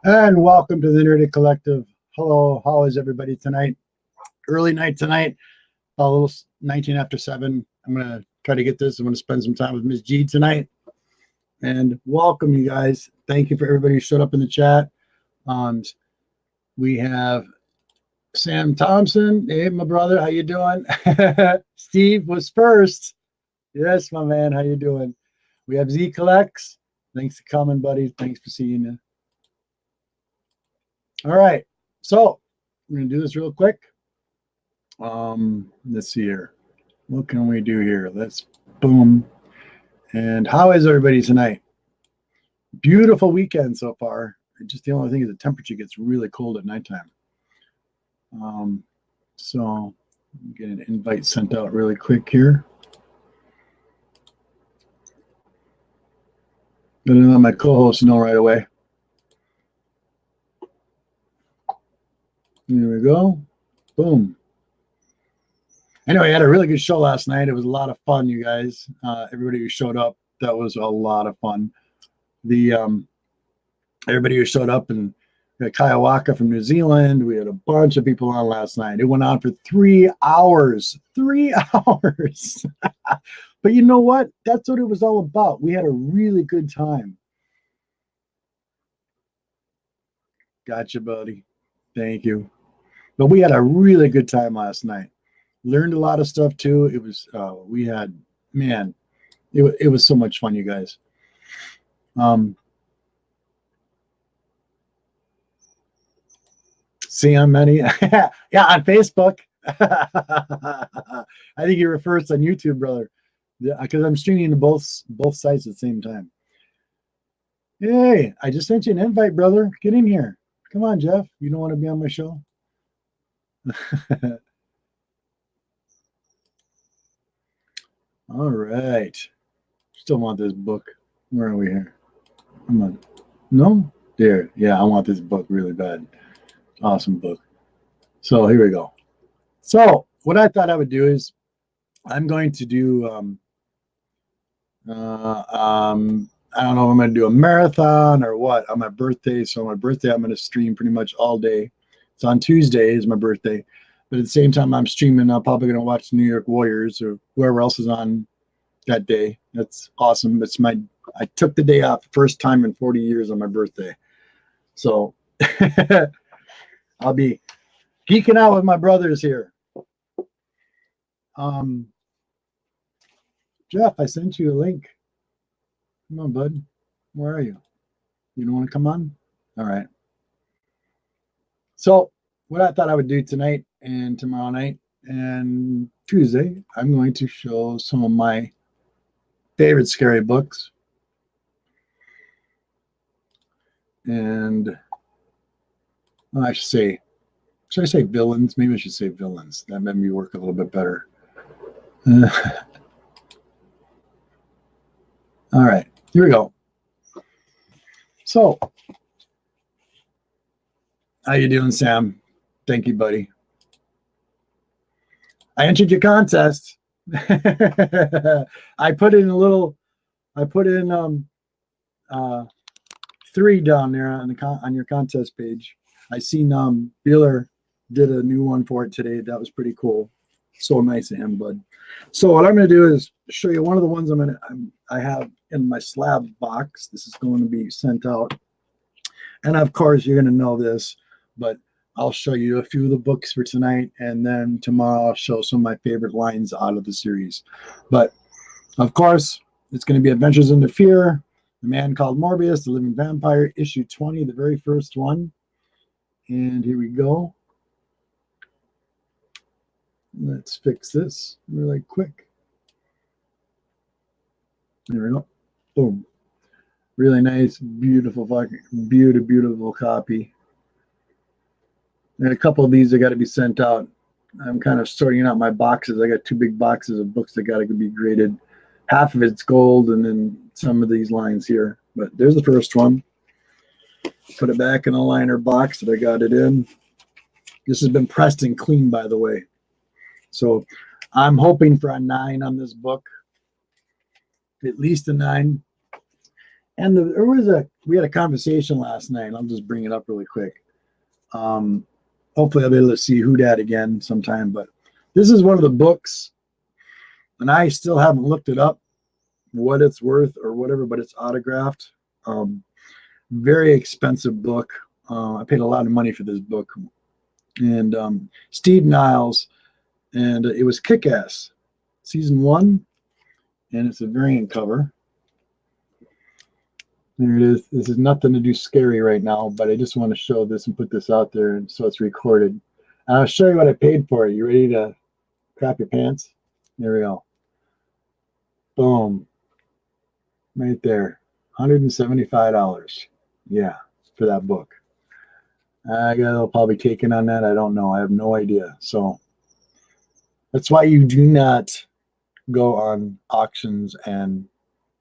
And welcome to the Nerdy Collective. Hello, how is everybody tonight? Early night tonight, a little 19 after 7. I'm going to try to get this. I'm going to spend some time with Ms. G tonight. And welcome, you guys. Thank you for everybody who showed up in the chat. We have Sam Thompson. Hey, my brother, how you doing? Steve was first. Yes, my man, how you doing? We have Z Collects. Thanks for coming, buddy. Thanks for seeing you. All right, so we're gonna do this real quick. Let's see here. What can we do here? Let's boom. And how is everybody tonight? Beautiful weekend so far. Just the only thing is the temperature gets really cold at nighttime. So get an invite sent out really quick here. Gonna let my co-host know right away. There we go. Boom. Anyway, I had a really good show last night. It was a lot of fun, you guys. Everybody who showed up, that was a lot of fun. Everybody who showed up, and we had Kaiawaka from New Zealand. We had a bunch of people on last night. It went on for 3 hours. 3 hours. But you know what? That's what it was all about. We had a really good time. Gotcha, buddy. Thank you. But we had a really good time last night. Learned a lot of stuff too. It was it was so much fun, you guys. See how many? Yeah, on Facebook. I think he refers on YouTube, brother, because I'm streaming to both sites at the same time. Hey, I just sent you an invite, brother. Get in here. Come on, Jeff. You don't want to be on my show? All right. Still want this book. Where are we here? Come on. No? There. Yeah, I want this book really bad. Awesome book. So here we go. So what I thought I would do is I'm going to do I don't know if I'm going to do a marathon or what on my birthday. So on my birthday, I'm going to stream pretty much all day. It's on Tuesday is my birthday. But at the same time, I'm streaming. I'm probably going to watch the New York Warriors or whoever else is on that day. That's awesome. I took the day off the first time in 40 years on my birthday. So I'll be geeking out with my brothers here. Jeff, I sent you a link. Come on, bud. Where are you? You don't want to come on? All right. So what I thought I would do tonight and tomorrow night And Tuesday, I'm going to show some of my favorite scary books. And well, should I say villains? Maybe I should say villains. That made me work a little bit better. All right, here we go. So, how you doing, Sam? Thank you, buddy. I entered your contest. I put in 3 down there on your contest page. I seen Beeler did a new one for it today. That was pretty cool. So nice of him, bud. So what I'm going to do is show you one of the ones I have in my slab box. This is going to be sent out, and of course you're going to know this, but I'll show you a few of the books for tonight, and then tomorrow I'll show some of my favorite lines out of the series. But of course, it's going to be Adventures into Fear, The Man Called Morbius, The Living Vampire, issue 20, the very first one. And here we go. Let's fix this really quick. There we go. Boom. Really nice, beautiful copy. And a couple of these are got to be sent out. I'm kind of sorting out my boxes. I got 2 big boxes of books that got to be graded. Half of it's gold, and then some of these lines here. But there's the first one. Put it back in the liner box that I got it in. This has been pressed and cleaned, by the way. So I'm hoping for a 9 on this book. At least a 9. And we had a conversation last night. I'll just bring it up really quick. Hopefully I'll be able to see Who Dat again sometime. But this is one of the books, and I still haven't looked it up, what it's worth or whatever, but it's autographed. Very expensive book. I paid a lot of money for this book. And Steve Niles, and it was Kick-Ass, season 1, and it's a variant cover. There it is. This is nothing to do scary right now, but I just want to show this and put this out there, and so it's recorded. And I'll show you what I paid for it. You ready to crap your pants? There we go. Boom. Right there. $175. Yeah, for that book. I got a little probably taken on that. I don't know. I have no idea. So that's why you do not go on auctions and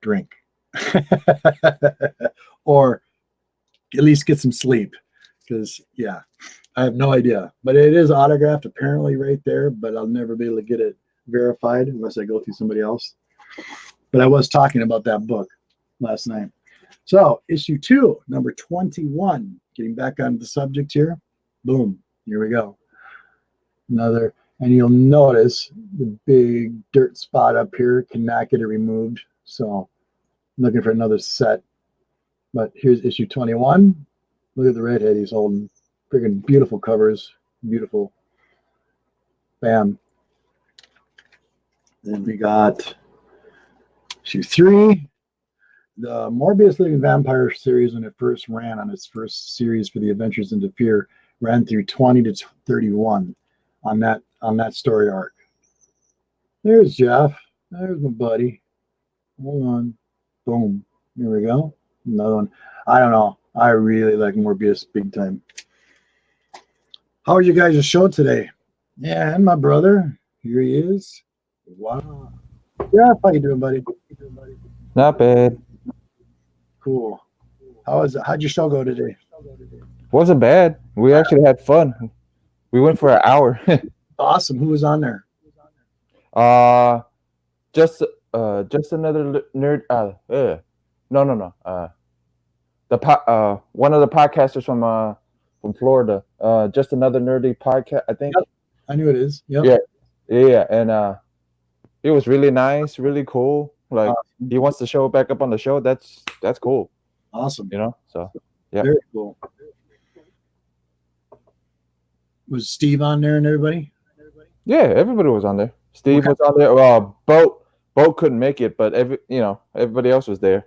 drink. Or at least get some sleep, because yeah, I have no idea. But it is autographed apparently right there, but I'll never be able to get it verified unless I go through somebody else. But I was talking about that book last night. So issue 2, number 21, getting back onto the subject here. Boom, here we go. Another, and you'll notice the big dirt spot up here, cannot get it removed. So I'm looking for another set. But here's issue 21. Look at the redhead he's holding. Freaking beautiful covers. Beautiful. Bam. Then we got issue 3. The Morbius Living Vampire series, when it first ran on its first series for the Adventures into Fear, ran through 20 to 31 on that story arc. There's Jeff. There's my buddy. Hold on. Boom. Here we go. Another one. I don't know. I really like Morbius big time. How are you guys' show today? Yeah, and my brother. Here he is. Wow. Yeah, how you doing, buddy? Not bad. Cool. How'd your show go today? Wasn't bad. We actually had fun. We went for an hour. Awesome. Who was on there? Just another nerd. No. One of the podcasters from Florida. Just another nerdy podcast, I think. Yep. I knew it is. Yep. Yeah, and it was really nice, really cool. Like he wants to show back up on the show. That's cool. Awesome. You know, so yeah. Very cool. Was Steve on there and everybody? Yeah, everybody was on there. Steve was on there. Boat couldn't make it, but everybody else was there.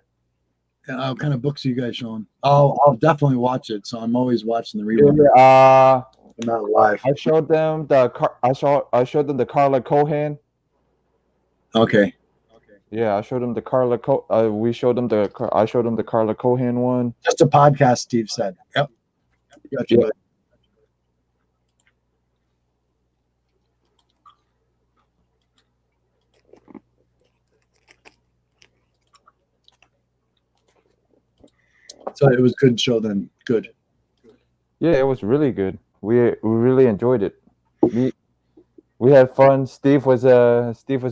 And what kind of books are you guys showing? I'll definitely watch it. So I'm always watching the rerun. Yeah, not live. I showed them the I showed them the Carla Cohan. Okay. Yeah, I showed them the we showed them I showed them the Carla Cohan one. Just a podcast, Steve said. Yep. Gotcha, Yeah. buddy. So it was a good show then. Good. Yeah, it was really good. We really enjoyed it. We had fun. Steve was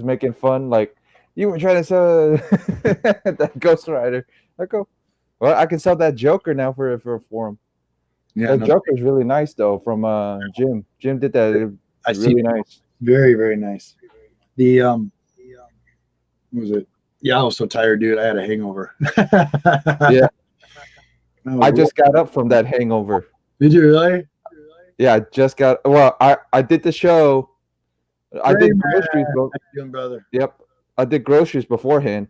making fun. Like, you were trying to sell that Ghost Rider. I go, well, I can sell that Joker now for him. Yeah. That No, Joker's really nice though. From Jim. Jim did that. I Really see. nice. Very, very nice. The what was it? Yeah, I was so tired, dude. I had a hangover. Yeah. Oh, I just got up from that hangover. Did you really? Yeah, I just got. Well, I did the show. I Hey, did man. groceries. How you doing, brother? Yep, I did groceries beforehand.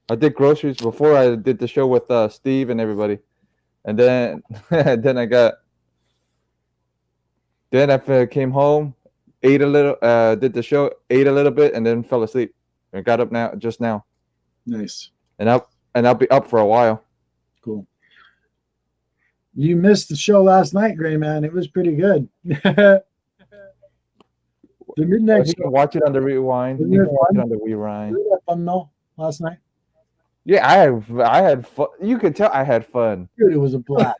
I did groceries before I did the show with Steve and everybody, and then then I came home, ate a little, did the show, ate a little bit, and then fell asleep. I got up just now, Nice. and I'll be up for a while. Cool. You missed the show last night, Gray Man. It was pretty good. The midnight You show. can watch it on the rewind. Isn't You it can watch it fun? on the rewind. You had fun though last night. Yeah, I had fun. You could tell I had fun. Dude, it was a blast.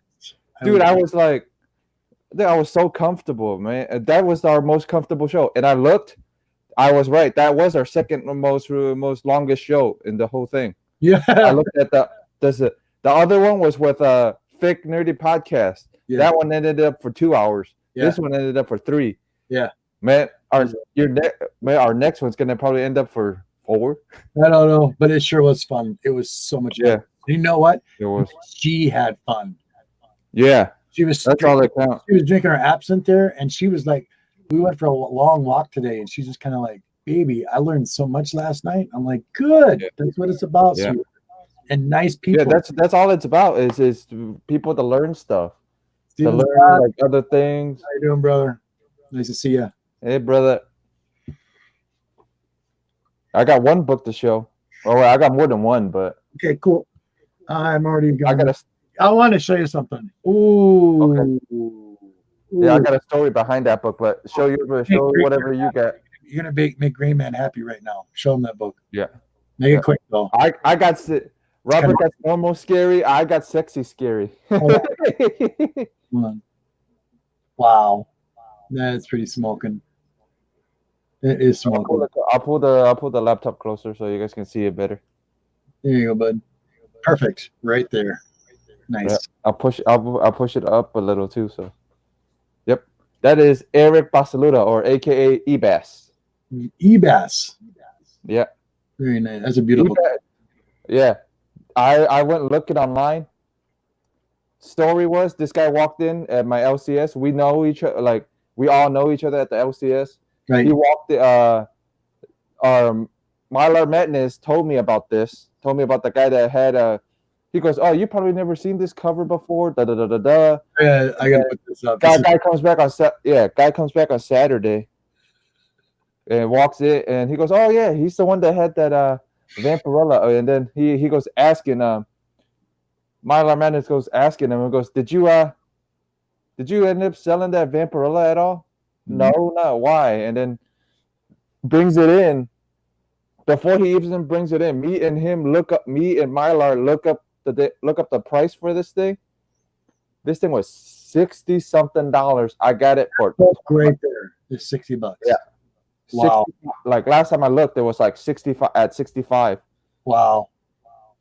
Dude, I was like, I was so comfortable, man. That was our most comfortable show. And I looked, I was right. That was our second most longest show in the whole thing. Yeah. I looked at the other one was with a Fake Nerdy Podcast. Yeah. That one ended up for 2 hours. Yeah. This one ended up for 3. Yeah. Man, our next one's gonna probably end up for 4. I don't know, but it sure was fun. It was so much fun. Yeah. You know what? It was. She had fun. Yeah. She was. That's all that counts. She was drinking her absinthe there, and she was like, "We went for a long walk today," and she's just kind of like, "Baby, I learned so much last night." I'm like, "Good. Yeah. That's what it's about." Yeah. Sweet. And nice people. Yeah, that's all it's about is people to learn stuff, to Steven learn Scott, like other things. how you doing, brother? Nice to see you. Hey, brother, I got one book to show. Oh, well, I got more than one, but Okay, cool. I'm already. I got I want to show you something. Ooh. Okay. Yeah, I got a story behind that book, but show whatever you got. You're gonna make Gray Man happy right now. Show him that book. Yeah. Make it quick though. I got Robert got normal scary. I got sexy scary. Hold on. Wow, that's pretty smoking. It is smoking. I'll pull the laptop closer so you guys can see it better. There you go, bud. Perfect, right there. Nice. Yeah, I'll push it up a little too. So, yep, that is Eric Basaluda, or AKA Ebass. Ebass. Yeah. Very nice. That's a beautiful. Yeah, I went looking online. Story was this guy walked in at my LCS. We know each other, like we all know each other at the LCS. Right. He walked Mylar Madness told me about this. Told me about the guy that had he goes, "Oh, you probably never seen this cover before." Da da da da da. Yeah, I gotta put this up. Guy comes back on Saturday, and walks in, and he goes, "Oh yeah, he's the one that had that Vampirella." And then he goes asking Mylar Madness goes asking him and goes, "Did you end up selling that Vampirella at all?" No, not why. And then brings it in. Before he even brings it in, me and Mylar look up the price for this thing. This thing was $60-something. I got it for right there. It's $60. Yeah. Wow. 60, like last time I looked, it was like 65 at 65. Wow.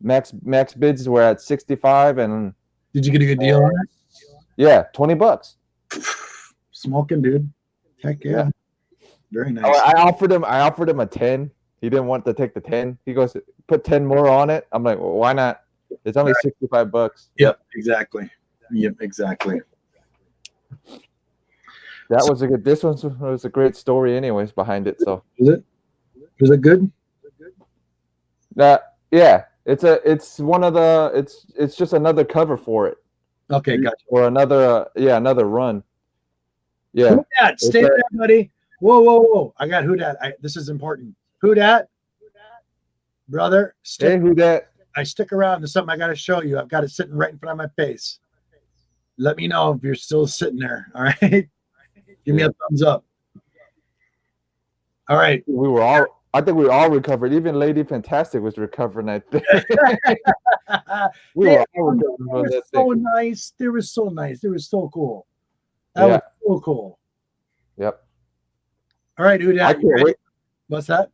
Max bids were at 65, and did you get a good deal on it? Yeah, $20. Smoking, dude. Heck yeah. Very nice. I offered him a 10. He didn't want to take the 10. He goes, put 10 more on it. I'm like, well, why not? It's only $65. Yep, exactly. That was a good. This one was a great story, anyways, behind it. So was it good? Yeah, it's just another cover for it. Okay, gotcha. Or another run. Yeah. Who dat? Stay there, buddy. Whoa, whoa, whoa. I got who dat. This is important. Who dat? Brother, Hey, who that? I stick around. There's something I got to show you. I've got it sitting right in front of my face. Let me know if you're still sitting there. All right. Give me a thumbs up. All right. I think we all recovered. Even Lady Fantastic was recovering, I think. They were so nice. They were so nice. They were so cool. That was so cool. Yep. All right, dude. I can't wait. What's that?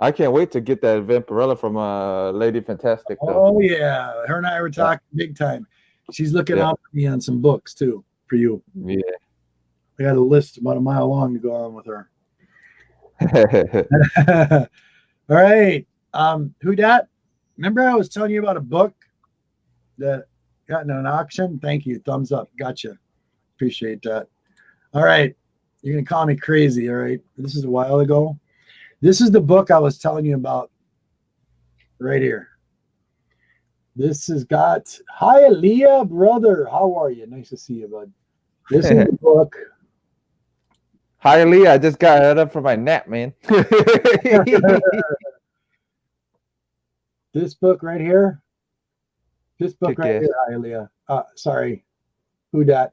I can't wait to get that Vampirella from Lady Fantastic, though. Oh, yeah. Her and I were talking big time. She's looking out for me on some books, too, for you. Yeah. I got a list about a mile long to go on with her. All right. Who dat? Remember I was telling you about a book that got in an auction? Thank you. Thumbs up. Gotcha. Appreciate that. All right. You're going to call me crazy. All right. This is a while ago. This is the book I was telling you about right here. This has got, hi, Leah, brother. How are you? Nice to see you, bud. This is the book. Hi, Leah. I just got up from my nap, man. This book right here. This book right here, hi, Leah. Sorry. Who dat?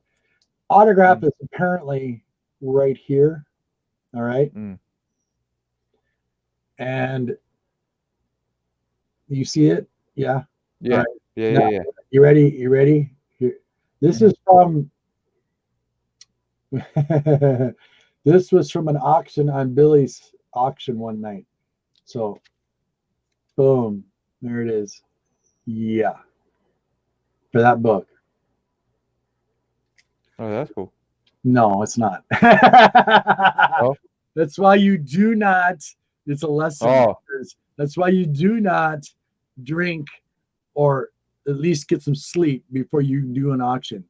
Autograph is apparently right here. All right. And you see it? Yeah. Yeah. Right. Yeah. You ready? You ready? Here. This is from this was from an auction on Billy's auction one night. So boom. There it is. Yeah. For that book. Oh, that's cool. No, it's not. Oh. That's why you do not. It's a lesson. Oh. That's why you do not drink or at least get some sleep before you do an auction.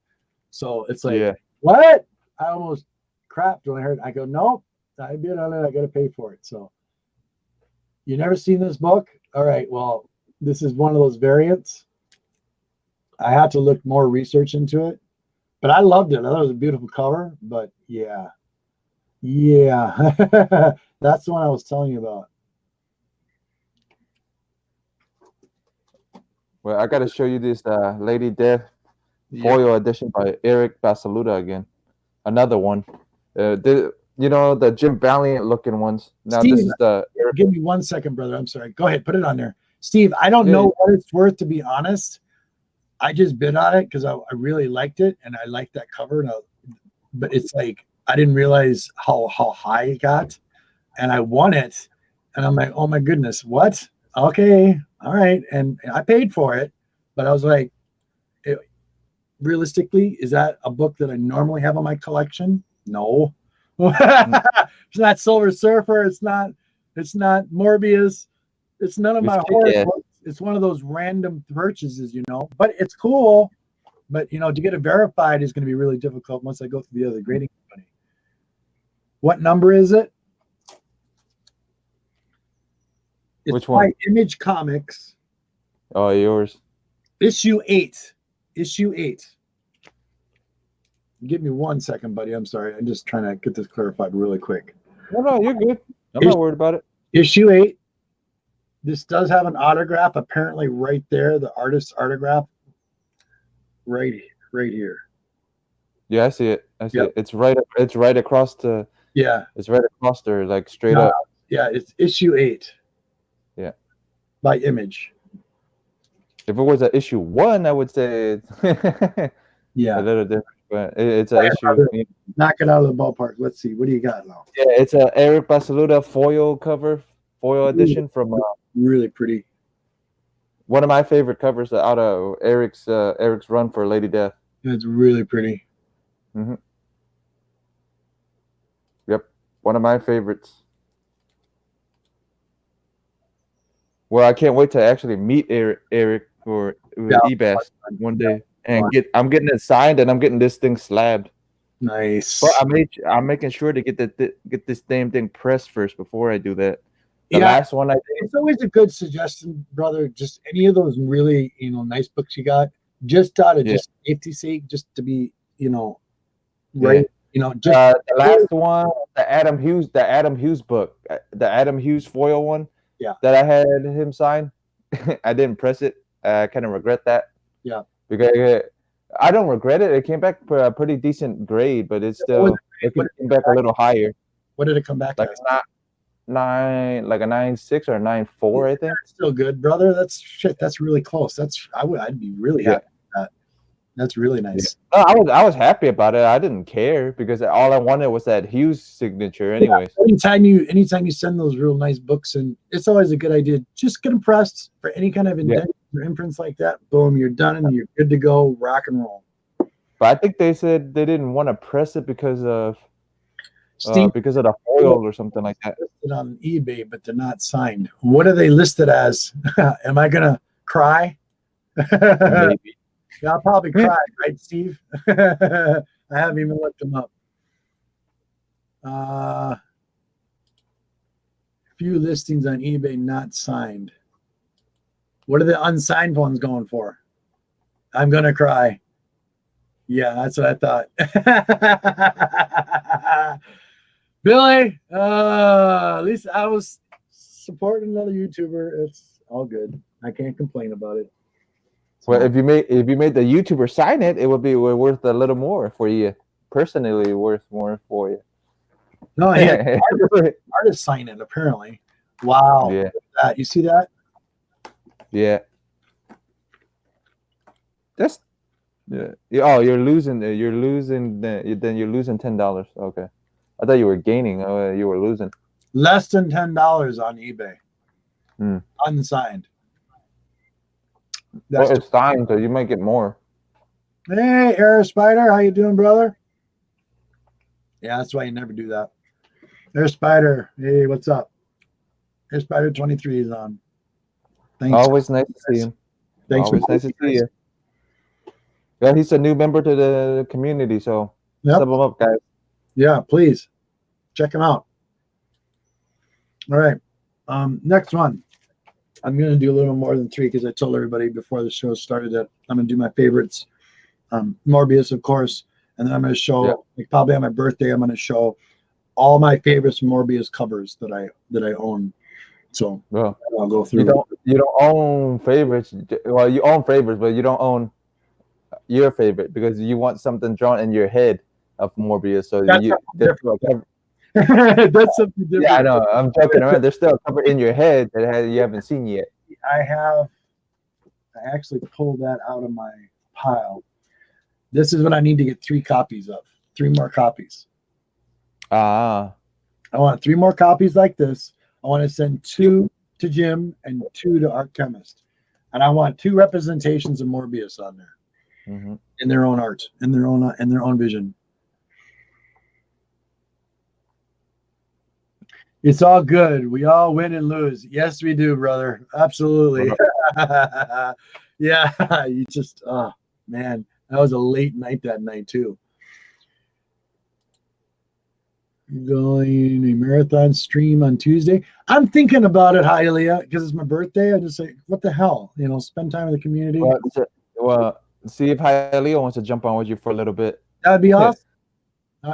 So it's like, what? I almost crapped when I heard. I go, nope. I bid on it. I got to pay for it. So you never seen this book? All right. Well, this is one of those variants. I had to look more research into it, but I loved it. I thought it was a beautiful cover. But yeah. That's the one I was telling you about. Well, I got to show you this Lady Death foil edition by Eric Basaluda again. Another one. You know, the Jim Valiant looking ones. Now Steve, this is the Eric. Give me 1 second, brother. I'm sorry. Go ahead. Put it on there. Steve, I don't know what it's worth, to be honest. I just bid on it because I really liked it, and I liked that cover. But it's like I didn't realize how high it got, and I won it. And I'm like, oh, my goodness, what? Okay. All right. And I paid for it, but I was like, realistically, is that a book that I normally have in my collection? No. It's not Silver Surfer. It's not Morbius. It's none of my horror books. It's one of those random purchases, you know, but it's cool. But, you know, to get it verified is going to be really difficult once I go through the other grading company. What number is it? It's Which one? Image Comics. Oh, yours. Issue 8. Issue 8. Give me 1 second, buddy. I'm sorry. I'm just trying to get this clarified really quick. No, you're good. I'm not worried about it. Issue 8. This does have an autograph, apparently right there. The artist's autograph, right here. Yeah, I see it. I see it. It's right across the. Yeah. It's right across there, like straight up. Yeah, it's issue 8. Yeah. By Image. If it was an issue 1, I would say. Yeah. A little different, but it's an issue. Knock it out of the ballpark. Let's see. What do you got now? Yeah, it's a Eric Basaluda foil edition from. Really pretty. One of my favorite covers out of Eric's run for Lady Death. It's really pretty. Mm-hmm. Yep, one of my favorites. Well, I can't wait to actually meet Eric or eBay one day and I'm getting it signed and I'm getting this thing slabbed. Nice. But I'm making sure to get this damn thing pressed first before I do that. The last one I did. It's always a good suggestion, brother. Just any of those really, nice books you got, just out of Yeah. just safety sake, just to be, right. Just the last one, the Adam Hughes book, the Adam Hughes foil one. Yeah. That I had him sign. I didn't press it. I kind of regret that. Yeah. Because I don't regret it. It came back for a pretty decent grade, but it came back a little higher. What did it come back like as? Like a 9.6 or 9.4, I think. That's still good, brother. That's shit. That's really close. I'd be really happy with that. That's really nice. Yeah. No, I was happy about it. I didn't care because all I wanted was that Hughes signature, anyways. Yeah, anytime you send those real nice books, and it's always a good idea. Just get them pressed for any kind of indent or imprints like that. Boom, you're done and you're good to go. Rock and roll. But I think they said they didn't want to press it because of the foil or something like that. Listed on eBay, but they're not signed. What are they listed as? Am I gonna cry? Maybe. Yeah, I'll probably cry, right, Steve? I haven't even looked them up. Few listings on eBay not signed. What are the unsigned ones going for? I'm gonna cry. Yeah, that's what I thought. Billy, at least I was supporting another YouTuber. It's all good. I can't complain about it. So, well, if you made the YouTuber sign it, it would be worth a little more for you. Personally, worth more for you. No, I had artists sign it apparently. Wow. Yeah. That. You see that? Yeah. That's Oh, you're losing. You're losing. Then you're losing $10. Okay. I thought you were gaining. You were losing. Less than $10 on eBay. Unsigned. Well, it's signed, so you might get more. Hey, Air Spider, how you doing, brother? Yeah, that's why you never do that. Air Spider, hey, what's up? Air Spider 23 is on. Thanks. Always nice to see him. Thanks. Always nice to see you. Yeah, he's a new member to the community, so sub him up, guys. Yeah, please check him out. All right, next one. I'm gonna do a little more than 3 because I told everybody before the show started that I'm gonna do my favorites. Morbius, of course, and then I'm gonna show like probably on my birthday. I'm gonna show all my favorites Morbius covers that I own. So I'll go through. You don't own favorites. Well, you own favorites, but you don't own your favorite because you want something drawn in your head of Morbius. So that's something different. Yeah, I know. I'm joking around. There's still a cover in your head that you haven't seen yet. I actually pulled that out of my pile. This is what I need to get 3 copies of. 3 more copies. I want 3 more copies like this. I want to send 2 to Jim and 2 to Art Chemist. And I want 2 representations of Morbius on there. In their own art, in their own vision. It's all good. We all win and lose. Yes, we do, brother. Absolutely. Yeah, you just, oh man, that was a late night that night too. Going a marathon stream on Tuesday. I'm thinking about it, Hialeah, because it's my birthday. I just say, what the hell? Spend time with the community. Well, see if Hialeah wants to jump on with you for a little bit. That'd be awesome.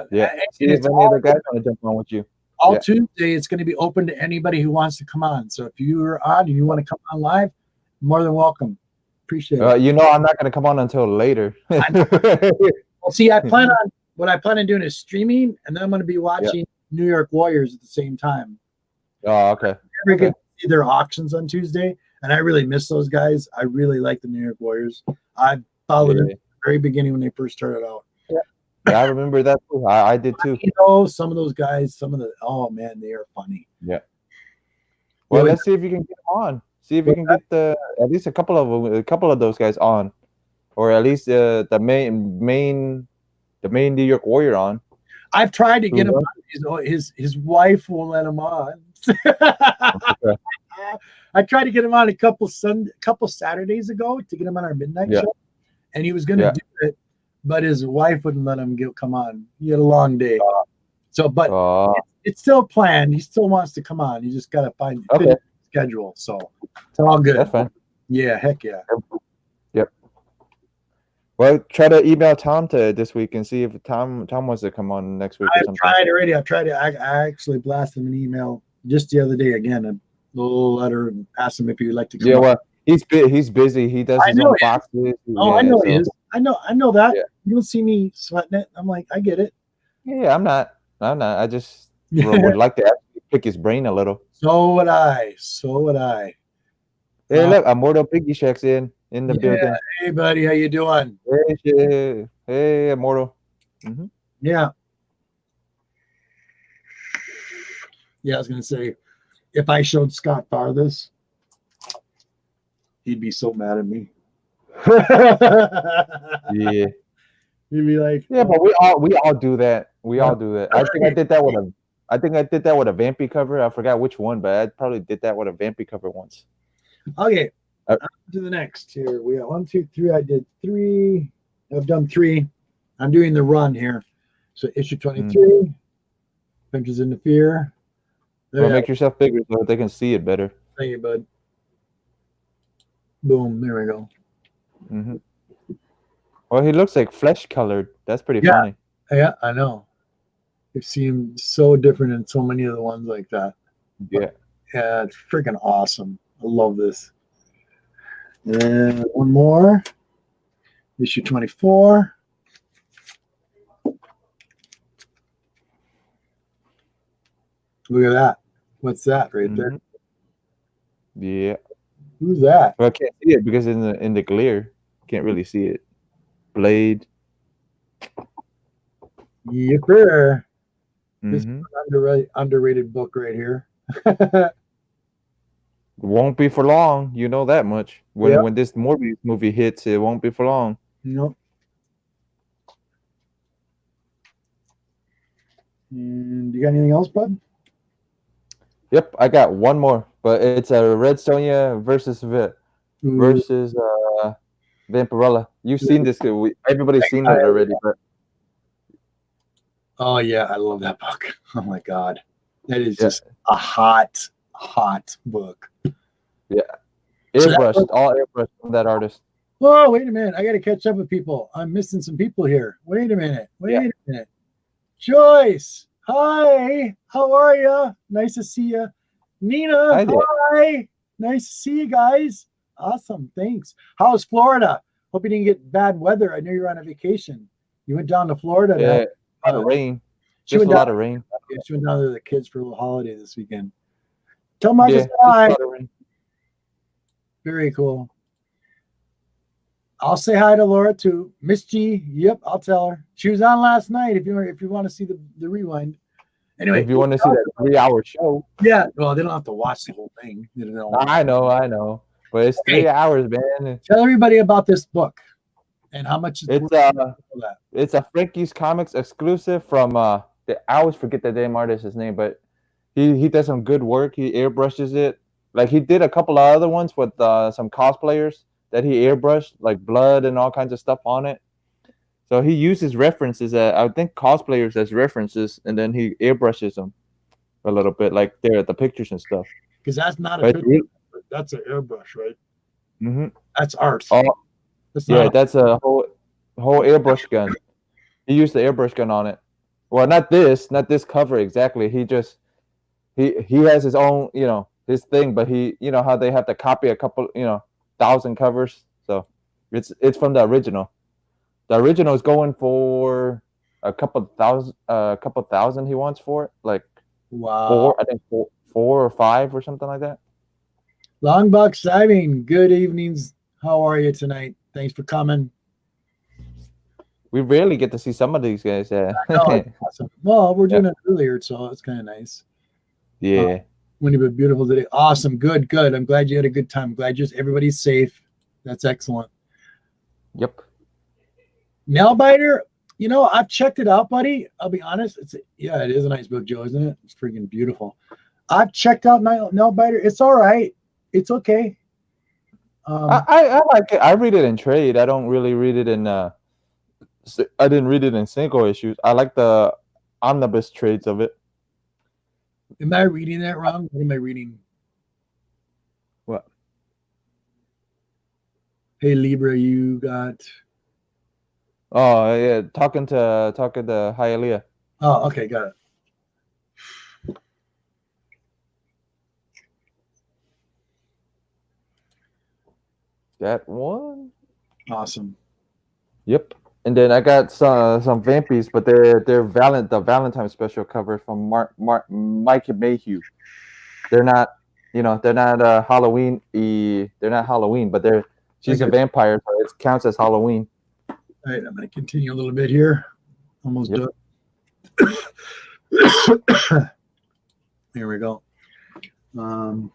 Yeah. See if any other guys want to jump on with you. All Tuesday, it's going to be open to anybody who wants to come on. So if you are on and you want to come on live, more than welcome. Appreciate it. I'm not going to come on until later. Well, see, I plan on doing is streaming, and then I'm going to be watching New York Warriors at the same time. Oh, okay. Never get to see their auctions on Tuesday, and I really miss those guys. I really like the New York Warriors. I followed them at the very beginning when they first started out. Yeah, I remember that too. I did too. Some of those guys, oh man, they are funny. Yeah. Well, let's see if you can get them on. See if you can get at least a couple of those guys on, or at least the main New York Warrior on. I've tried to get him on. His wife won't let him on. I tried to get him on a couple Saturdays ago to get him on our midnight show, and he was going to do it. But his wife wouldn't let him come on. He had a long day. It's still planned. He still wants to come on. You just got to find a schedule. So it's all good. That's fine. Yeah, heck yeah. Yep. Well, try to email Tom this week and see if Tom wants to come on next week or I've something. tried already. I've tried it. I actually blasted him an email just the other day again, a little letter, and asked him if he would like to come Yeah, on. well, he's busy. He does I his know own he is. boxes. Oh, I Yeah, know he so is. I know that. yeah. You don't see me sweating it. I'm like, I get it. Yeah, I'm not. I just would like to actually pick his brain a little. So would I. So would I. Hey, look, Immortal Piggy Shack's in the building. Hey, buddy, how you doing? Hey, shit. Hey, Immortal. Mm-hmm. Yeah. Yeah, I was gonna say, if I showed Scott Farr this, he'd be so mad at me. Yeah. He'd be like, Yeah, but we all do that. We all do that. I think I Okay. did that with a Vampy cover. I forgot which one, but I probably did that with a Vampy cover once. Okay. On to the next here. We got 1, 2, 3. I did 3. I've done 3. I'm doing the run here. So issue 23. Adventures into Fear. Well, make yourself bigger so that they can see it better. Thank you, bud. Boom. There we go. Mm-hmm. Well, he looks like flesh colored. That's pretty funny. Yeah, I know. It seems so different in so many of the ones like that. Yeah. Yeah, it's freaking awesome. I love this. And one more. Issue 24. Look at that. What's that right there? Yeah. Who's that? Well, I can't see it because in the glare, can't really see it. Blade. Yipper. This is Mm-hmm. an underrated book right here. Won't be for long. You know that much. When Yeah. when this Morbius movie hits, it won't be for long. Nope. And you got anything else, bud? Yep, I got one more, but it's a Red Sonja versus Vampirella. You've seen this. Everybody's seen it already, but oh yeah, I love that book. Oh my god, that is just a hot book. Yeah, airbrushed, all airbrushed from that artist. Whoa, wait a minute! I got to catch up with people. I'm missing some people here. Wait a minute. Joyce, hi. How are you? Nice to see you. Nina, hi. Nice to see you guys. Awesome, thanks. How's Florida? Hope you didn't get bad weather. I know you're on a vacation. You went down to Florida. Yeah, a lot of rain. Just a lot of rain. Yeah, she went down to the kids for a little holiday this weekend. Tell Marcus hi. Very cool. I'll say hi to Laura too. Miss G, yep, I'll tell her. She was on last night if you want to see the rewind. Anyway, if you want to see that 3-hour show. Yeah, well, they don't have to watch the whole thing. I know. But it's 3 hours, man. Tell everybody about this book and how much it's a Frankie's Comics exclusive from I always forget the damn artist's name, but he does some good work. He airbrushes it. Like he did a couple of other ones with some cosplayers that he airbrushed, like blood and all kinds of stuff on it. So he uses references, I think cosplayers as references, and then he airbrushes them a little bit, like there at the pictures and stuff. Because that's not a picture, that's an airbrush, right? Mm-hmm. That's art. That's a whole airbrush gun. He used the airbrush gun on it. Well, not this cover exactly. He just he has his own, his thing, but he, how they have to copy a couple, 1,000 covers. So it's from the original. The original is going for a couple thousand he wants for it. Like wow. four or five or something like that. Longbox Diving, good evenings. How are you tonight? Thanks for coming. We rarely get to see some of these guys. Yeah. Awesome. Well, we're doing it earlier, so it's kind of nice. Yeah. Windy but beautiful today. Awesome. Good. I'm glad you had a good time. I'm glad everybody's safe. That's excellent. Yep. Nailbiter, I've checked it out, buddy. I'll be honest. It is a nice book, Joe, isn't it? It's freaking beautiful. I've checked out Nailbiter. It's all right. It's okay. I like it. I read it in trade. I don't really read it in I didn't read it in single issues. I like the omnibus trades of it. Am I reading that wrong? What am I reading? What? Hey, Libra, you got Oh yeah, talking to Hialeah. Oh, okay, got it. That one. Awesome. Yep. And then I got some Vampies, but they're the Valentine special cover from Mike Mayhew. They're not, they're not Halloween. They're not Halloween, but she's a Okay. vampire, so it counts as Halloween. All right, I'm going to continue a little bit here. Almost Yep. done. Here we go. All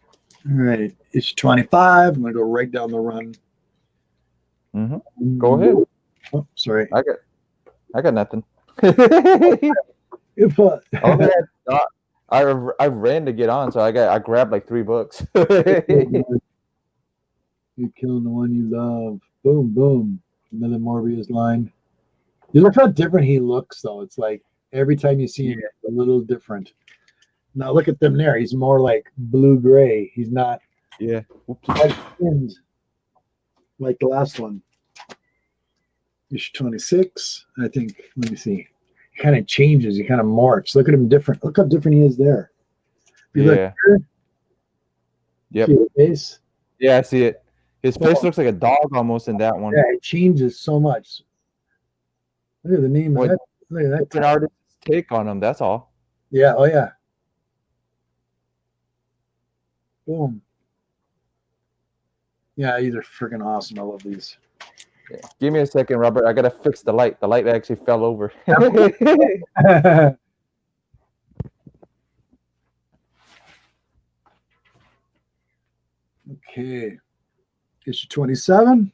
right, issue 25. I'm going to go right down the run. Go ahead. Oh, sorry. I got nothing. If, I ran to get on, so I grabbed like 3 books. You're killing the one you love. Boom, boom. Another Morbius line. You look how different he looks, though. It's like every time you see him, it's a little different. Now look at them there. He's more like blue-gray. He's not white skinned like the last one. Issue 26. I think, let me see. He kind of changes. He kind of morphs. Look at him different. Look how different he is there. If you look here, Yep. see the face? Yeah, I see it. His face looks like a dog almost in that one. Yeah, it changes so much. Look at the name of that. Look at that. It's an artist's take on him, that's all. Yeah, oh yeah. Boom. Yeah, these are freaking awesome. I love these. Yeah. Give me a second, Robert. I gotta fix the light. The light actually fell over. Okay. Issue 27.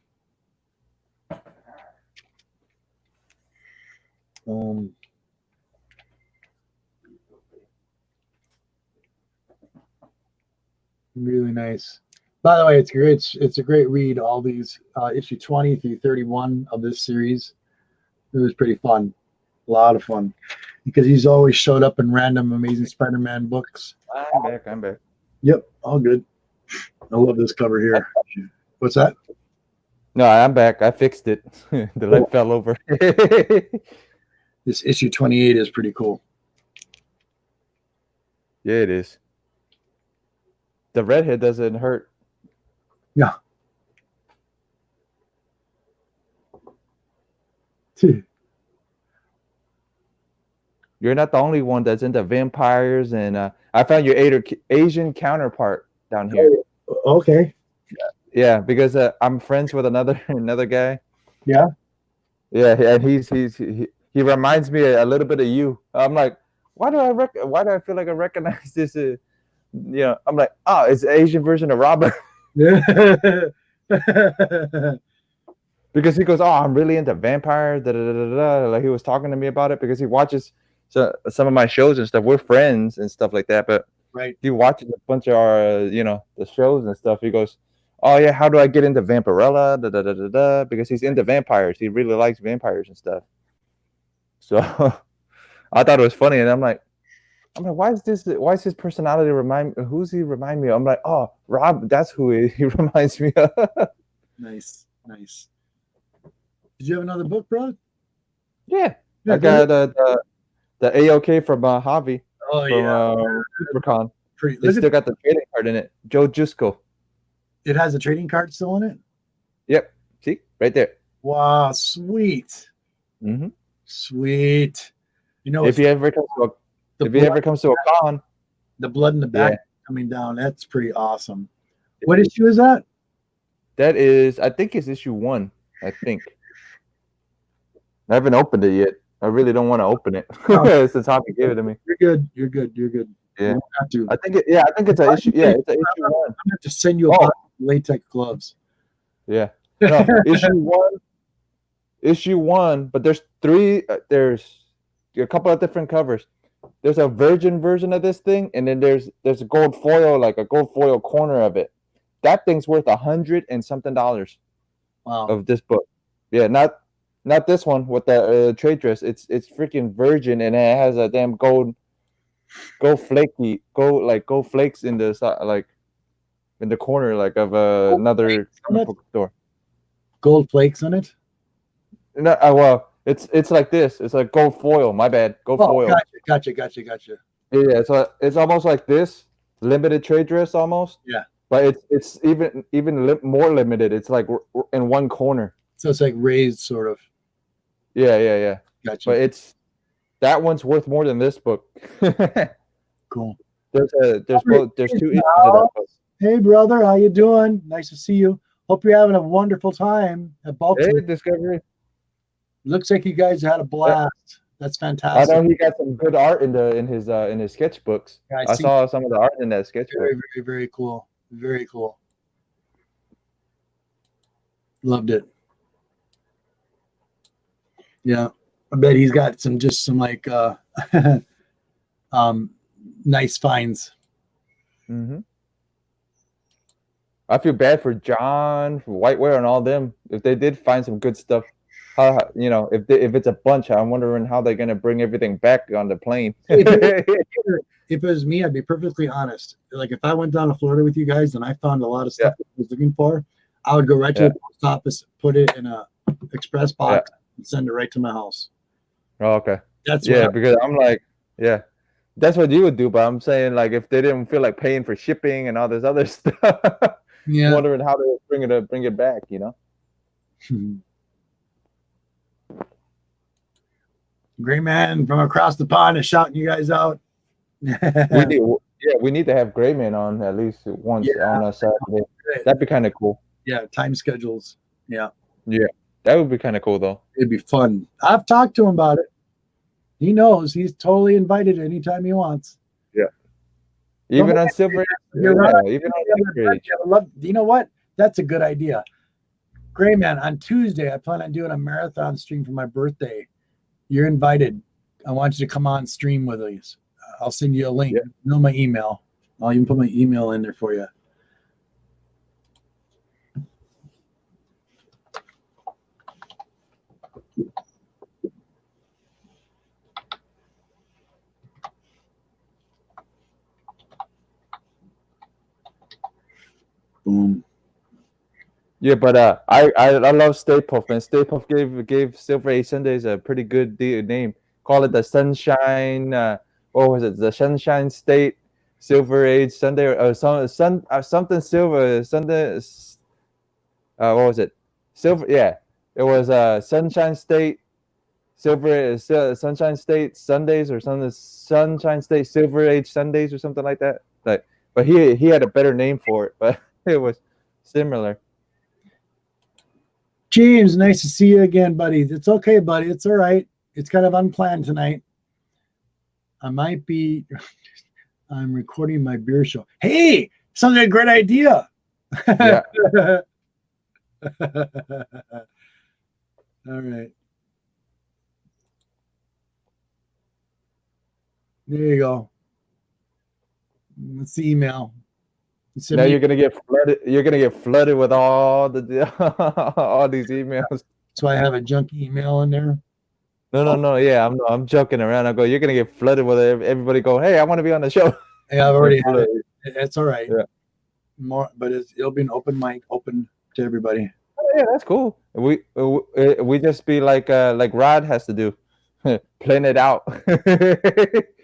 Really nice. By the way, it's great. It's a great read. All these issue 20 through 31 of this series. It was pretty fun. A lot of fun. Because he's always showed up in random Amazing Spider-Man books. I'm back. Yep, all good. I love this cover here. What's that? No, I'm back. I fixed it. The light fell over. This issue 28 is pretty cool. Yeah, it is. The redhead doesn't hurt. Yeah. You're not the only one that's into vampires, and I found your Asian counterpart down here. Okay. Yeah, because I'm friends with another guy. Yeah. Yeah, and he reminds me a little bit of you. I'm like, why do I feel like I recognize this? I'm like, oh, it's the Asian version of Robert. Because he goes, oh, I'm really into vampires. Like he was talking to me about it because he watches some of my shows and stuff. We're friends and stuff like that, but right. He watches a bunch of our, the shows and stuff. He goes, oh yeah, how do I get into Vampirella? Because he's into vampires. He really likes vampires and stuff. So I thought it was funny, and I'm like, why is his personality who's he remind me of? I'm like, oh, Rob, that's who he reminds me of. Nice. Did you have another book, bro? Yeah, I got the AOK from Javi. Oh, from Supercon. They still got the trading card in it. Joe Jusko. It has a trading card still in it? Yep. See? Right there. Wow, sweet. Mm-hmm. Sweet. If he ever comes to a con. The blood in the back coming down. That's pretty awesome. What issue is that? That is, I think it's issue 1. I think. I haven't opened it yet. I really don't want to open it since Javi gave it to me. You're good. Yeah, I think it's an issue. Yeah, it's an issue 1. I'm gonna have to send you a box of latex gloves. Yeah, no, issue 1. But there's 3. There's a couple of different covers. There's a virgin version of this thing, and then there's a gold foil, like a gold foil corner of it. That thing's worth $100 and something. Wow. Of this book. Yeah, not this one with the trade dress. It's freaking virgin, and it has a damn gold flakes in the in the corner of another bookstore. Gold flakes on it? No, well, It's like this. It's like gold foil. My bad. Gold Oh, foil. gotcha. Yeah, it's almost like this limited trade dress almost. Yeah. But it's even more limited. It's like in one corner. So it's like raised, sort of. Yeah. Gotcha. But that one's worth more than this book. Cool. There's two issues of that book. Hey, brother, how you doing? Nice to see you. Hope you're having a wonderful time at Baltimore. Hey, Discovery. Looks like you guys had a blast. That's I fantastic. know he got some good art in his sketchbooks. Yeah, I saw some of the art in that sketchbook. Very cool. Very cool. Loved it. Yeah, I bet he's got some like nice finds. Mm-hmm. I feel bad for John, for Whiteware, and all them. If they did find some good stuff, if it's a bunch, I'm wondering how they're gonna bring everything back on the plane. If it was me, I'd be perfectly honest. Like if I went down to Florida with you guys and I found a lot of stuff that I was looking for, I would go right to the post office, put it in a express box, and send it right to my house. Oh, okay. That's because I'm like, that's what you would do. But I'm saying, like, if they didn't feel like paying for shipping and all this other stuff, wondering how they would bring it back, Great man from across the pond is shouting you guys out. We need to have Gray Man on at least once on a Saturday. That'd be kind of cool. Yeah, time schedules. Yeah, that would be kind of cool though. It'd be fun. I've talked to him about it. He knows he's totally invited anytime he wants. Yeah, even on Silver. Even on Silver Age. You know what? That's a good idea. Gray Man, on Tuesday, I plan on doing a marathon stream for my birthday. You're invited. I want you to come on stream with us. I'll send you a link. You know my email. I'll even put my email in there for you. Boom. Yeah, but I love Stay Puft, and Stay Puft gave Silver Age Sundays a pretty good name. Call it the Sunshine. What was it? The Sunshine State Silver Age Sunday, or something Silver Sunday. What was it? Silver. Yeah, it was Sunshine State Sunshine State Sundays, or something. Sunshine State Silver Age Sundays, or something like that. But he had a better name for it, but it was similar. James, nice to see you again, buddy. It's okay, buddy. It's all right. It's kind of unplanned tonight. I'm recording my beer show. Hey, sounds like a great idea. Yeah. All right. There you go. That's the email. Now you're gonna get flooded. You're gonna get flooded with all all these emails. That's why I have a junk email in there. No. Yeah, I'm joking around. I go, you're gonna get flooded with everybody going, hey, I want to be on the show. Yeah, I've already had it. It's all right. Yeah. But it'll be an open mic, open to everybody. Oh, yeah, that's cool. We just be like Rod has to do, plan it out.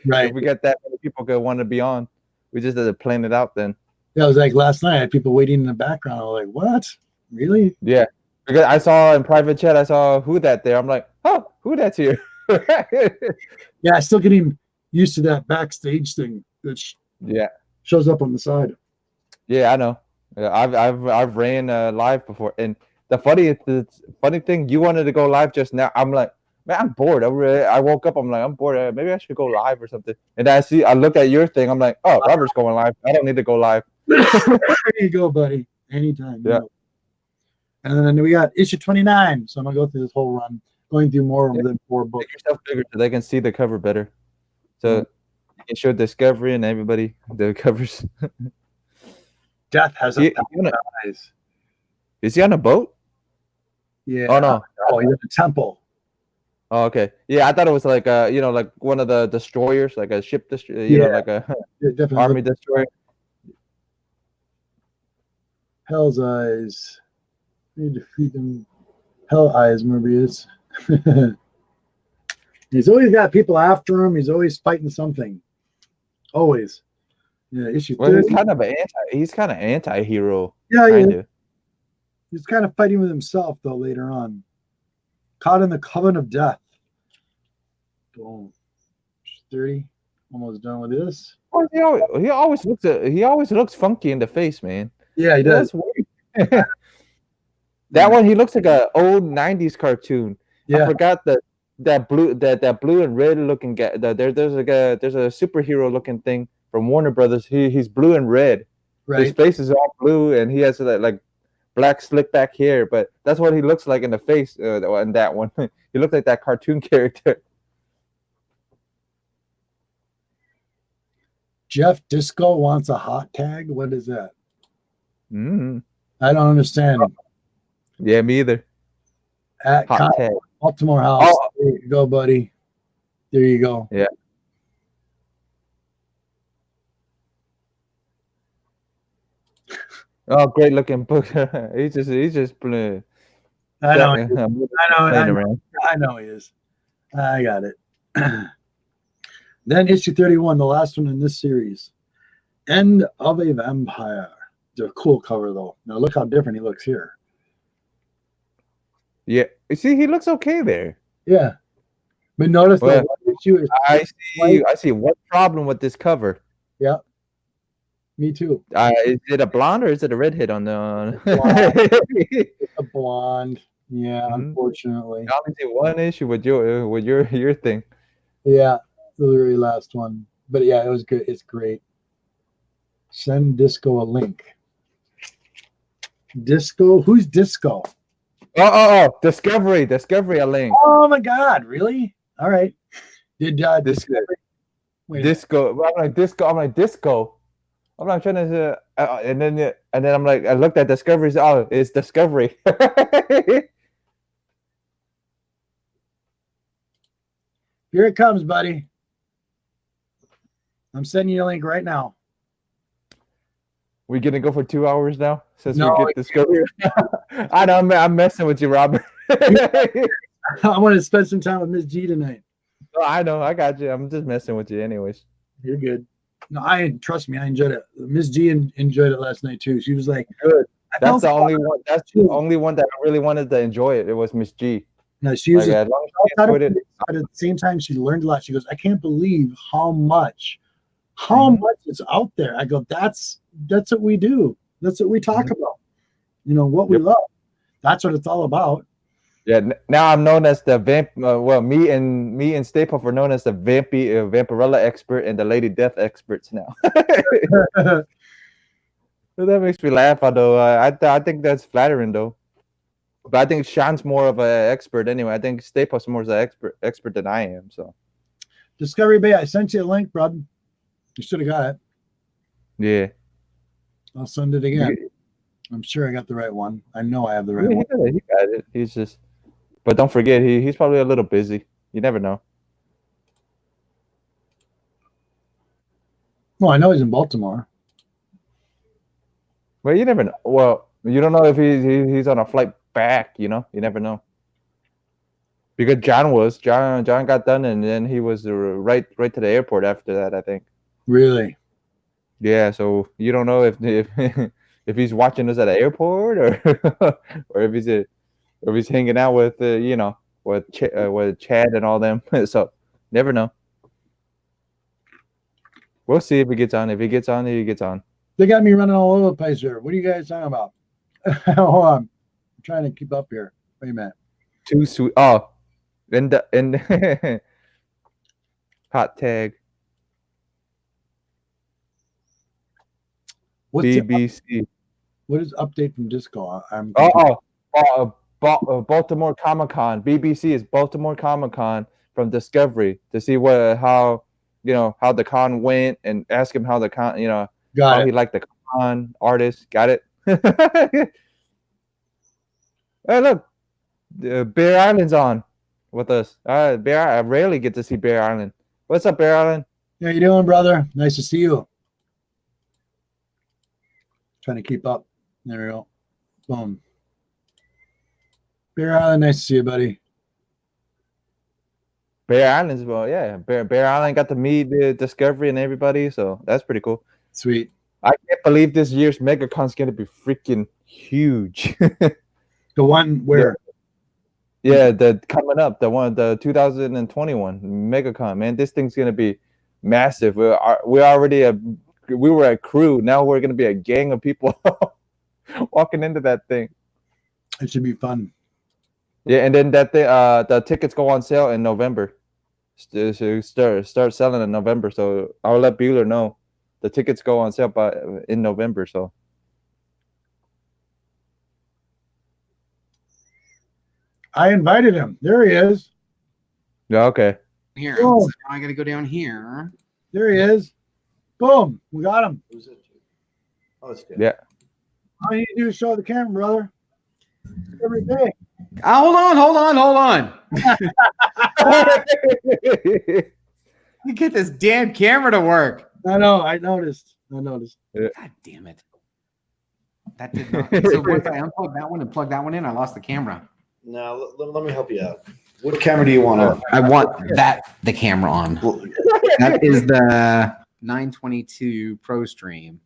Right. If we get that many people that want to be on, we just have to plan it out then. Yeah, it was like last night. I had people waiting in the background. I was like, "What? Really?" Yeah, because I saw in private chat, I saw who that there. I'm like, "Oh, who that's here?" Yeah, I'm still getting used to that backstage thing that shows up on the side. Yeah, I know. Yeah, I've ran live before, and the funny thing, you wanted to go live just now. I'm like, man, I'm bored. I woke up. I'm like, I'm bored. Maybe I should go live or something. And I look at your thing. I'm like, oh, Robert's going live. I don't need to go live. There you go, buddy. Anytime. Yeah. And then we got issue 29. So I'm gonna go through this whole run, going through more than 4 books. Make yourself bigger so they can see the cover better. So you can show Discovery and everybody the covers. Death has eyes. Is he on a boat? Yeah. Oh no. Oh, he's at the temple. Oh, okay. Yeah, I thought it was like like one of the destroyers, like a ship destroyer, like a army destroyer. Hell's Eyes. We need to feed them. Hell Eyes, Morbius. He's always got people after him. He's always fighting something. Always. Yeah, issue Well, 30. he's kind of anti-hero. Yeah, Kind of. He's kind of fighting with himself though later on. Caught in the coven of death. Boom. 30. Almost done with this. Well, he always looks funky in the face, man. Yeah, he does. That's weird. That one, he looks like an old '90s cartoon. Yeah. I forgot that blue and red looking guy. There's a superhero looking thing from Warner Brothers. He's blue and red. Right. His face is all blue, and he has that like black slick back hair. But that's what he looks like in the face. In that one, he looks like that cartoon character. Jeff Disco wants a hot tag. What is that? Mm. I don't understand. Yeah, me either. At Hot tag. Baltimore House. Oh. There you go, buddy. There you go. Yeah. Oh, great looking book. he's just playing. I know he is. I got it. Then issue 31, the last one in this series. End of a Vampire. It's a cool cover though. Now look how different he looks here. Yeah. You see, he looks okay there. Yeah. But notice the issue is I see one problem with this cover. Yeah. Me too. Is it a blonde or is it a redhead on the It's a blonde. Yeah, unfortunately. I only see one issue with your thing. Yeah, the very last one. But yeah, it was good. It's great. Send Disco a link. Disco? Who's Disco? Oh, Discovery a link. Oh my God, really? All right. Did Discovery? Disco. I'm like Disco. I'm not trying to, and then I'm like, I looked at Discovery. Oh, it's Discovery. Here it comes, buddy. I'm sending you a link right now. We gonna go for 2 hours now since No, we get Discovery. I know I'm messing with you, Robert. I want to spend some time with Miss G tonight. Oh, I know, I got you. I'm just messing with you, anyways. You're good. No, trust me, I enjoyed it. Miss G enjoyed it last night too. She was like, "Good." That's the only one. That's the only one that I really wanted to enjoy it. It was Miss G. No, she was. Like, as long as she enjoyed it. But at the same time, she learned a lot. She goes, I can't believe how much is out there. I go, that's what we do. That's what we talk about. You know what we love. That's what it's all about. Yeah. Now I'm known as the vamp. Well, me and Staples are known as the Vampirella expert and the Lady Death experts now. So that makes me laugh. Although I think that's flattering though. But I think Sean's more of an expert anyway. I think Staples more of an expert than I am. So Discovery Bay, I sent you a link, bud. You should have got it. Yeah. I'll send it again. I'm sure I got the right one. I know I have the right one. He got it. He's just, but don't forget, he's probably a little busy. You never know. Well, I know he's in Baltimore. Well, you never know. Well, you don't know if he's on a flight back. You know, you never know. Because John got done, and then he was right to the airport after that, I think. Really? Yeah. So you don't know if if he's watching us at the airport or or if he's hanging out with with Chad and all them. So never know. We'll see if he gets on. If he gets on, he gets on. They got me running all over the place here. What are you guys talking about? Hold on. I'm trying to keep up here. Wait a minute. Too sweet. Oh, and hot tag. What's BBC. What is update from Disco? Baltimore Comic Con. BBC is Baltimore Comic Con from Discovery to see how the con went and ask him how the con how he liked the con artist. Got it. Hey, look, Bear Island's on with us. Bear, I rarely get to see Bear Island. What's up, Bear Island? How you doing, brother? Nice to see you. Trying to keep up. There we go. Boom. Bear Island, nice to see you, buddy. Bear Island's well, yeah. Bear Island got to meet the Discovery and everybody, so that's pretty cool. Sweet. I can't believe this year's MegaCon's gonna be freaking huge. The one where Yeah, the coming up, the 2021 MegaCon, man. This thing's gonna be massive. We were a crew. Now we're gonna be a gang of people walking into that thing. it should be fun. Yeah, and then the tickets go on sale in November. So start selling in November. So I'll let Bueller know the tickets go on sale in November. So I invited him. There he is. yeah, okay. Here, Oh. so now I got to go down here. There he is. Boom. We got him. Who's it? Oh, it's good. Yeah. All you need to do is show the camera, brother. Every day. Hold on. You get this damn camera to work. I know. I noticed. God damn it. That did not. So once I unplug that one and plug that one in, I lost the camera. Now let me help you out. What camera do you want on? I want the camera on. That is the 922 Pro Stream.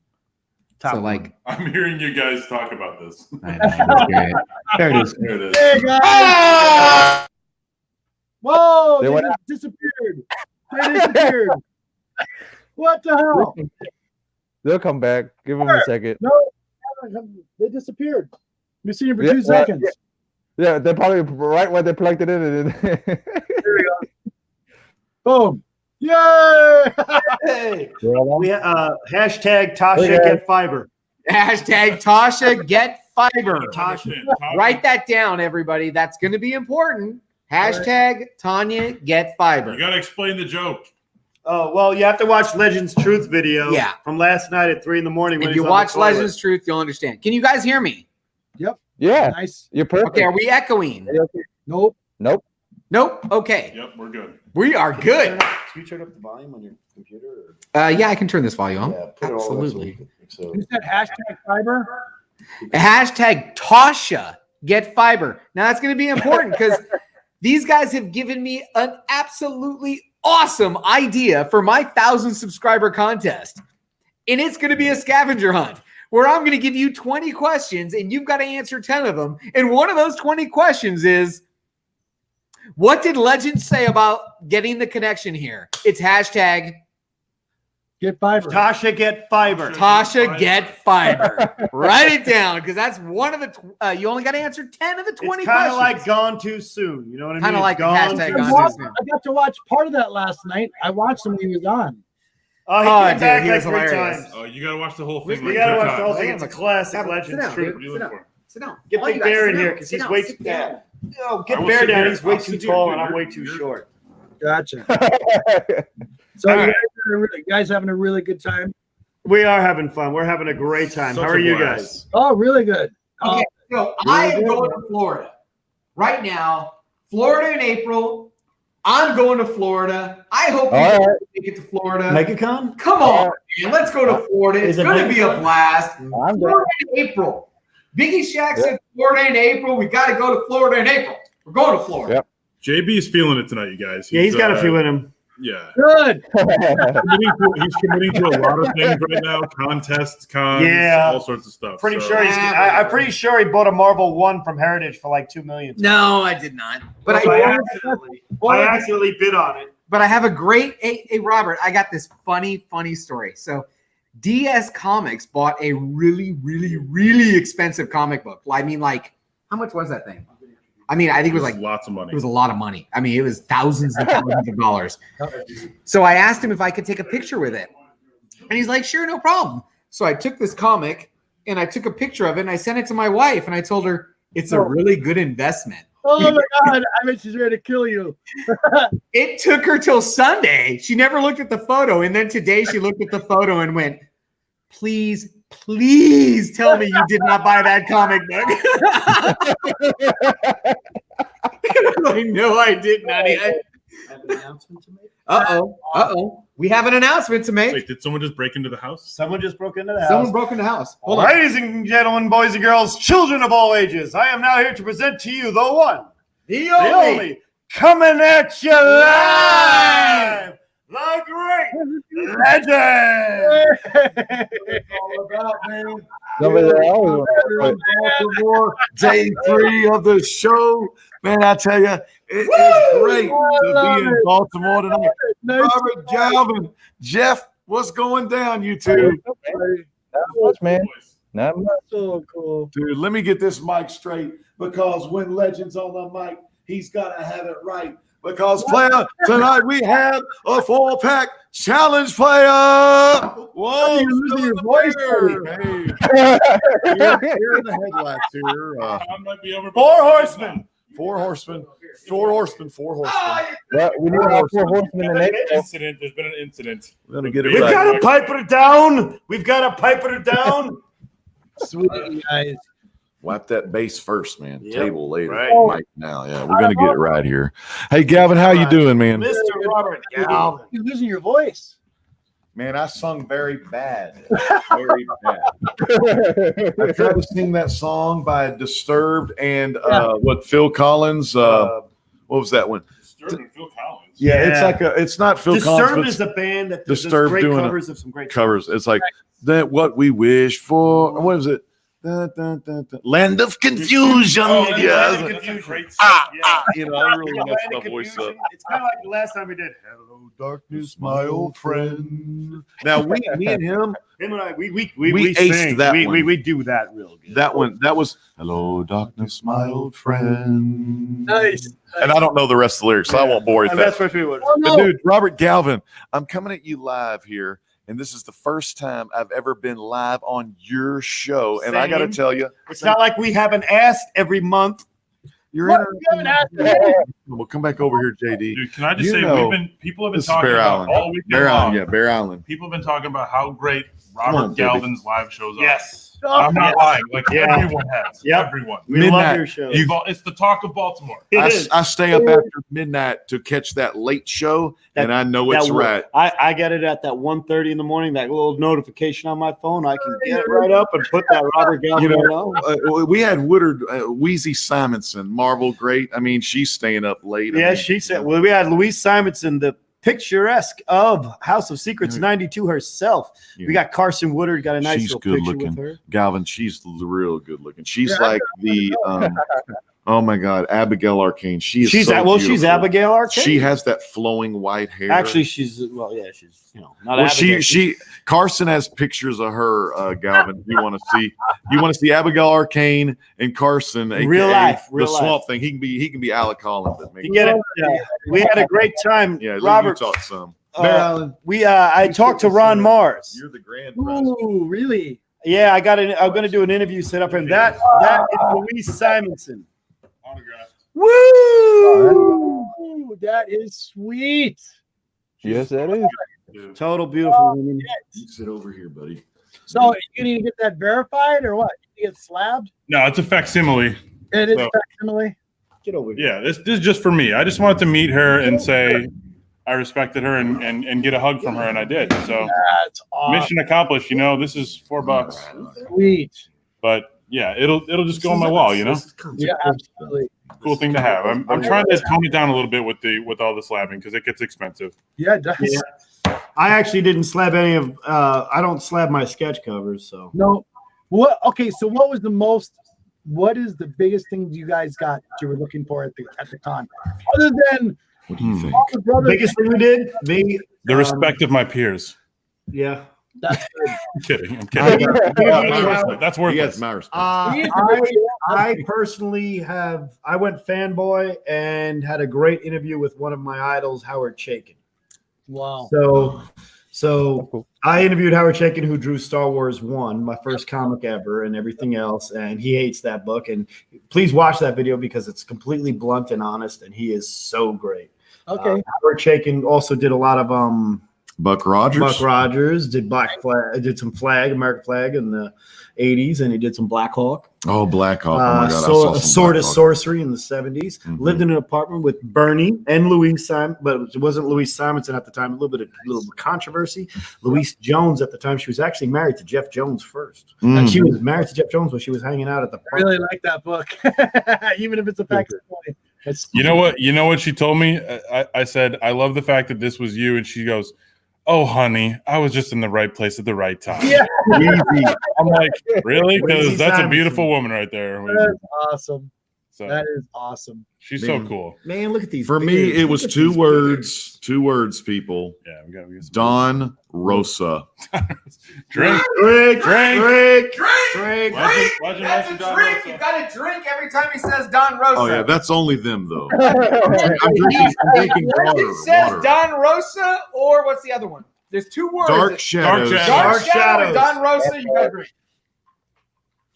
Top so like I'm hearing you guys talk about this. I know, that's great. There it is. There it is. Hey, guys. Whoa. They They went just disappeared. They disappeared. What the hell? They'll come back. Give them a second. No. They disappeared. We seen it for Yeah, 2 seconds. Yeah, they're probably right when they plugged it in. Boom. Yay. Hey, we hashtag Tasha Okay. get fiber. Hashtag Tasha get fiber. Tasha. Write that down, everybody. That's going to be important. Hashtag Tanya get fiber. You gotta explain the joke. Oh well, you have to watch Legends Truth video. Yeah. From last night at 3 a.m. when If he's you on watch the toilet. Legends Truth, you'll understand. Can you guys hear me? Yeah, Nice. you're perfect. Okay, are we echoing? Nope. Nope. Nope. Okay. Yep, we're good. We are good. Can you turn up the volume on your computer? Or? Yeah, I can turn this volume on. Yeah, put it all the way so we Absolutely. can- so- You said hashtag fiber? Hashtag Tasha get fiber. Now that's going to be important because these guys have given me an absolutely awesome idea for my 1,000 subscriber contest. And it's going to be a scavenger hunt where I'm going to give you 20 questions and you've got to answer 10 of them. And one of those 20 questions is, what did Legends say about getting the connection here? It's hashtag Get fiber. Tasha get fiber. Tasha get fiber. Write it down because that's one of the. You only got to answer 10 of the 20 It's kind questions. of like gone too soon. You know what I mean? Kinda like It's gone hashtag too gone I too soon. watched- soon. I got to watch part of that last night. I watched him when he was on. Oh, he Oh, came dude, back he like was 3 hilarious. times. Oh, you gotta watch the whole We thing. We like gotta 3 watch the whole times. thing. It's a classic Sit Legends down, Truth. dude. What are you looking for? Sit down. Get All Big you guys, Bear sit in here down, because sit he's down, way sit too down. down. No, I get will Bear sit down. here. He's way I'll too sit here, tall dude. and I'm way You're- too you're- short. Gotcha. So All you right. guys having a really good time? We are having fun. We're having a great time. Such How a are you blast. guys? Oh, really good. Okay, so I am going to Florida right now. Florida in April. I'm going to Florida. I hope you All guys right. make it to Florida. MegaCon? Come on, man. Let's go to Florida. It's Is it going to be a MegaCon? blast. I'm done. Florida in April. Biggie Shack said Florida in April. We got to go to Florida in April. We're going to Florida. Yep. JB's feeling it tonight, you guys. Yeah, he's got a few in him. Yeah. Good. He's committing to a lot of things right now. Contests, cons, Yeah. all sorts of stuff. Pretty so- sure I'm pretty sure he bought a Marvel 1 from Heritage for like $2 million. No, I did not. But I I accidentally bid on it. But I have a great, hey, Robert, I got this funny story. So DS Comics bought a really, really, really expensive comic book. I mean, like, how much was that thing? I mean, I think it was like, lots of money. it was a lot of money. I mean, it was thousands and thousands of dollars. So I asked him if I could take a picture with it. And he's like, sure, no problem. So I took this comic and I took a picture of it and I sent it to my wife and I told her, it's a really good investment. Oh my God. I bet she's ready to kill you. It took her till Sunday. She never looked at the photo. And then today she looked at the photo and went, please tell me you did not buy that comic book. Like, no, I didn't, honey. I have an announcement to make. Uh-oh. We have an announcement to make. Wait, did someone just break into the house? Someone just broke into the house. Someone broke in the house. Hold on. Ladies and gentlemen, boys and girls, children of all ages, I am now here to present to you the one, The the only coming at you live, the great legend. All about, man. Somebody that I always wanted to Baltimore, day 3 of the show. Man, I tell you, it is great to be in Baltimore tonight. Robert Galvin, Jeff, what's going down, you two? Not much, man. Not much. So cool. Dude, let me get this mic straight, because when Legend's on the mic, he's got to have it right. Because, player, tonight we have a 4-pack challenge player. Whoa, You're losing your voice, Hey, here are the headlights here. I might be over. 4 horsemen. 4 horsemen. 4 horsemen. 4 horsemen. Well, we need all 4 horsemen in the Incident. There's been an incident. We're going to get it We've right. got to piper it down. We've got to piper it down. Sweet guys. Wipe that base first, man. Yep. Table later. Right. Mic now. Yeah, we're going to get it right here. Hey, Galvin, how you doing, man? Mr. Robert Galvin. You're losing your voice. Man, I sung very bad. Very bad. I tried to sing that song by Disturbed and Phil Collins. What was that one? Disturbing Phil Collins. Yeah, it's like it's not Phil Collins, Disturbed but is a band that does Disturbed great doing covers of some great covers. It's like that what we wish for. What is it? Dun, dun, dun, dun. Land of Confusion. Oh, yeah. Land of That's a Confusion. great song. You know, I really Land messed of my voice up. Confusion. It's kind of like the last time we did Hello Darkness, my old friend. Now me and him, Him and I, we aced sing. that we, one. we do that real good. that was Hello Darkness, my old friend. Nice. And I don't know the rest of the lyrics, so I won't bore you And with that's that. what we would. But dude, Robert Galvin, I'm coming at you live here, and this is the first time I've ever been live on your show. And I got to Same. tell you, It's not like we haven't asked every month. you're What? in. You haven't asked me. We'll come back over here, JD. Dude, can I just You say know, people have been This is talking Bear about Island. all weekend Bear long. Island, yeah, Bear Island. People have been talking about how great Come Robert on, baby. Galvin's live shows are. Yes. I'm not lying. Like Yeah. everyone has. Yep. Everyone. We Midnight. love your show. It's the talk of Baltimore. It I, is. I stay up after midnight to catch that late show, and I know it's That right. I get it at that 1:30 in the morning. That little notification on my phone. I can get it right up and put that Robert Galvin You on. We had Woodard, Wheezy Simonson, Marvel great. I mean, she's staying up late. I Yeah, mean, she said. Well, we had Louise Simonson, the picturesque of House of Secrets '92 herself. Yeah. We got Carson Woodard. Got a nice She's little good picture looking. with her. Galvin, she's real good looking. She's like the oh my God, Abigail Arcane. She's She's Abigail Arcade. She has that flowing white hair. Actually, she's not well, Abigail. Carson has pictures of her, Galvin. You want to see Abigail Arcane and Carson, Real aka life, real the life. Swamp Thing. He can be Alec Collins. You get it? We had a great time, Yeah, Robert. you talk some. Bear Island. I talked to Ron Mars. You're the grand president. Ooh, really? Yeah, I'm going to do an interview set up, and that is Louise Simonson. Autographed. Woo! Ooh, that is sweet. Yes, that is. Dude. Total beautiful woman. You sit over here, buddy. So you need to get that verified or what? You get slabbed? No, it's a facsimile. It is So- facsimile. Get over here. Yeah, this is just for me. I just wanted to meet her and say I respected her and get a hug from her, and I did. So That's awesome. mission accomplished. This is $4, Sweet. but yeah, it'll just go on my wall. Yeah, absolutely. Cool thing to have. I'm trying to tone it down a little bit with all the slabbing because it gets expensive. Yeah, it does. Yeah. I actually didn't slab any of. I don't slab my sketch covers, so. No. What? Okay, so what is the biggest thing you guys got that you were looking for at the con? Other than What do you think? all the brothers. Biggest thing we did, The respect of my peers. Yeah. That's I'm kidding. That's He worthless. has my respect. I personally I went fanboy and had a great interview with one of my idols, Howard Chaykin. wow. So I interviewed Howard Chaykin, who drew Star Wars 1, my first comic ever, and everything else, and he hates that book. And please watch that video because it's completely blunt and honest, and he is so great. Okay. Howard Chaykin also did a lot of Buck Rogers. Buck Rogers, did Black Flag, did some American Flag in the 80s, and he did some Black Hawk. Oh, Black Hawk. Oh my God. I saw some Sword Black of Hawk. Sorcery in the 70s. Mhm. Lived in an apartment with Bernie and Louise Simon, but it wasn't Louise Simonson at the time. A little bit of controversy. Louise Jones at the time. She was actually married to Jeff Jones first. And she was married to Jeff Jones when she was hanging out at the I park. really like that book, even if it's a facsimile. You know what? You know what she told me? I said, I love the fact that this was you. And she goes, oh, honey, I was just in the right place at the right time. Yeah. I'm like, really? Because Easy that's a Simonson. beautiful woman right there. That's awesome. So That is awesome. she's Man. so cool. Man, look at these. For me, beards. it Look was at two these words. Two words, people. Yeah, we got some Don Rosa. drink. beards. Drink. Drink. Drink. Why'd you That's mention a Don drink. Rosa? You got to drink every time he says Don Rosa. Oh yeah, that's only them though. I'm drinking water. It says water. Don Rosa, or what's the other one? There's two words. Dark shadows. Shadows. Dark Dark Shadow and Shadows. Don Rosa. You got to drink.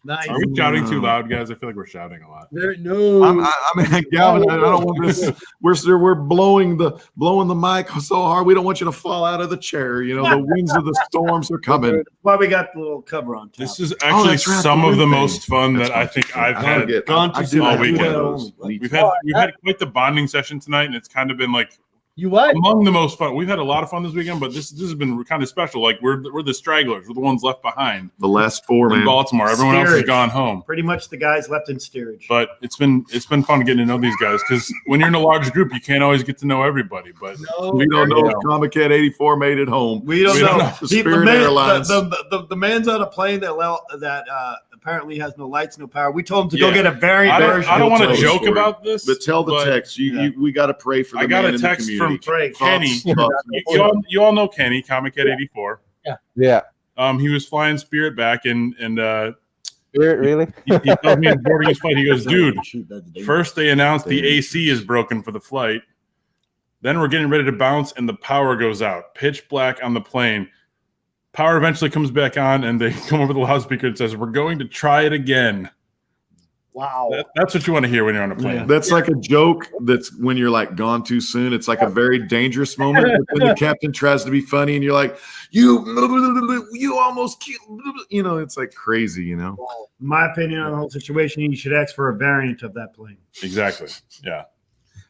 Nice. Are we shouting too loud, guys? I feel like we're shouting a lot. No. I mean, Galvin, I don't want this. We're blowing the mic so hard. We don't want you to fall out of the chair. You know, the winds of the storms are coming. That's why we got the little cover on top. This is actually that's right, some the of the wind most thing. fun That's that I fine. think I've I had. get. Gone I too do soon. all weekend. All those. We've had quite the bonding session tonight, and it's kind of been like You what? among the most fun. We've had a lot of fun this weekend, but this has been kind of special. Like we're the stragglers, we're the ones left behind The last four, in man. Baltimore. Everyone else has Steerage. gone home. Pretty much the guys left in steerage. But it's been fun getting to know these guys because when you're in a large group, you can't always get to know everybody. But No. We don't know Yeah. if Comic Cat 84 made it home. we don't we know. don't know. The Spirit Airlines. The man's on a plane that apparently has no lights, no power. We told him to go Yeah. get a variant I version. don't want tell to the joke story. about this. But tell the text. We got to pray for the I got man a in the text community. from Pray. Kenny. Thoughts. You all know Kenny, Comic Cat 84. Yeah. He was flying Spirit back, and Spirit, really? he told me boarding his flight. He goes, dude, Shoot, that's dangerous. first they announced the AC is broken for the flight. Then we're getting ready to bounce, and the power goes out. Pitch black on the plane. Power eventually comes back on, and they come over the loudspeaker and says, "We're going to try it again." Wow. That's what you want to hear when you're on a plane. Yeah. That's like a joke that's when you're like gone too soon. It's like a very dangerous moment. But then the captain tries to be funny and you're like, you almost killed, it's like crazy, My opinion on the whole situation, you should ask for a variant of that plane. Exactly. Yeah.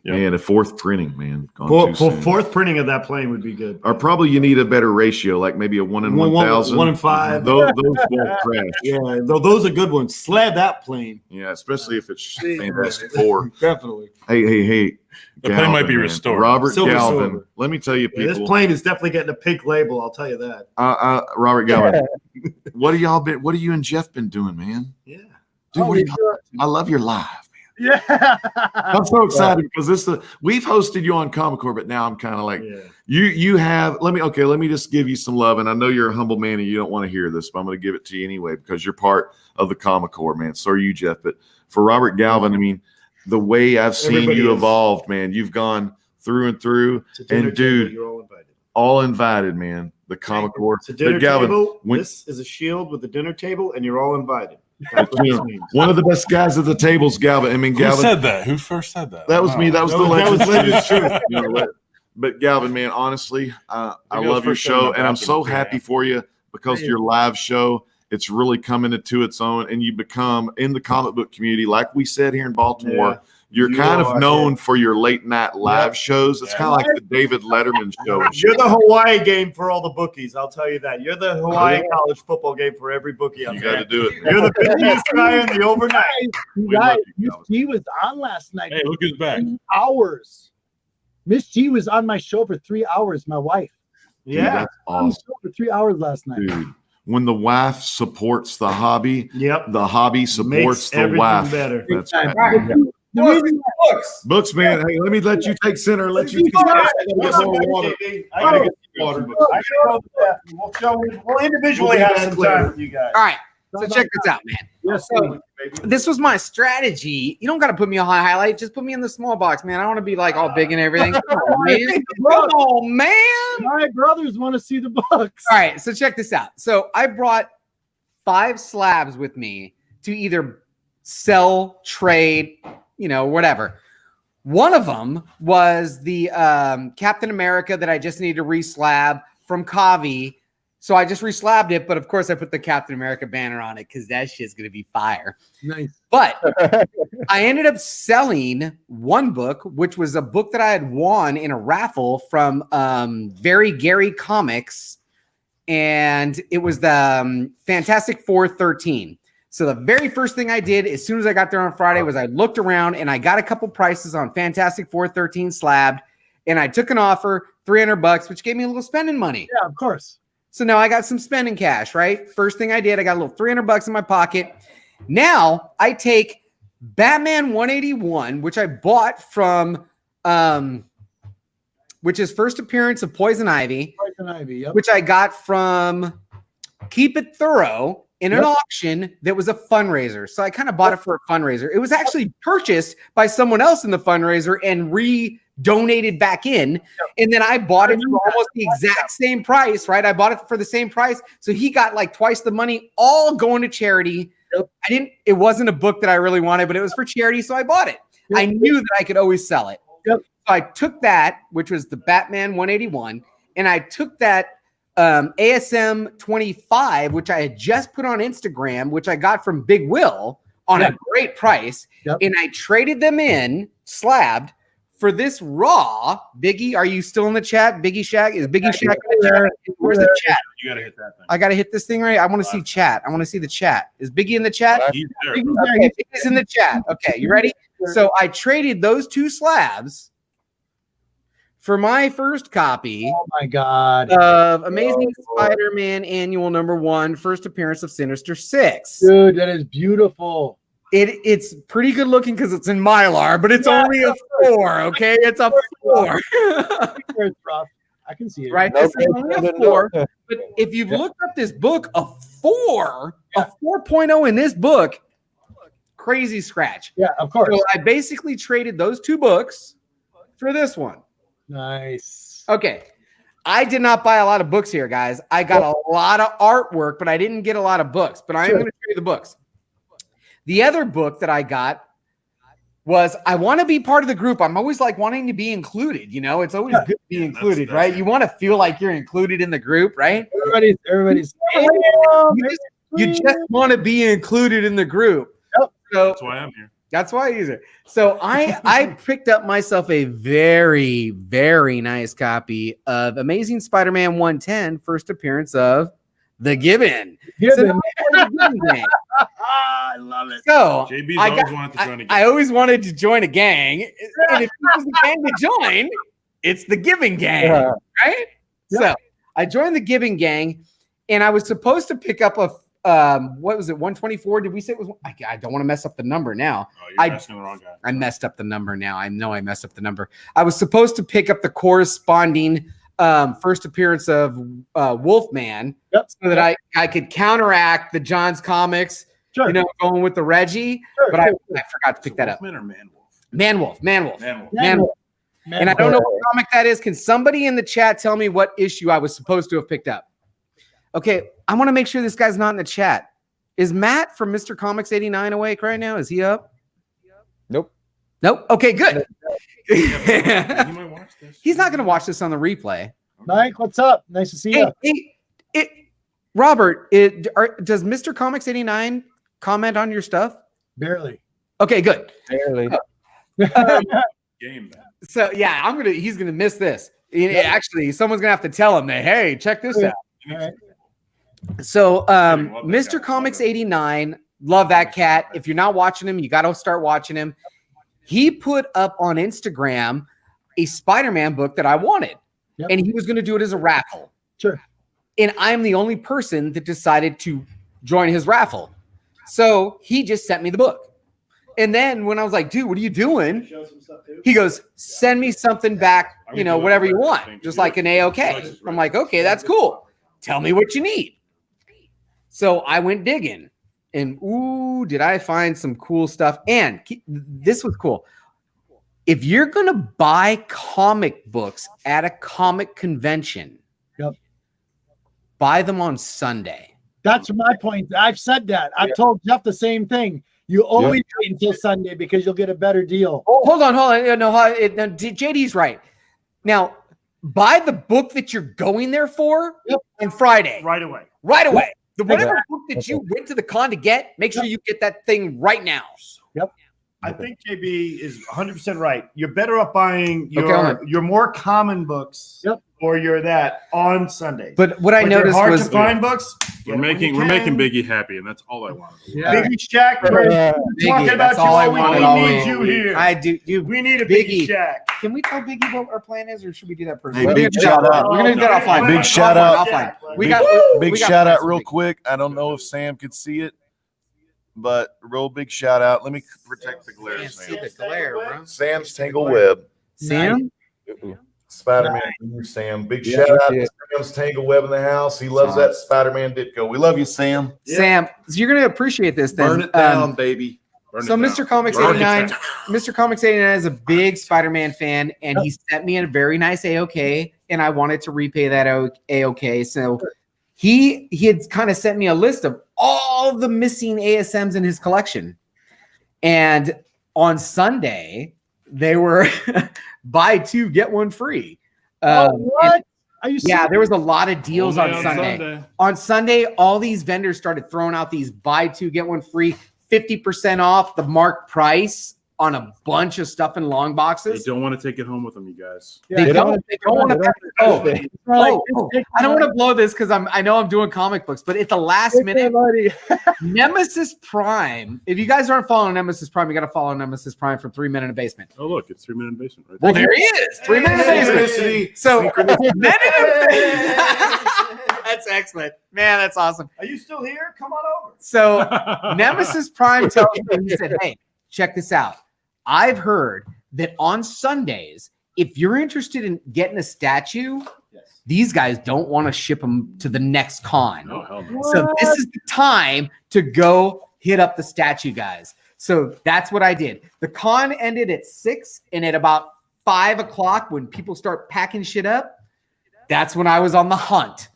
Yep. Man, a fourth printing, man. Gone too soon. Fourth printing of that plane would be good. Or probably you need a better ratio, like maybe a 1 in 1,000. 1 in 5. Those won't crash. Yeah, those are good ones. Slab that plane. Yeah, especially if it's Fantastic Four. Definitely. Hey. The plane might be man. restored. Robert Silver. Galvin. Let me tell you, Yeah, people. this plane is definitely getting a pink label. I'll tell you that. Robert Galvin. What are you and Jeff been doing, man? Yeah. Dude, I love your live. Yeah. I'm so excited because we've hosted you on Comic Core, but now I'm kind of like Yeah. you have. Let me just give you some love, and I know you're a humble man and you don't want to hear this, but I'm going to give it to you anyway because you're part of the Comic Core, man. So are you, Jeff. But for Robert Galvin, I mean, the way I've seen Everybody you is. evolved, man, you've gone through and through. It's a dinner And dude, table. You're all invited. All invited, man. The Comic Core. It's a dinner But Galvin, table. when- This is a shield with a dinner table, and you're all invited. That's what this means. one of the best guys at the tables, Galvin. I mean, Who Galvin. said that? Who first said that? That was me. That was the That was legend. Legend's truth. But Galvin, man, honestly, I Maybe I was love your first saying show, about and I'm Dr. so McCrea. happy for you because your live show, it's really coming into its own, and you become in the comic book community, like we said here in Baltimore. Yeah. You're You kind are, of known yeah. for your late night live shows. It's Yeah. kind of like the David Letterman show. You're the Hawaii game for all the bookies. I'll tell you that. You're the Hawaii college football game for every bookie out You there. got to do it. You're the busiest guy in the overnight. We love Guys, you, Miss Galvin. G was on last night. Hey, look who's back. 3 hours. Miss G was on my show for 3 hours. My wife. Dude, Yeah. that's On the awesome, show for 3 hours last night. dude. When the wife supports the hobby, Yep. the hobby supports Makes the everything wife. better. That's Big time. right. The reason- Books. Books, man. Hey, let me let you take center. Let you. I I gotta gotta get more water. I gotta get some water. I gotta go to the bathroom. We'll individually have some time with you guys. All right. So check this out, man. Yes, So this was my strategy. You don't got to put me on high highlight. Just put me in the small box, man. I want to be like all big and everything. Come on, man. Come on, man. my brothers want to see the books. All right. So check this out. So I brought 5 slabs with me to either sell, trade, whatever. One of them was the Captain America that I just needed to reslab from Kavi. So I just reslabbed it, but of course I put the Captain America banner on it because that shit's gonna be fire. Nice. But I ended up selling one book, which was a book that I had won in a raffle from Very Gary Comics, and it was the Fantastic Four 13. So the very first thing I did as soon as I got there on Friday was I looked around and I got a couple prices on Fantastic Four 13 slabbed, and I took an offer, $300, which gave me a little spending money. Yeah, of course. So now I got some spending cash, right? First thing I did, I got a little $300 in my pocket. Now I take Batman 181, which I bought from, which is first appearance of Poison Ivy, Yep. which I got from Keep It Thorough in an auction that was a fundraiser. So I kind of bought it for a fundraiser. It was actually purchased by someone else in the fundraiser and donated back in, and then I bought it for almost the exact same price, right? I bought it for the same price, so he got like twice the money, all going to charity. It wasn't a book that I really wanted, but it was for charity, so I bought it. I knew that I could always sell it. So I took that, which was the Batman 181, and I took that ASM 25, which I had just put on Instagram, which I got from Big Will on a great price, and I traded them in slabbed for this raw. Biggie, are you still in the chat? Biggie Shack? Is Biggie Shack in the chat? Where's the chat? You gotta hit that thing. I gotta hit this thing right. I want to see chat. I want to see the chat. Is Biggie in the chat? He's there. Okay, Biggie's in the chat. Okay, you ready? So I traded those two slabs for my first copy. Oh my God. Of Amazing Spider-Man Annual #1, first appearance of Sinister Six. Dude, that is beautiful. It's pretty good looking because it's in Mylar, but it's only a 4. Okay, it's a 4. It's rough. I can see it. Right, this is only a 4. But if you've looked up this book, a 4.0 in this book, crazy scratch. Yeah, of course. So I basically traded those two books for this one. Nice. Okay. I did not buy a lot of books here, guys. I got a lot of artwork, but I didn't get a lot of books. But I am going to show you the books. The other book that I got was I want to be part of the group. I'm always like wanting to be included. You know, it's always good to be included, right? You want to feel like you're included in the group, right? Everybody's. You just want to be included in the group. Yep. So That's why I'm here. that's why I use it. So I picked up myself a very, very nice copy of Amazing Spider-Man 110, first appearance of The Gibbon. I love it. So JB's always wanted to join a I always wanted to join a gang. And if there's a gang to join, it's the Giving Gang, right? Yeah. So I joined the Giving Gang, and I was supposed to pick up a what was it, 124? Did we say it was? I don't want to mess up the number now. Oh, you're asking the wrong guy. I messed up the number now. I know I messed up the number. I was supposed to pick up the corresponding first appearance of Wolfman, so that I could counteract the John's Comics, you know, going with the Reggie. But I forgot to pick that up. Wolfman or Man Wolf? Man Wolf. Man Wolf. And I don't know what comic that is. Can somebody in the chat tell me what issue I was supposed to have picked up? Okay, I want to make sure this guy's not in the chat. Is Matt from Mr. Comics 89 awake right now? Is he up? Nope. Okay, good. He might watch this. He's not going to watch this on the replay. Mike, what's up? Nice to see you. Robert, does Mr. Comics 89 comment on your stuff? Barely. Okay, good. Barely. Game that. So yeah, he's gonna miss this. Actually, someone's gonna have to tell him that, hey, check this out. All right. So Mr. Comics 89, love that cat. If you're not watching him, you got to start watching him. He put up on Instagram a Spider-Man book that I wanted, and he was going to do it as a raffle. Sure. And I'm the only person that decided to join his raffle. So he just sent me the book. And then when I was like, dude, what are you doing? He goes, send me something back, you know, whatever you want, just like an A-OK. I'm like, okay, that's cool. Tell me what you need. So I went digging, and ooh, did I find some cool stuff. And this was cool. If you're going to buy comic books at a comic convention, buy them on Sunday. That's my point. I've said that. I've told Jeff the same thing. You always wait until Sunday because you'll get a better deal. Oh, hold on. No, JD's right. Now, buy the book that you're going there for on Friday. Right away. Right away. Whatever book that you went to the con to get, make sure you get that thing right now. I think JB is 100% right. You're better off buying Okay, your more common books, or your that on Sundays. But what I When they're noticed hard was to find books. We're making Biggie happy, and that's all I want. Biggie Shack, talking about that's all I you. wanted We all need week. you here. I do. We need a Biggie. Biggie Shack. Can we tell Biggie what our plan is, or should we do that personally? Hey, We're big gonna do shout that- out. We're gonna do that offline. Big shout out. Offline. We Big- got big we got shout out plans, real Biggie. quick. I don't know if Sam could see it, but real big shout out. Let me protect the glare, Can't see Sam. the glare, bro. Sam's Tangle Web. Sam? Spider-Man, Sam. Big Yeah, shout out yeah. to Sam's Tangle Web in the house. He loves that Spider-Man Ditko. We love you, Sam. Sam, so you're gonna appreciate this then. Burn it down, baby. Burn So it down. Mr. Comics Burn it 89, down. Mr. Comics 89 is a big Spider-Man fan, and he sent me a very nice AOK, and I wanted to repay that AOK. So he had kind of sent me a list of all the missing ASMs in his collection. And on Sunday, they were buy two, get one free. What? Are you Yeah, serious? there was a lot of deals Only on Sunday. On Sunday, all these vendors started throwing out these buy two, get one free, 50% off the marked price on a bunch of stuff in long They boxes. don't want to take it home with them, you guys. They don't want to. Oh, Like, I don't want to blow this because I know I'm doing comic books, but at the last minute, Nemesis Prime. If you guys aren't following Nemesis Prime, you got to follow Nemesis Prime from 3 Men in a Basement. Oh, look, it's 3 Men in the Basement right Well, there. there he is. 3 Men in a Basement. So, Men in a That's excellent, man. That's awesome. Are you still here? Come on over. So Nemesis Prime tells me, he said, hey, check this out. I've heard that on Sundays, if you're interested in getting a statue, these guys don't want to ship them to the next con. Oh, hell no. So this is the time to go hit up the statue guys. So that's what I did. The con ended at 6, and at about 5 o'clock, when people start packing shit up, that's when I was on the hunt.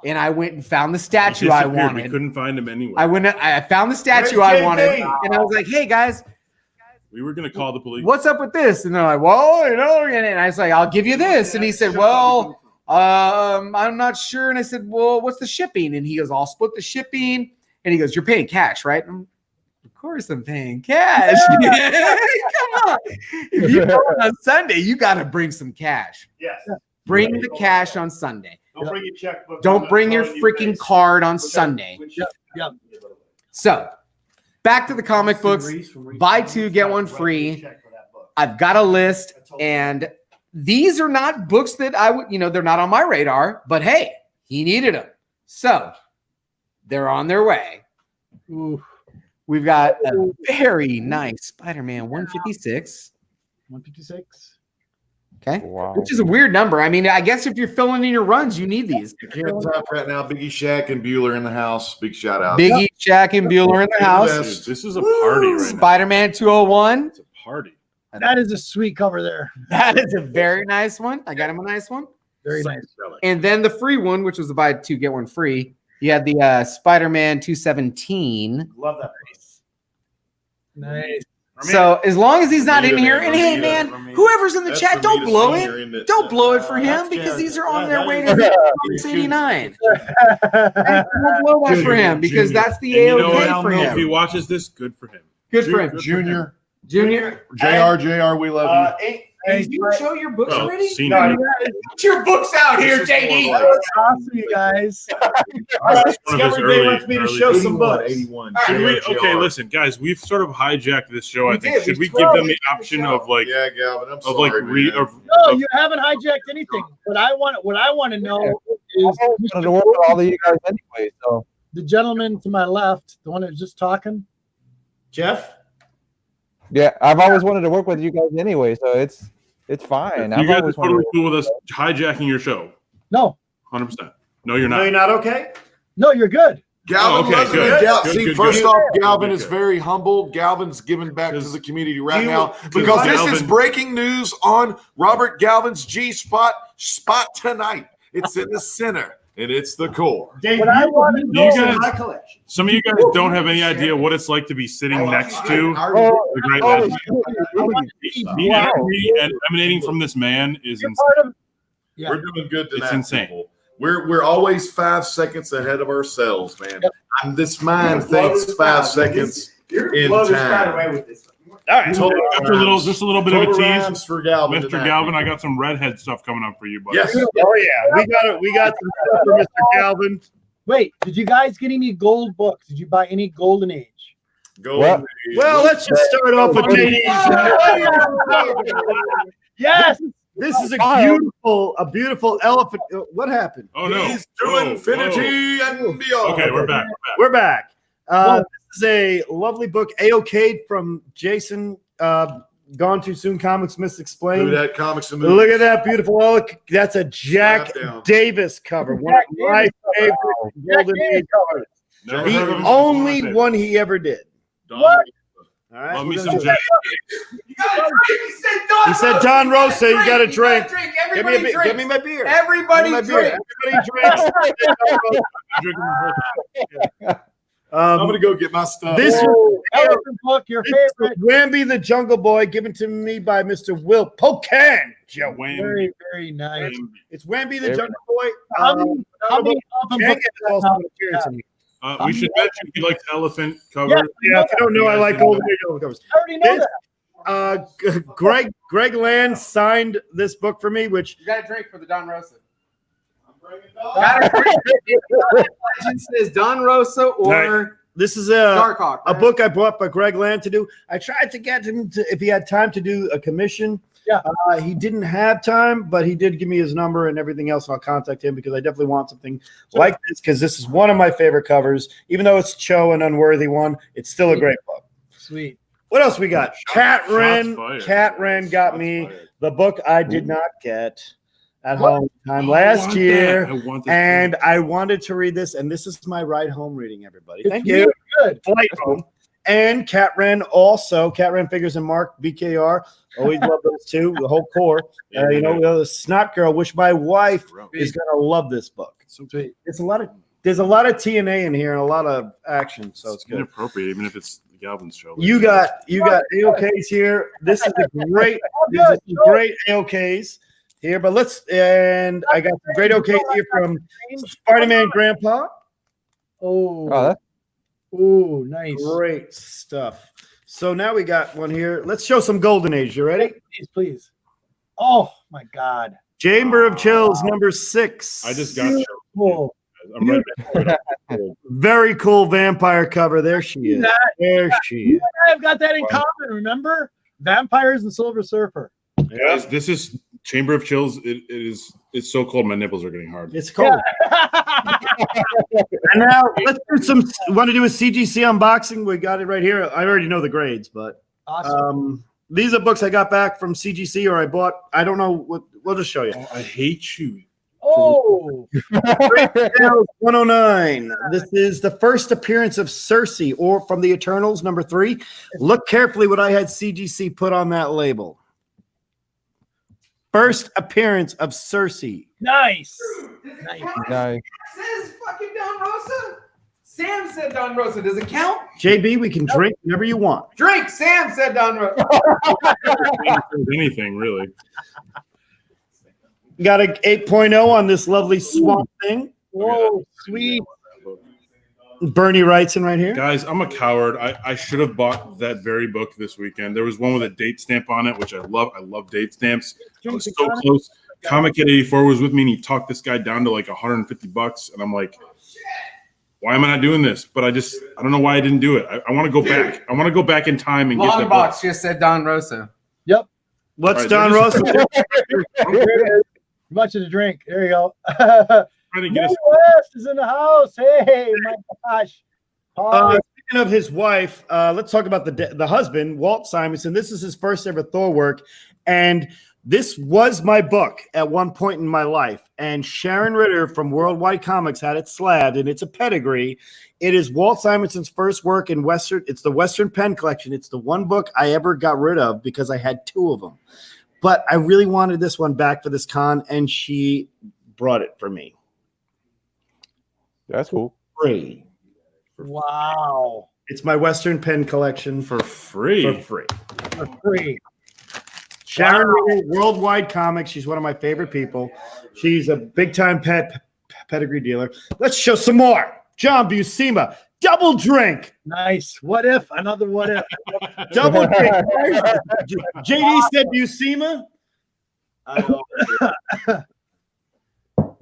And I went and found the statue I Disappeared. We wanted. couldn't find him anyway. I found the statue Where's I JP? wanted, and I was like, "Hey guys, We were going to call the police. what's up with this?" And they're like, "Well, you know," and I was like, "I'll give you this." And he said, "Well, I'm not sure." And I said, "Well, what's the shipping?" And he goes, "I'll split the shipping." And he goes, "You're paying cash, right?" Of course, I'm paying cash. Come on, if you go on Sunday, you got to bring some cash. Yes. Bring the cash on Sunday. Don't bring your checkbook. Don't bring your freaking card on Sunday. Yep. So, back to the comic books. Buy two, get one free. I've got a list, and these are not books that I would, they're not on my radar, but hey, he needed them. So, they're on their way. Ooh, We've got a very nice Spider-Man 156. 156. Okay. Wow. Which is a weird number. I mean, I guess if you're filling in your runs, you need these. Can't talk right now. Biggie Shack and Bueller in the house. Big shout out. Biggie, Jack, and Bueller in the house. Yes. This is a party right now. Spider-Man 201. It's a party. That is a sweet cover there. That is a very nice one. I got him a nice one. Very nice. And then the free one, which was the buy two, get one free. You had the Spider-Man 217. Love that. Nice. So as long as he's not in here, and hey, Romita, man, Romita. whoever's in the That's chat, don't Romita blow Senior, it. isn't it? Don't blow it for him That's because good. these are on Yeah, their that way is- to Comics 89. Hey, don't blow that for him because that's the And you know AOK what? for If he him. watches this, good for him. Good for him. Junior. Junior, JR, we love did you show your books Oh, already? senior. Get your books out here, This is JD. more That was awesome, you guys. Discovery Day wants me to show some books. 81. Should we? JR. Okay, listen, guys. We've sort of hijacked this show. We I think. did. Should We we give them the option of like, Yeah, Galvin. I'm of sorry. like, man. No, you haven't hijacked anything. What I want to know is I wanted to work with all of you guys anyway, so the gentleman to my left, the one that was just talking. Jeff? yeah, I've always wanted to work with you guys anyway, so it's fine. you I've guys are always wanted totally to cool with us hijacking your show. No, 100%. No, you're No, not. you're not okay? no, you're good. Galvin Oh, okay, loves it. good. Gal- Good, See, good, first good. off, Good, Galvin good, is good. very humble. Galvin's giving back to Because- the community right you- now because because this is Galvin- breaking news on Robert Galvin's G-spot tonight. It's in the center and it's the core. Dave, What I want to You know, guys- my collection. Some of you guys don't have any idea what it's like to be sitting next to the great Oh, legend. The wow. energy emanating from this man is you're insane. part of. Yeah. We're doing good tonight. It's insane. People. We're always 5 seconds ahead of ourselves, man. This mind thinks 5 seconds You're in blow this time. crowd away with this. All right. Just a little bit of a Total tease. rounds for Galvin. Mr. tonight. Galvin, I got some redhead stuff coming up for you, buddy. Yes. Oh yeah, we got some stuff for Mr. Galvin. Wait, did you guys get any gold books? Did you buy any Golden Age? Golden What? Age. Well, let's just start off with Yes. This is a beautiful elephant. What happened? Oh no! He's to Whoa, infinity and beyond. Okay, we're back. We're back. This is a lovely book, A-OK from Jason. Gone Too Soon Comics Look Misexplained. at that comics and movies. Look at that beautiful. That's a Jack Slap down. Davis cover. One of my favorite Golden Age covers. Never The heard of him. only one he ever did. What? All right. Love me we're some gonna- Jack. You got a drink. He said Don Rosa, you got a drink. Give me, Everybody give drink. me my beer. Everybody Give me my beer. drink. Everybody drinks. I'm gonna go get my stuff. This Elephant book, your This favorite. is Wambi the Jungle Boy, given to me by Mr. Will Pocan. Joe. Wham. Very, very nice. It's Wambi the Jungle Boy. How many elephant Jenkins books? also appears in here. We should mention he likes elephant covers. Yeah, if you don't know, I like Golden Age covers. I already know This- that. Greg Land signed this book for me, which You got a drink for the Don Rosa. I'm bringing dog. Got a drink. Legend says Don Rosa or this is a Darkhawk. a book I bought by Greg Land to do. I tried to get him to, if he had time to do a commission. Yeah. He didn't have time, but he did give me his number and everything else, and I'll contact him because I definitely want something like this because this is one of my favorite covers. Even though it's Cho, an unworthy one, it's still a great book. Sweet. What else we got? Cat Wren. fired. Cat Wren got Shots me fired. the book I did not get at What? home time Oh, last I want year. that. I want this And book. I wanted to read this, and this is my ride home reading, everybody. It's Thank you. really good. Flight home. And Cat Wren also. Cat Wren figures and Mark BKR. Always love those two. The whole core. The Snot Girl, which my wife is gonna love this book. So Sweet. There's a lot of TNA in here and a lot of action, so it's good. inappropriate, even if it's Galvin's show. You got AOKs here. This is a great AOKs here, but I got some great OKs here from Spider-Man Grandpa. Oh, Oh, ooh, nice. Great stuff. So now we got one here. Let's show some Golden Age. You ready? Please, please. Oh my God. Chamber of Chills number 6. I just got you. Cool. I'm ready. Very cool vampire cover. There she is. There she is. I've got that in common. Remember, vampires and Silver Surfer. Guys, this is Chamber of Chills. It's so cold. My nipples are getting hard. It's cold. And now let's do some. Want to do a CGC unboxing? We got it right here. I already know the grades, but Awesome. these are books I got back from CGC or I bought. I don't know what. We'll just show you. Oh, I hate you. Oh, 109. This is the first appearance of Cersei, or from the Eternals, number 3. Look carefully what I had CGC put on that label. First appearance of Cersei. nice. Nice. nice. Says fucking Don Rosa. Sam said Don Rosa. Does it count? JB, we can drink whenever you want. Drink. Sam said Don Rosa. Anything really. Got a 8.0 on this lovely swamp thing. Whoa, sweet. Bernie Wrightson right here. Guys, I'm a coward. I should have bought that very book this weekend. There was one with a date stamp on it, which I love. I love date stamps. I was so close. Comic Kid 84 was with me, and he talked this guy down to like $150, and I'm like, why am I not doing this? But I don't know why I didn't do it. I want to go back. I want to go back in time and get Long that box just said Don Rosa. Yep. What's All right, Don they're Rosa? just- Much of the drink. There you go. Trying to get us. West is in the house. Hey, my gosh. Speaking of his wife, let's talk about the husband, Walt Simonson. This is his first ever Thor work, and this was my book at one point in my life. And Sharon Ritter from Worldwide Comics had it slabbed, and it's a pedigree. It is Walt Simonson's first work in Western. It's the Western Pen Collection. It's the one book I ever got rid of because I had 2 of them. But I really wanted this one back for this con, and she brought it for me. That's cool. Free. Wow. It's my Western Pen Collection For free. for free. For free. Sharon Ritter, Worldwide Comics. She's one of my favorite people. She's a big-time pedigree dealer. Let's show some more. John Buscema, double drink. Nice. What if? Another what if? Double drink. JD said Buscema.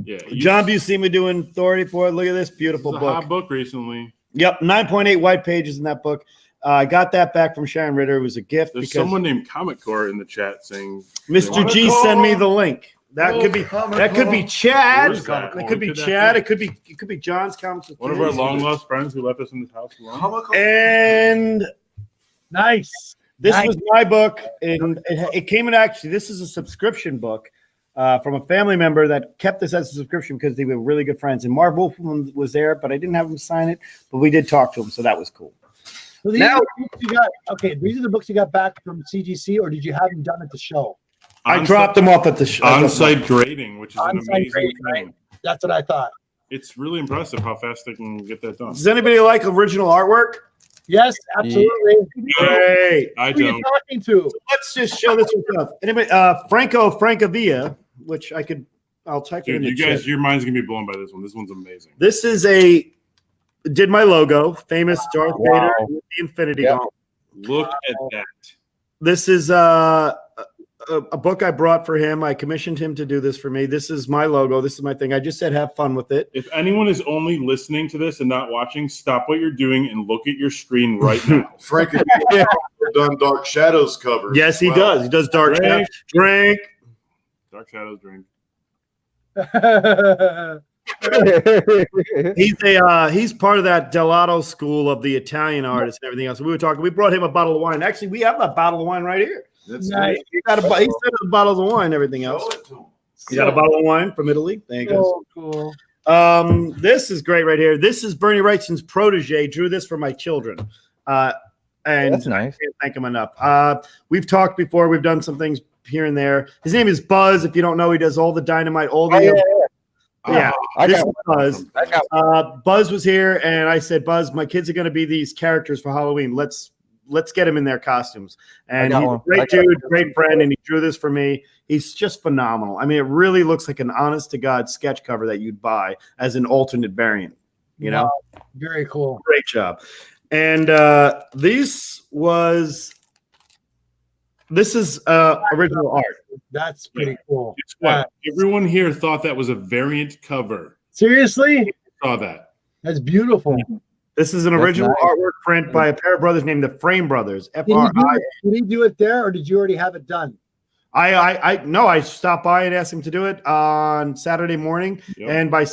Yeah, John Buscema doing authority for it. Look at this beautiful It's a book. hot book recently. Yep, 9.8 white pages in that book. I got that back from Sharon Ritter. It was a gift. There's because someone named Comic Core in the chat saying Mr. G send me the link. That could be Chad. Where's that? It could be Could that Chad. be? It could be John's comics. with one of our kids. long lost friends who left us in this house alone. And Nice. this Nice. was my book, and it came in actually. This is a subscription book from a family member that kept this as a subscription because they were really good friends. And Marv Wolfman was there, but I didn't have him sign it. But we did talk to him, so that was cool. So these are the books you got. Okay, these are the books you got back from CGC, or did you have them done at the show? I dropped them off at the show. On-site grading, which is an On-site amazing grading, thing. right? That's what I thought. It's really impressive how fast they can get that done. Does anybody like original artwork? Yes, absolutely. Great. I Who are you don't. talking to? Let's just show this one off. Anybody? Franco Francavilla, which I'll type it in Dude, the you guys, chat. your mind's gonna be blown by this one. This one's amazing. This is did my logo, famous Darth Vader with the Infinity Yep. Gauntlet. Look at that. This is a book I brought for him. I commissioned him to do this for me. This is my logo. This is my thing. I just said have fun with it. If anyone is only listening to this and not watching, stop what you're doing and look at your screen right now. Frank has done Dark Shadows covers. Yes, he Wow. does. He does Dark Drink. Shadows. Drink. Dark Shadows drink. He's part of that Delato school of the Italian artists and everything else. We were talking. We brought him a bottle of wine. Actually, we have a bottle of wine right here. That's Nice. great. He sent us bottles of wine and everything else. Show it to him. He got a bottle of wine from Italy. There you go. So cool. This is great right here. This is Bernie Wrightson's protege. Drew this for my children. And That's nice. I can't thank him enough. We've talked before. We've done some things here and there. His name is Buzz. If you don't know, he does all the dynamite, all the yeah. I This got is Buzz. I got Buzz was here, and I said, Buzz, my kids are going to be these characters for Halloween. Let's get them in their costumes. And I got he's one. a great I got dude, great friend, and he drew this for me. He's just phenomenal. I mean, it really looks like an honest to God sketch cover that you'd buy as an alternate variant. You know, Wow. Very cool. great job. And this is original art. That's pretty cool. Guess what? Everyone here thought that was a variant cover. Seriously? Saw that. That's beautiful. This is an That's original nice. artwork print by a pair of brothers named the Frame Brothers. Did he, FRI. did he do it there, or did you already have it done? I stopped by and asked him to do it on Saturday morning, Yep. and by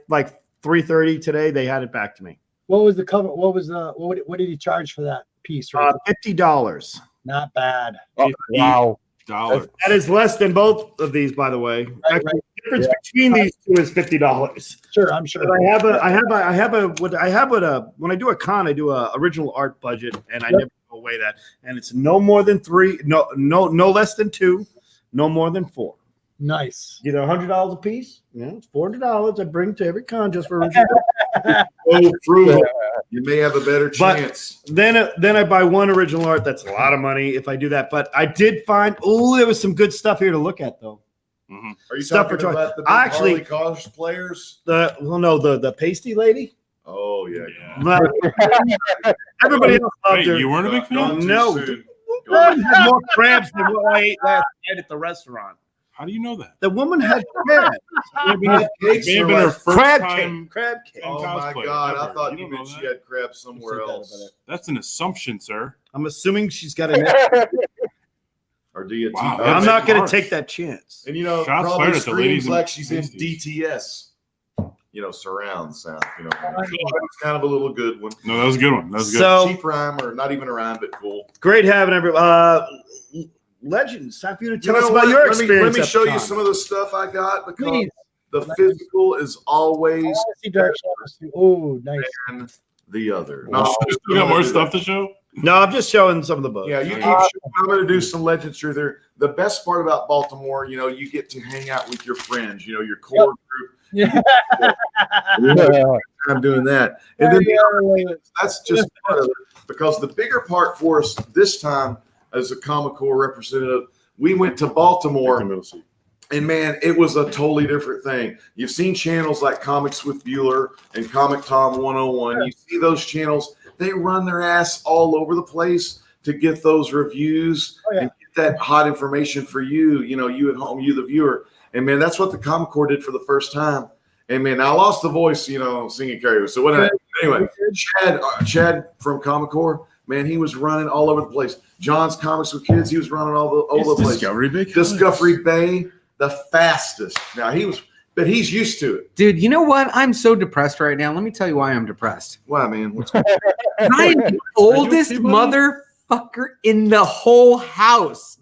like 3:30 today, they had it back to me. What was the cover? What was the what did he charge for that piece? Right? $50. Not bad. wow. $50. That is less than both of these, by the way. Right, Actually, right. the difference between these two is $50. Sure, I'm sure. But when I do a con, I do a original art budget, and I Yep. never go away that, and it's no more than 3, no less than 2, no more than 4. Nice. Either $100 a piece, it's $400 I bring to every con just for original. Oh, frugal. You may have a better But- chance. Then I buy one original art. That's a lot of money if I do that. But I did find there was some good stuff here to look at though. Mhm. Are you Stuff talking we're talking- about the big Actually- Harley cosplayers? The pasty lady. Oh, yeah. Yeah. Everybody else loved Wait, her. you weren't a big Gone fan? too No. soon. Woman had more crabs than what I ate last night at the restaurant. How do you know that? The woman had crabs. Crab cakes May have are been her like- first Crab time. cake. Crab cake. Oh, my cosplay God. I ever. thought You you don't meant know she had crabs somewhere else. That's an assumption, sir. I'm assuming she's got a. Or do you? Wow, I'm I'm not going to harsh. take that chance. And, you know, Shots probably fired at the ladies screams and like she's in pasties. DTS. Surround sound. It's kind of a little good one. No, that was a good one. That was good. So Cheap rhyme or not even a rhyme, but cool. great having Legends. Time for you to tell us know about what? your Let me experience. at show the you con. some of the stuff I got because Please. the physical is always I want to see Dark Shadows too. Oh, nice. than the other. Wow. You got more stuff to show? No, I'm just showing some of the books. Yeah, you keep showing. I'm going to do some Legends through there. The best part about Baltimore, you get to hang out with your friends, your core group. Yeah. I'm doing that. And then that's just part of it because the bigger part for us this time as a Comic Core representative, we went to Baltimore And man, it was a totally different thing. You've seen channels like Comics with Bueller and Comic Tom 101. You see those channels, they run their ass all over the place to get those reviews and get that hot information for you, you at home, you the viewer. And man, that's what the Comic Corps did for the first time. And man, I lost the voice, singing karaoke. So whatever. Anyway, Chad from Comic Corps, man, he was running all over the place. John's Comics with Kids, he was running all over the place. Discovery Bay, the fastest. Now but he's used to it. Dude, you know what? I'm so depressed right now. Let me tell you why I'm depressed. Why, man? What's going I'm the oldest motherfucker in the whole house.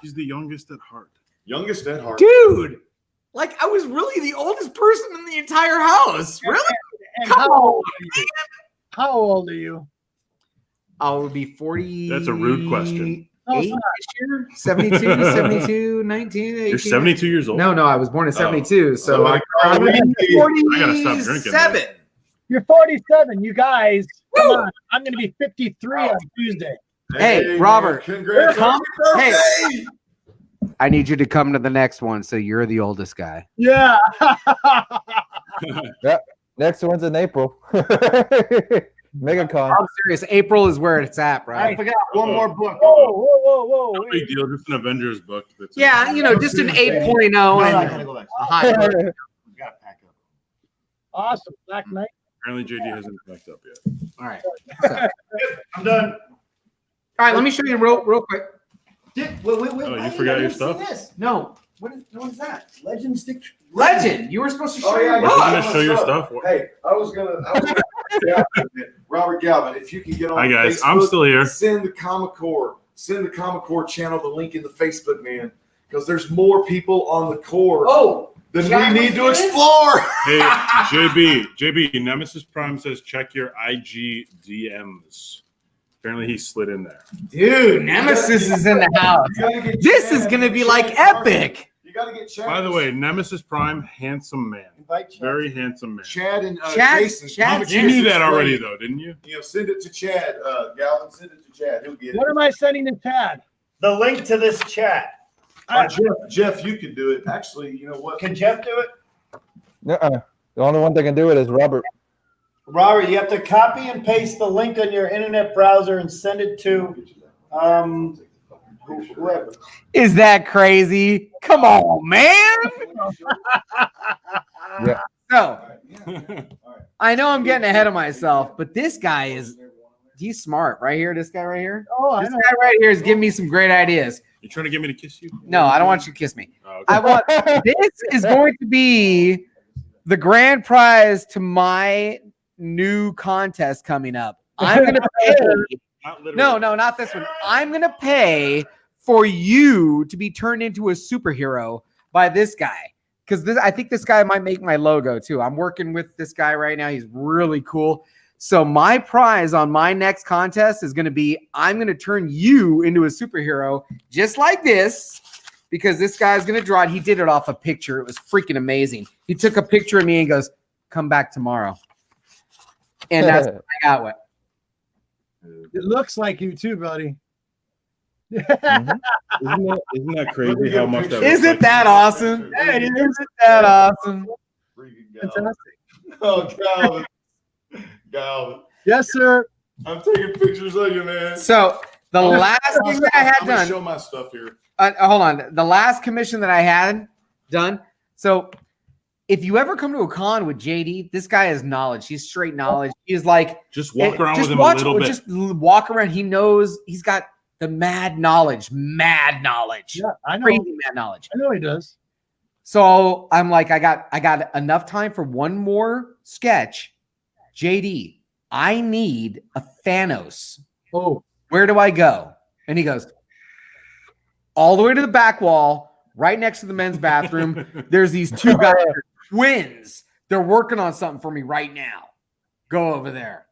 He's the youngest at heart. Youngest at heart. Dude, like I was really the oldest person in the entire house. Really? And Come on, how old are you? I would be 40. That's a rude question. This year? 72, 72, 19, 18. You're 72 years old. No, I was born in 72. So I I'm I gotta stop drinking. 47. You're 47. You guys, come on. I'm going to be 53 on Tuesday. Hey, Robert. Congrats. Hey. I need you to come to the next one. So you're the oldest guy. Yeah. Next one's in April. MegaCon. I'm serious. April is where it's at, I right? forgot one more book. Oh, Whoa. No big deal. Just an Avengers book. That's Yeah, just an 8.0 and a high. Gotta pack up. Awesome. Black Knight. Apparently JD hasn't packed up yet. All right. I'm done. All right, let me show you real quick. Wait. Oh, you forgot your stuff? No. What is that? Legend stick. Legend. You were supposed to show Oh, yeah, your I Are you book. gonna show your stuff? Hey, I was gonna Robert Galvin, if you can get on Hi guys, Facebook, I'm still here. Send the Comic Corps channel the link in the Facebook, man, because there's more people on the Corps than Jack we need to was in it? explore. Hey, JB, Nemesis Prime says check your IG DMs. Apparently he slid in there. Dude, Nemesis is in the house. This is going to be like epic. You got to get Chad. By the way, Nemesis Prime, handsome man. Invite Chad. Very handsome man. Chad and Chad- Jason. Chad- You knew that already though, didn't you? Send it to Chad, Galvin. Send it to Chad. He'll get it. What am I sending to Chad? The link to this chat. Jeff, you can do it. Actually, you know what? Can Jeff do it? The only one that can do it is Robert. Robert, you have to copy and paste the link on your internet browser and send it to whoever. Is that crazy? Come on, man. Yeah. So, I know I'm getting ahead of myself, but this guy he's smart right here. This guy right here. Oh, I This know. guy right here is giving me some great ideas. You trying to get me to kiss you? No, I don't want you to kiss me. Oh, I okay. want this is going to be the grand prize to my new contest coming up. I'm gonna pay. Not literally. No, not this one. I'm gonna pay for you to be turned into a superhero by this guy. Because I think this guy might make my logo too. I'm working with this guy right now. He's really cool. So my prize on my next contest is going to be I'm going to turn you into a superhero just like this because this guy's going to draw it. He did it off a picture. It was freaking amazing. He took a picture of me and goes, "Come back tomorrow." And that's what I got with. It looks like you too, buddy. Isn't that crazy how much that Isn't that awesome? Yeah, it is. Isn't that awesome? Fantastic. Oh, Galvin. Yes, sir. I'm taking pictures of you, man. So the last thing that I had I'm gonna done. show my stuff here. Hold on. The last commission that I had done. So if you ever come to a con with JD, this guy has knowledge. He's straight knowledge. He's like, Just walk around just with him a little bit. Just walk around. He knows he's got the mad knowledge. Yeah, I know. Crazy mad knowledge. I know he does. So I'm like, I got enough time for one more sketch. JD, I need a Thanos. Oh, Where do I go? And he goes, all the way to the back wall, right next to the men's bathroom. There's these two guys, they're twins. They're working on something for me right now. Go over there.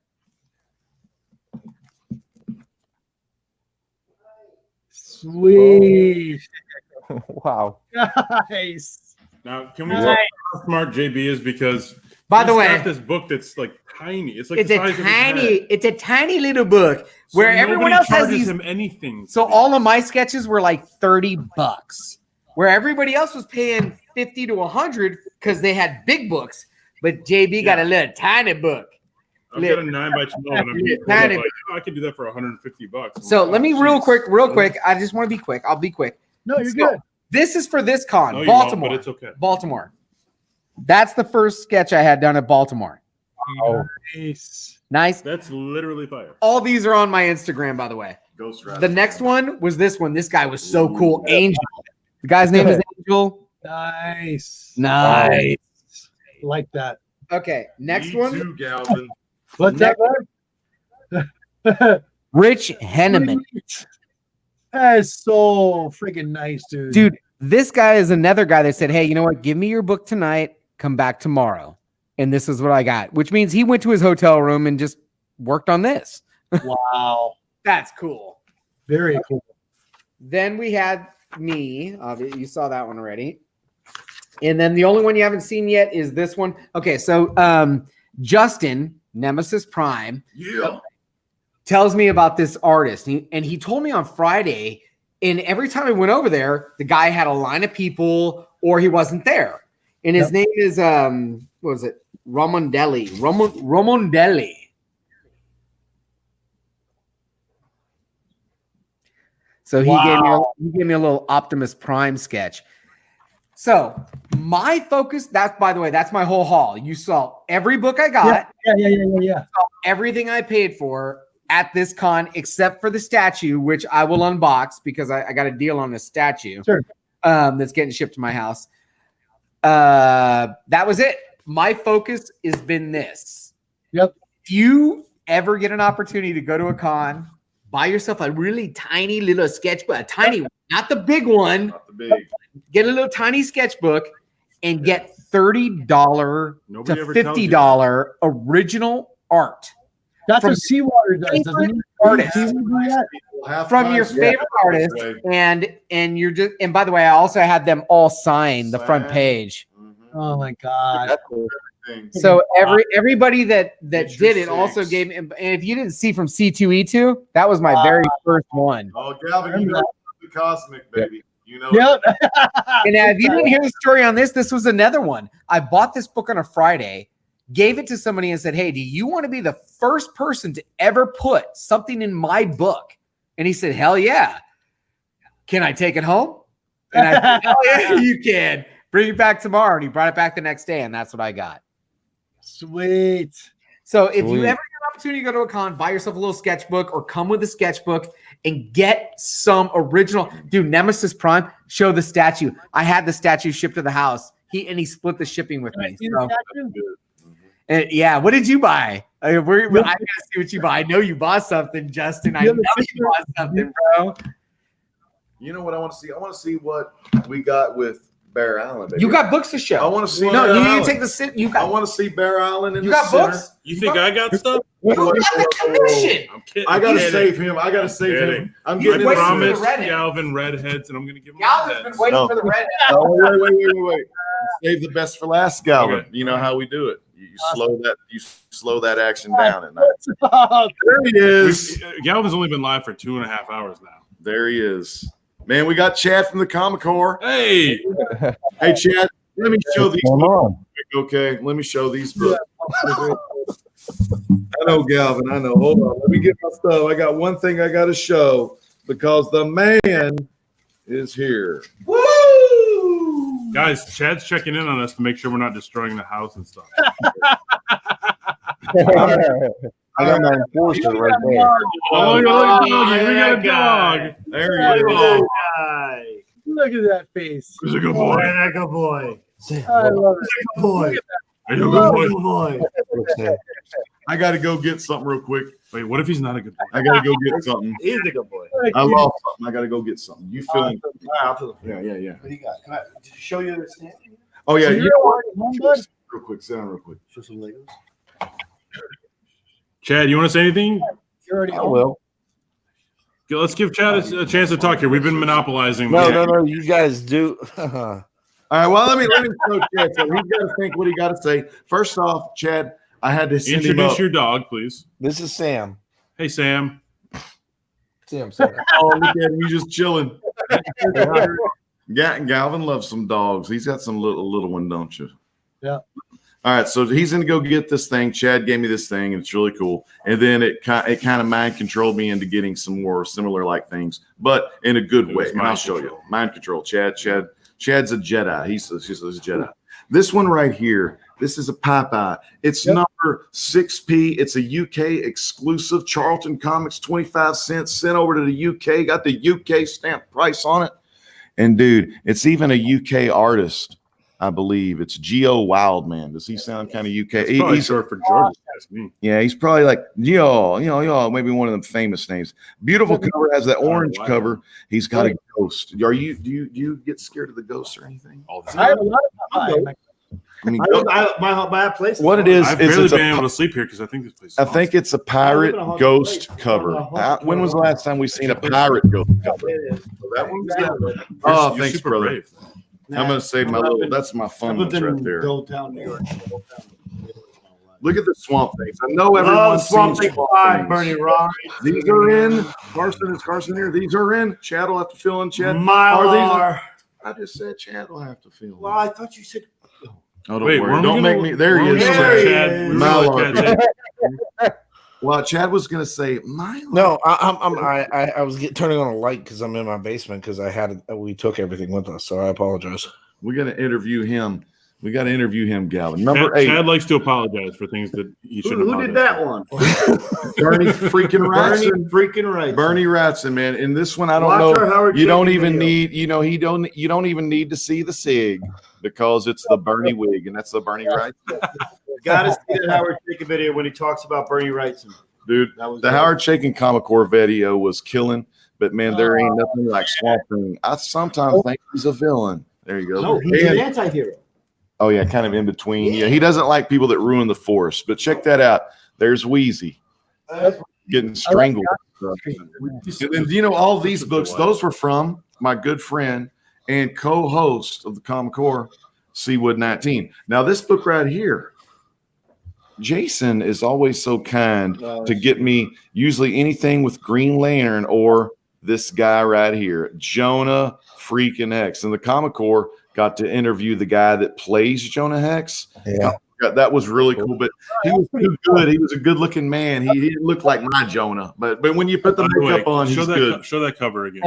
sweet. Wow. Nice. Now, can we Nice. talk about how smart JB is? Because By the he's way, got this book that's like tiny. It's like It's the a size of his tiny. head. It's a tiny little book So where everyone nobody else has charges these. him anything. So all of my sketches were like $30, where everybody else was paying 50 to 100 because they had big books. But JB got a little tiny book. I've got a 9x12, and I'm Tiny. like, I could do that for $150. So let me real quick. I just want to be quick. I'll be quick. No, you're good. This is for this con, No, you won't, Baltimore. but it's okay. Baltimore. That's the first sketch I had done at Baltimore. Oh, Nice. That's literally fire. All these are on my Instagram, by the way. Ghost Rider. The next one was this one. This guy was so cool. Angel. The guy's name is Angel. Nice. Nice. Like that. Okay, next Me one. too, Galvin. What's that? Rich Henneman. That is so freaking nice, dude. Dude, this guy is another guy that said, hey, you know what? Give me your book tonight. Come back tomorrow. And this is what I got, which means he went to his hotel room and just worked on this. Wow. That's cool. Very cool. Then we had me. You saw that one already. And then the only one you haven't seen yet is this one. Okay, so Justin, Nemesis Prime, Yeah. tells me about this artist. And he told me on Friday, and every time I went over there, the guy had a line of people or he wasn't there. And his name is, what was it? Ramondelli. Ramondelli. So he gave me a little Optimus Prime sketch. So my focus, that's, by the way, that's my whole haul. You saw every book I got. Yeah. Everything I paid for at this con, except for the statue, which I will unbox because I got a deal on this statue. Sure. That's getting shipped to my house. That was it. My focus has been this. Yep. If you ever get an opportunity to go to a con, buy yourself a really tiny little sketchbook, a tiny one, not the big one. Not the big. Get a little tiny sketchbook and get $30 Nobody to ever tells you $50 original art. That's From what Seawater does, doesn't he? artist. Seawater do that? Half From price, your yeah. favorite artist, and you're just, and by the way, I also had them all sign the front Signed. page. Mhm. Oh my God. that's cool. Thing. So everybody that Get your did it also six. gave me, and if you didn't see from C2E2, that was my very first one. Oh, Galvin, you know the cosmic, baby. You know. Yep. And if you didn't hear the story on this was another one. I bought this book on a Friday, gave it to somebody and said, hey, do you want to be the first person to ever put something in my book? And he said, hell yeah. Can I take it home? And I said, hell yeah, you can. Bring it back tomorrow. And he brought it back the next day, and that's what I got. Sweet. So if you Sweet. ever get an opportunity to go to a con, buy yourself a little sketchbook or come with a sketchbook and get some original. Dude, Nemesis Prime, show the statue. I had the statue shipped to the house. He split the shipping with me. So, and yeah, what did you buy? I gotta see what you buy. I know you bought something, Justin. I know you bought something, bro. You know what I want to see? I want to see what we got with Bear Island. Baby. You got books to I show. want to see. No, Bear you Island. take the sit. You I got. want to see Bear Island in You the got center. books. You think I got stuff? You got the commission. I'm kidding. I gotta I'm save him. I gotta save Kidding. him. I'm He's getting I waiting for the promised redhead. Galvin redheads, and I'm going to give him Galvin's been redheads. waiting No. for the red. Oh, wait. Save the best for last, Galvin. Okay. You know how we do it. You slow that action down at night. Oh, There he is. Galvin's only been live for 2.5 hours now. There he is. Man, we got Chad from the Comic Corps. Hey, Hey, Chad, let me show these Hold books. on. Okay, let me show these books. I know, Galvin. I know. Hold on. Let me get my stuff. I got one thing I got to show because the man is here. Woo! guys, Chad's checking in on us to make sure we're not destroying the house and stuff. I got my enforcer right there. Oh, look at doggy. We got a guy. dog. There he is. look at that face. He's a good boy. Good boy. I love it. Good boy. He's a good boy. Good boy. I got to go get something real quick. Wait, what if he's not a good boy? I got to go get something. He's a good boy. I lost something. I got to go get something. You feeling? Yeah. What do you got? Can I show you the stand? Oh yeah. You know what? Home, bud? Real quick. Sit down real quick. Show some Legos. Chad, you want to say anything? You're already I home. will. Okay, let's give Chad a chance to talk here. We've been monopolizing. No. You guys do. All right. Well, let me show Chad. So he's got to think what he got to say. First off, Chad, I had to send him Introduce up. your dog, please. This is Sam. Hey, Sam. See him, Sam. Oh, look at him. He's just chilling. Galvin loves some dogs. He's got some little one, don't you? Yeah. All right, so he's going to go get this thing. Chad gave me this thing, and it's really cool. And then it kind of mind controlled me into getting some more similar like things, but in a good way. And I'll show you. Mind control. Chad's a Jedi. He's a Jedi. This one right here, this is a Popeye. It's number 6P. It's a UK exclusive. Charlton Comics, 25 cents. Sent over to the UK. Got the UK stamp price on it. And dude, it's even a UK artist. I believe it's Geo Wildman. Does he sound kind of UK? He's short for Jordan. That's me. Yeah, he's probably like Geo, maybe one of them famous names. Beautiful cover, has that orange cover. He's got a ghost. Do you get scared of the ghosts or anything? All the I have time. a lot of time. I mean, My place. what it is, I've barely it's been able to sleep here because I think this place is I think it's a pirate ghost cover. When was the last time we seen a pirate ghost cover? That one's that. Oh, You're thanks, super brother. brave. I'm gonna save my little. That's my fun ones right there. Goldtown, New York. Look at the swamp things. I know everyone Oh, Swamp seen Thing 5, things. Bernie Rock. These are in. Carson, is Carson here? These are in. Chad will have to fill in. Chad. Mylar. I just said Chad will have to fill in. Well, I thought you said. Oh, don't Wait, worry. weren't we Don't gonna- make me. There he weren't is. we gonna There let he Chad- is. we were gonna let Mylar. Chad take- Well, Chad was gonna say Mylar. No, I was turning on a light because I'm in my basement because we took everything with us, so I apologize. We're gonna interview him. We got to interview him, Galvin. Number Chad, 8. Chad likes to apologize for things that he shouldn't. Who did that one? Bernie freaking Bernie Ratson. freaking right. Bernie Ratson, man. In this one, I don't Watch our know. Howard You don't Chaykin even video. need. You don't even need to see the SIG because it's the Bernie wig, and that's the Bernie Wright. Got to see that Howard Chaykin video when he talks about Bernie Wrightson. Dude, That was the great. Howard Chaykin Comic Core video was killing, but man, there ain't nothing like Swamp Thing. I sometimes think he's a villain. There you go. No, he's an And- anti-hero. oh yeah, kind of in between. Yeah, he doesn't like people that ruin the forest. But check that out. There's Wheezy getting strangled. And then all these books, those were from my good friend and co-host of the Comic Core, Seawood 19. Now this book right here, Jason is always so kind to get me usually anything with Green Lantern or this guy right here, Jonah freaking Hex. And the Comic Core got to interview the guy that plays Jonah Hex. Yeah. That was really cool, but he was too good. He was a good-looking man. He didn't look like my Jonah, but when you put the By the way, makeup on, show he's that good. show that cover again.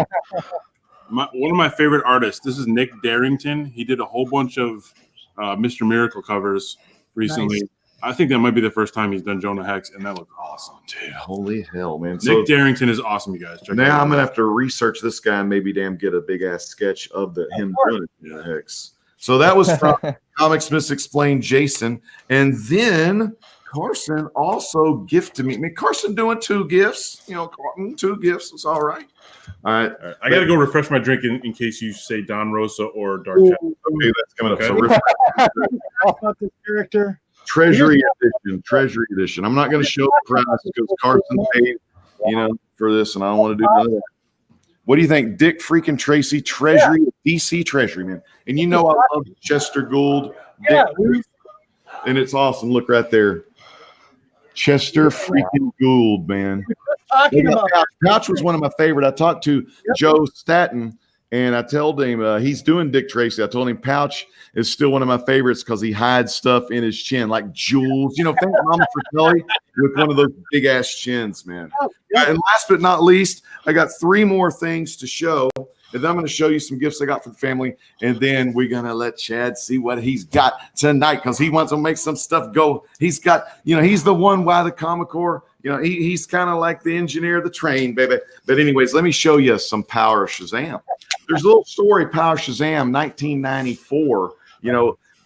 One of my favorite artists. This is Nick Darrington. He did a whole bunch of Mr. Miracle covers recently. Nice. I think that might be the first time he's done Jonah Hex, and that looks awesome. Dude, holy hell, man! Nick Darrington is awesome, you guys. Check Now it out. I'm gonna have to research this guy and maybe get a big ass sketch of him doing it. Hex. So that was from Comics Misexplained, Jason, and then Carson also gifted me. I mean, Carson doing 2 gifts. 2 gifts is all right. All right. All right, I got to go refresh my drink in case you say Don Rosa or Dark Chat. Okay, that's coming Okay. up. So refresh About this character. Treasury edition. I'm not going to show the price because Carson paid, for this, and I don't want to do none of that. What do you think, Dick freaking Tracy Treasury, DC Treasury, man? And I love Chester Gould, Yeah, Dick, and it's awesome. Look right there, Chester freaking Gould, man. talking about Pouch was one of my favorite. I talked to Joe Staten, and I told him he's doing Dick Tracy. I told him Pouch is still one of my favorites because he hides stuff in his chin, like jewels. Think Mama Fratelli with one of those big ass chins, man. And last but not least, I got 3 more things to show. And then I'm going to show you some gifts I got for the family. And then we're going to let Chad see what he's got tonight because he wants to make some stuff go. He's got, he's the one why the Comic Core, he's kind of like the engineer of the train, baby. But anyways, let me show you some Power of Shazam. There's a little story, Power of Shazam, 1994.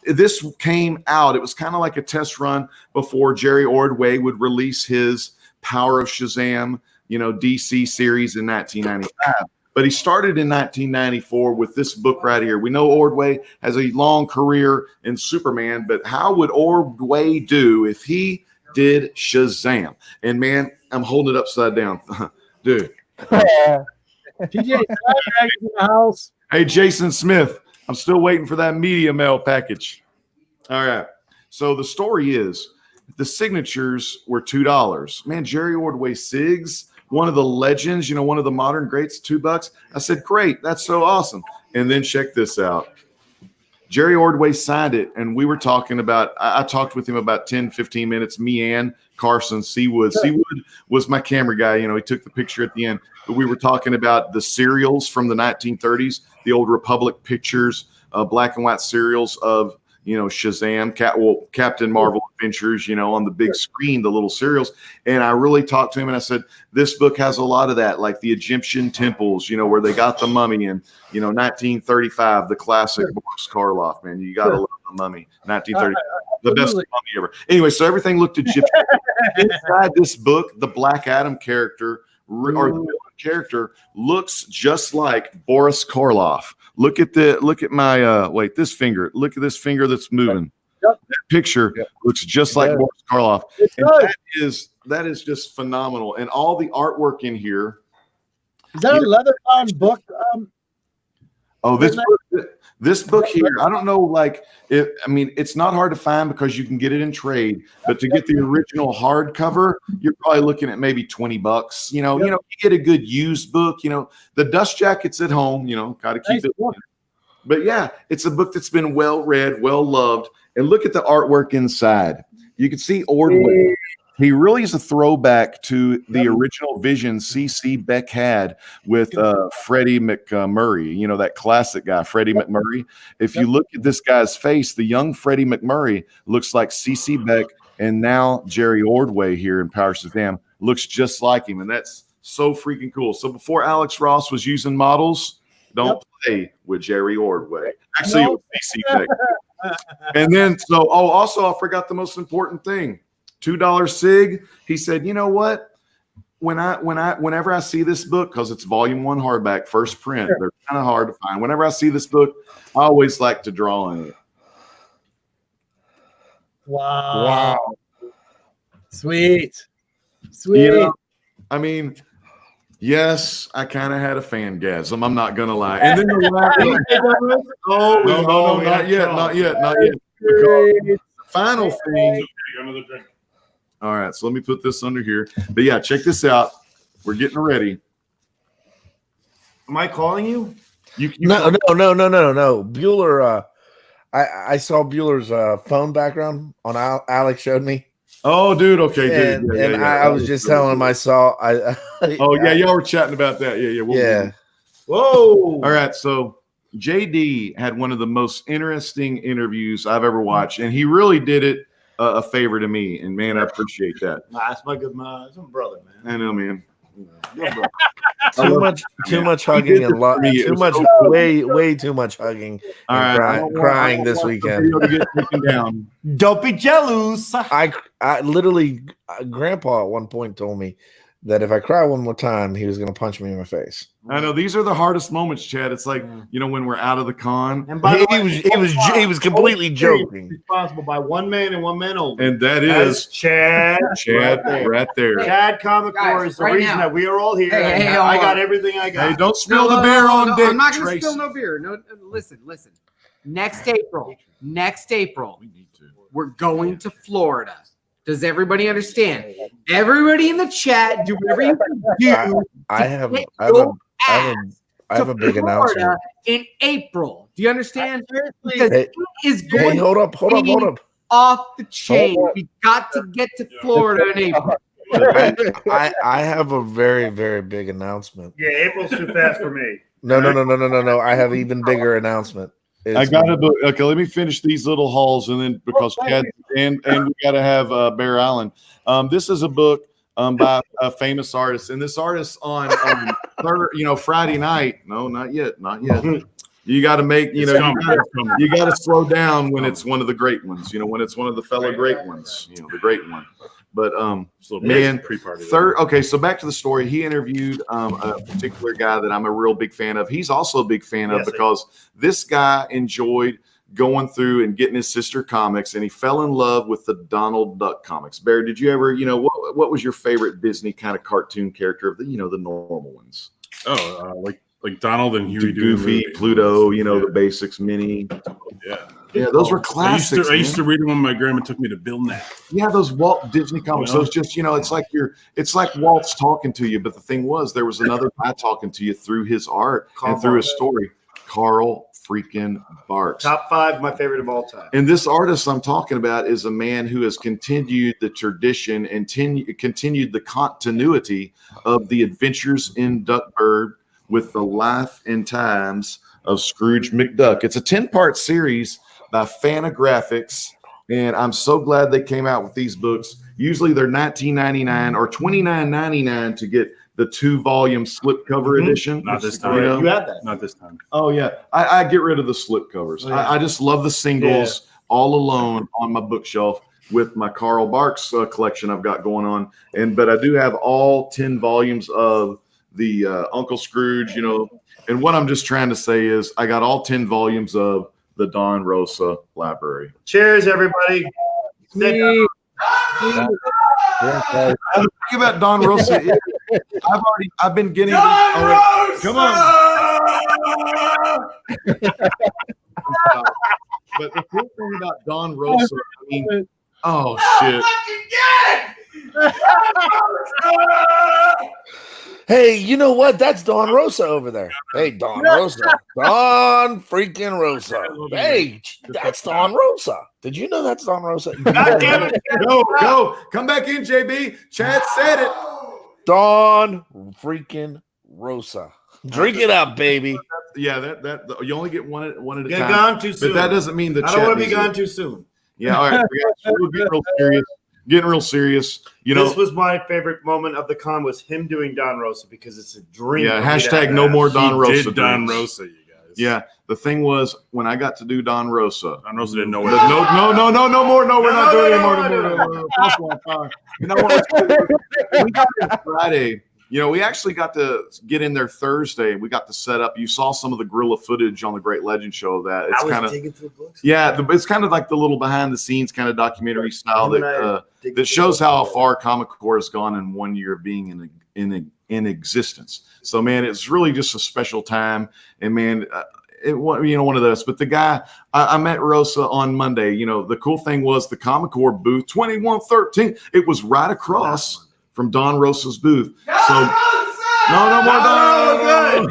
This came out. It was kind of like a test run before Jerry Ordway would release his Power of Shazam, DC series in 1995. But he started in 1994 with this book right here. We know Ordway has a long career in Superman, but how would Ordway do if he did Shazam? And man, I'm holding it upside down. Dude. TJ in the house. Hey, Jason Smith, I'm still waiting for that media mail package. All right. So the story is The signatures were $2. Man, Jerry Ordway Sigs, one of the legends, one of the modern greats, $2. I said, great, that's so awesome. And then check this out. Jerry Ordway signed it, and we were talking about, I talked with him about 10, 15 minutes, me and Carson Seawood. Seawood was my camera guy. He took the picture at the end. But we were talking about the serials from the 1930s, the old Republic Pictures, black and white serials of, Shazam, Captain Marvel Adventures, on the big screen, the little serials. And I really talked to him and I said, this book has a lot of that, like the Egyptian temples, where they got the mummy in, 1935, the classic Boris Karloff, man. You got to love the mummy, 1930, the best mummy ever. Anyway, so everything looked Egyptian. Inside this book, the Black Adam character or the villain character looks just like Boris Karloff. Look at my this finger. Look at this finger that's moving. Yep. That picture looks just like Boris Karloff. And that is just phenomenal. And all the artwork in here. Is that a leather-bound book? This book here, I don't know, it's not hard to find because you can get it in trade, but to get the original hardcover, you're probably looking at maybe $20. You get a good used book, the dust jacket's at home, got to keep it. But yeah, it's a book that's been well read, well loved. And look at the artwork inside. You can see Ordway. He really is a throwback to the original vision C.C. Beck had with Freddie McMurray, that classic guy, Freddie McMurray. If you look at this guy's face, the young Freddie McMurray looks like C.C. Beck, and now Jerry Ordway here in Power Shazam looks just like him, and that's so freaking cool. So before Alex Ross was using models, don't play with Jerry Ordway. Actually, it was C.C. Beck. And then, also I forgot the most important thing. $2 Sig. He said, you know what? Whenever I see this book, because it's volume 1 hardback, first print, they're kind of hard to find. Whenever I see this book, I always like to draw in it. Wow. Sweet. Yes, I kind of had a fangasm. I'm not gonna lie. And then the no, not yet. Because final thing. All right, so let me put this under here. But yeah, check this out. We're getting ready. Am I calling you? No. Bueller. I saw Bueller's phone background on Alex showed me. Oh, dude. Okay, dude. I was just telling him I saw. Y'all were chatting about that. Yeah. Whoa. All right, so JD had one of the most interesting interviews I've ever watched, and he really did it a favor to me, and man, I appreciate that. That's my brother, man. I know, man. Too much hugging and way too much hugging and crying this weekend. Don't be jealous. I literally, Grandpa at one point told me that if I cry one more time, he was going to punch me in my face. I know these are the hardest moments, Chad. It's like when we're out of the con. And by the way, he was completely joking. Responsible by one man and one man only. And that's Chad. Right there. Chad Comic Corps is the reason that we are all here. Hey, I got everything I got. Hey, don't spill the beer on Dick. I'm not going to spill no beer. No, listen. Next April, we're going to Florida. Does everybody understand? Everybody in the chat, do whatever you can do. I have a big announcement in April. Do you understand? Because it is going hold up. off the chain. We got to get to Florida in April. I have a very, very big announcement. Yeah, April's too fast for me. No. I have an even bigger announcement. I got a book. Okay, let me finish these little hauls, and then because Chad and we got to have Bear Allen. This is a book by a famous artist, and this artist on Friday night. No, not yet. You got to make you got to slow down when it's one of the great ones. When it's one of the fellow great ones. The great one. But man, okay, so back to the story. He interviewed a particular guy that I'm a real big fan of. He's also a big fan of because this guy enjoyed going through and getting his sister comics, and he fell in love with the Donald Duck comics. Bear, did you ever, what was your favorite Disney kind of cartoon character of the, the normal ones? like Donald and Huey Do doing Goofy, movies. Pluto, you know, Yeah. the basics, Minnie. Yeah. Yeah, those were classics. I used to read them when my grandma took me to Bill Nye. Yeah, those Walt Disney comics. Well- Those just, you know, it's like Walt's talking to you. But the thing was, there was another guy talking to you through his art and through his story. Carl freaking Barks. Top 5, my favorite of all time. And this artist I'm talking about is a man who has continued the tradition and continued the continuity of the Adventures in Duckburg with the life and times of Scrooge McDuck. It's a 10-part series by Fantagraphics, and I'm so glad they came out with these books. Usually they're $19.99 or $29.99 to get the 2-volume slipcover edition. Not this time. You know? You had that. Not this time. Oh yeah, I get rid of the slipcovers. Oh, yeah. I just love the singles all alone on my bookshelf with my Carl Barks collection I've got going on. But I do have all 10 volumes of the Uncle Scrooge, you know. And what I'm just trying to say is I got all 10 volumes of the Don Rosa library. Cheers, everybody. Sit down. Yeah, The thing about Don Rosa is I've been getting these. Oh, wait, come on. But the cool thing about Don Rosa, I mean, oh shit. Hey, you know what? That's Don Rosa over there. Hey, Don Rosa. Don freaking Rosa. Hey, that's Don Rosa. Did you know that's Don Rosa? God damn it. Go. Come back in, JB. Chad said it. Don freaking Rosa. Drink it up, baby. Yeah, that you only get one at a Get time. gone too soon. But that doesn't mean that I don't want to be gone too soon. Yeah, all right. We're getting real serious. Getting real serious. You know, This was my favorite moment of the con was him doing Don Rosa because it's a dream. yeah, for me to hashtag have no that. more Don He Rosa. did Don dreams. Rosa, you guys. Yeah, the thing was when I got to do Don Rosa. Don Rosa didn't know No, what. no more. No, we're not doing no, anymore. You know what? We got there Friday. You know, we actually got to get in there Thursday. We got to set up. You saw some of the guerrilla footage on the Great Legend Show of that. It's I was kind of digging through books. it's kind of like the little behind the scenes kind of documentary style Him and I are digging that through shows books. how far Comic Core has gone in 1 year of being in existence. So man, it's really just a special time. And man, one of those. But the guy I met Rosa on Monday. You know, the cool thing was the Comic Core booth 2113. It was right across from Don Rosa's booth. So no more Don.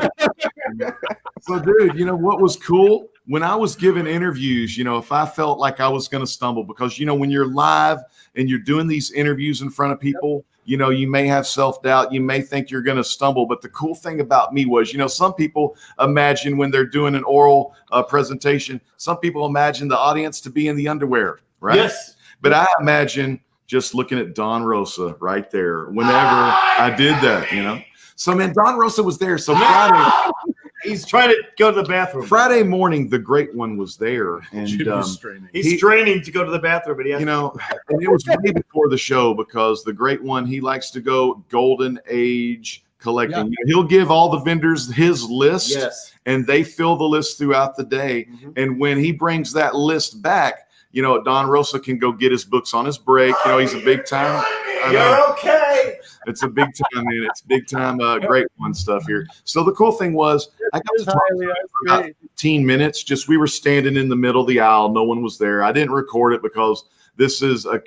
So dude, you know what was cool? When I was giving interviews, you know, if I felt like I was going to stumble, because, you know, when you're live and you're doing these interviews in front of people, you know, you may have self-doubt. You may think you're going to stumble. But the cool thing about me was, you know, some people imagine when they're doing an oral presentation, some people imagine the audience to be in the underwear, right? Yes. But I imagine just looking at Don Rosa right there whenever I did that, you know. So, man, Don Rosa was there. So He's trying to go to the bathroom. Friday morning, the great one was there. And, Jim was straining. He's straining to go to the bathroom, but he has you know, and it was way before the show because the great one, he likes to go golden age collecting. He'll give all the vendors his list, Yes. and they fill the list throughout the day. And when he brings that list back, you know, Don Rosa can go get his books on his break. You know, he's a big time. You're okay. It's a big time, man. It's big time, great one stuff here. So the cool thing was, I got to talk to him for about 15 minutes. Just we were standing in the middle of the aisle. No one was there. I didn't record it because this is not a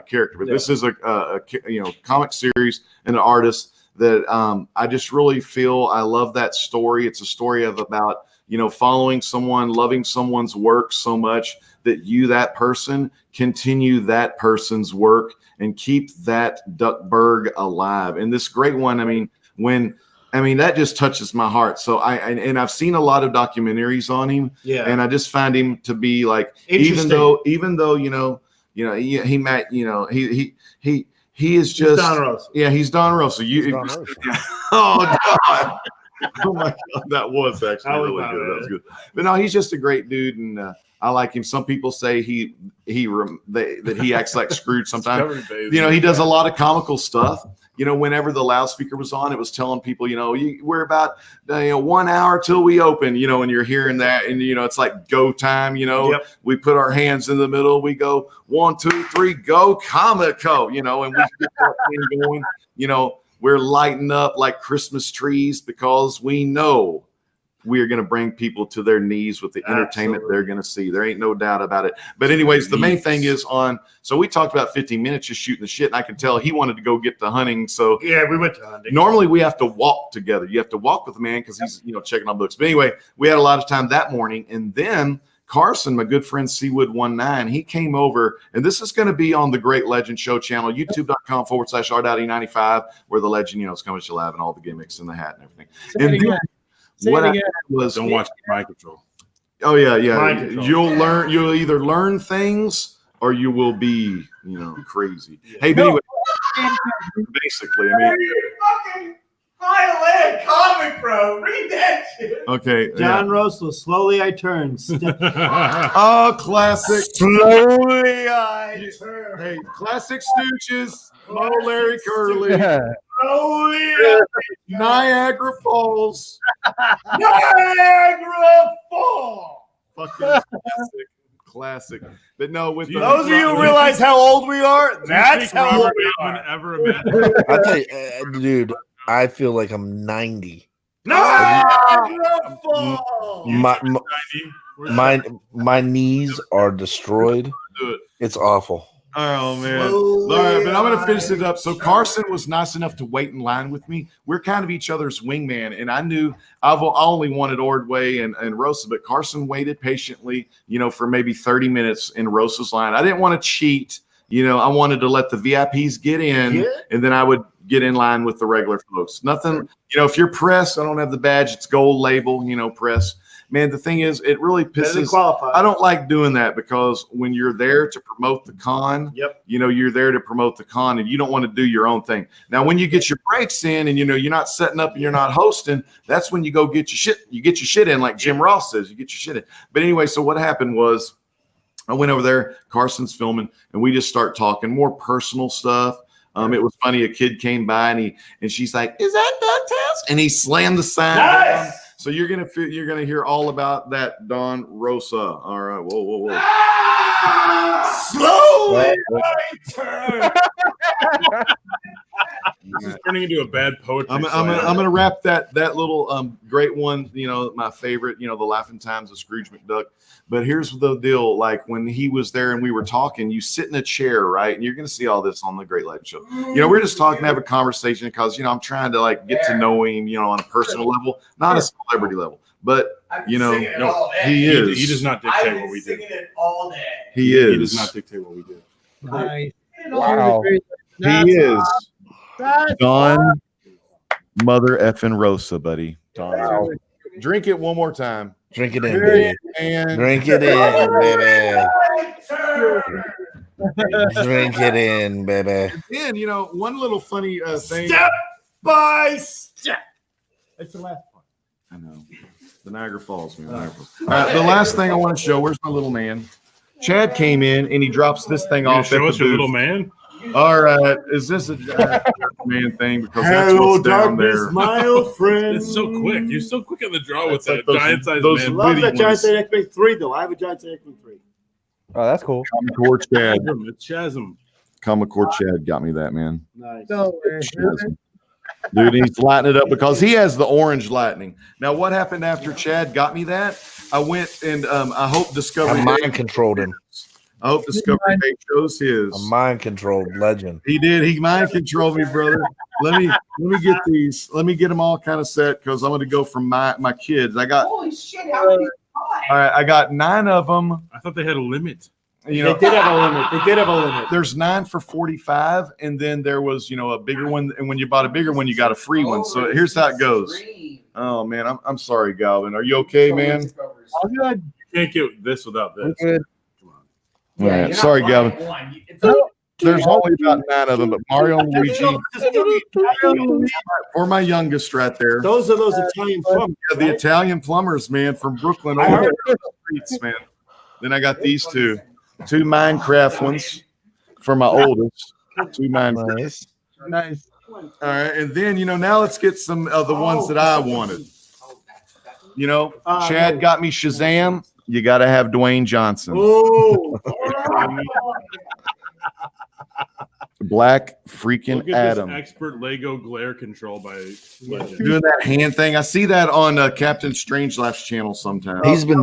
character, but this is a you know, comic series and an artist that I just really feel I love that story. It's a story of about, you know, following someone, loving someone's work so much that that person continue that person's work and keep that Duckburg alive. And this great one, that just touches my heart. So I've seen a lot of documentaries on him, and I just find him to be like, even though he might, you know, he is just Don Rosa. Yeah, he's Don Rosa. Oh God. Oh my God, that was actually really good. That was good. But no, he's just a great dude, and I like him. Some people say that he acts like Scrooge sometimes. You know, he does a lot of comical stuff. You know, whenever the loudspeaker was on, it was telling people, you know, we're about 1 hour till we open. You know, and you're hearing that, and you know, it's like go time. You know, we put our hands in the middle. We go 1, 2, 3, go Comico. You know, and we get that thing going. You know. We're lighting up like Christmas trees because we know we are going to bring people to their knees with the entertainment they're going to see. There ain't no doubt about it. But anyways, the main thing is so we talked about 15 minutes just shooting the shit, and I could tell he wanted to go get to hunting. So Yeah, we went to hunting. normally we have to walk together. You have to walk with the man because he's, checking on books. But anyway, we had a lot of time that morning. And then Carson, my good friend Seawood19, he came over, and this is going to be on the Great Legend Show channel, youtube.com/r.e95, where the legend, is coming to live and all the gimmicks and the hat and everything. And then what I was, Don't watch Mind Control. oh yeah. Mind control. You'll either learn things or you will be, crazy. Hey, but anyway, basically, I mean, Fucking Highland comic, bro. Read that shit. okay. John Roseland, slowly I turn. Oh, classic. Slowly I turn. Hey, classic Stooges. Low Larry Curly. Slowly Niagara Falls. Niagara Falls. Fucking classic. But no, with the, Those of you who realize how old we are, that's how old Robert we Altman are. ever imagined. I tell you, dude, I feel like I'm 90. Niagara Falls. My knees are destroyed. do it. It's awful. Oh man! All right, but I'm gonna finish it up. So Carson was nice enough to wait in line with me. We're kind of each other's wingman, and I knew I only wanted Ordway and Rosa, but Carson waited patiently, for maybe 30 minutes in Rosa's line. I didn't want to cheat. I wanted to let the VIPs get in, and then I would get in line with the regular folks. Nothing, if you're press, I don't have the badge. It's gold label, press. Man, the thing is, it really pisses. I don't like doing that because when you're there to promote the con, you're there to promote the con, and you don't want to do your own thing. Now, when you get your breaks in, and you're not setting up and you're not hosting, that's when you go get your shit. You get your shit in, like Jim Ross says. You get your shit in. But anyway, so what happened was, I went over there. Carson's filming, and we just start talking more personal stuff. It was funny. A kid came by, and she's like, "Is that DuckTales?" And he slammed the sign down. So you're gonna hear all about that, Don Rosa. All right, whoa. Slowly I turn. This is turning into a bad poetry. I'm gonna wrap that little great one. My favorite. The Laughing Times of Scrooge McDuck. But here's the deal: like when he was there and we were talking, you sit in a chair, right? And you're gonna see all this on the Great Legend Show. We're just talking, have a conversation because I'm trying to get to know him, on a personal level, not a celebrity level. But he is. He does not dictate what we do. It all day. He is. He does not dictate what we do. Nice. Wow. He is. Don Mother effing Rosa, buddy. Wow. Drink it one more time. Drink it in, baby. And Drink it in, baby. Drink it in, baby. then, one little funny thing. Step by step. That's the last part. I know. The Niagara Falls, man. Niagara Falls. All right, the last thing I want to show. Where's my little man? Chad came in and he drops this thing You gonna off. show at us the your booth. little man? All right, is this a giant man thing? Because that's Hello, what's down darkness, there. my old friend. It's so quick. You're so quick on the draw with It's like that those- giant-sized those man. Love that Witty Giant ones. X-Men 3, though. I have a Giant X-Men 3. Oh, that's cool. Comic Chad. It's Chasm. Comic Chad got me that, man. Nice. Dude, he's lighting it up because he has the orange lightning. Now, what happened after Chad got me that? I went and I hope Discovery I Day, mind controlled him. I hope Discovery Day shows his. A mind controlled legend. He did. He mind controlled me, brother. Let me get these. Let me get them all kind of set because I'm going to go from my kids. I got. Holy shit! How many? All right, I got 9 of them. I thought they had a limit. You They know, did have a limit. They did have a limit. there's 9 for $45, and then there was a bigger one. And when you bought a bigger one, you got a free one. So here's how it goes. Oh man, I'm sorry, Galvin. Are you okay, man? All good. You can't get this without this. Good. Come on. All right, sorry, Galvin. There's only about 9 of them, but Mario and Luigi for my youngest right there. Those are those Italian plumbers. Yeah, the Italian plumbers, man, from Brooklyn over there on the streets, man. Then I got these two Minecraft ones for my oldest. 2 Minecraft. Nice. Nice. All right, and then now let's get some of the ones that I wanted. Chad got me Shazam. You got to have Dwayne Johnson. Oh, Black Look freaking at Adam. this expert Lego glare control by Legend. Doing that hand thing. I see that on Captain Strangelaugh's channel sometimes. He's been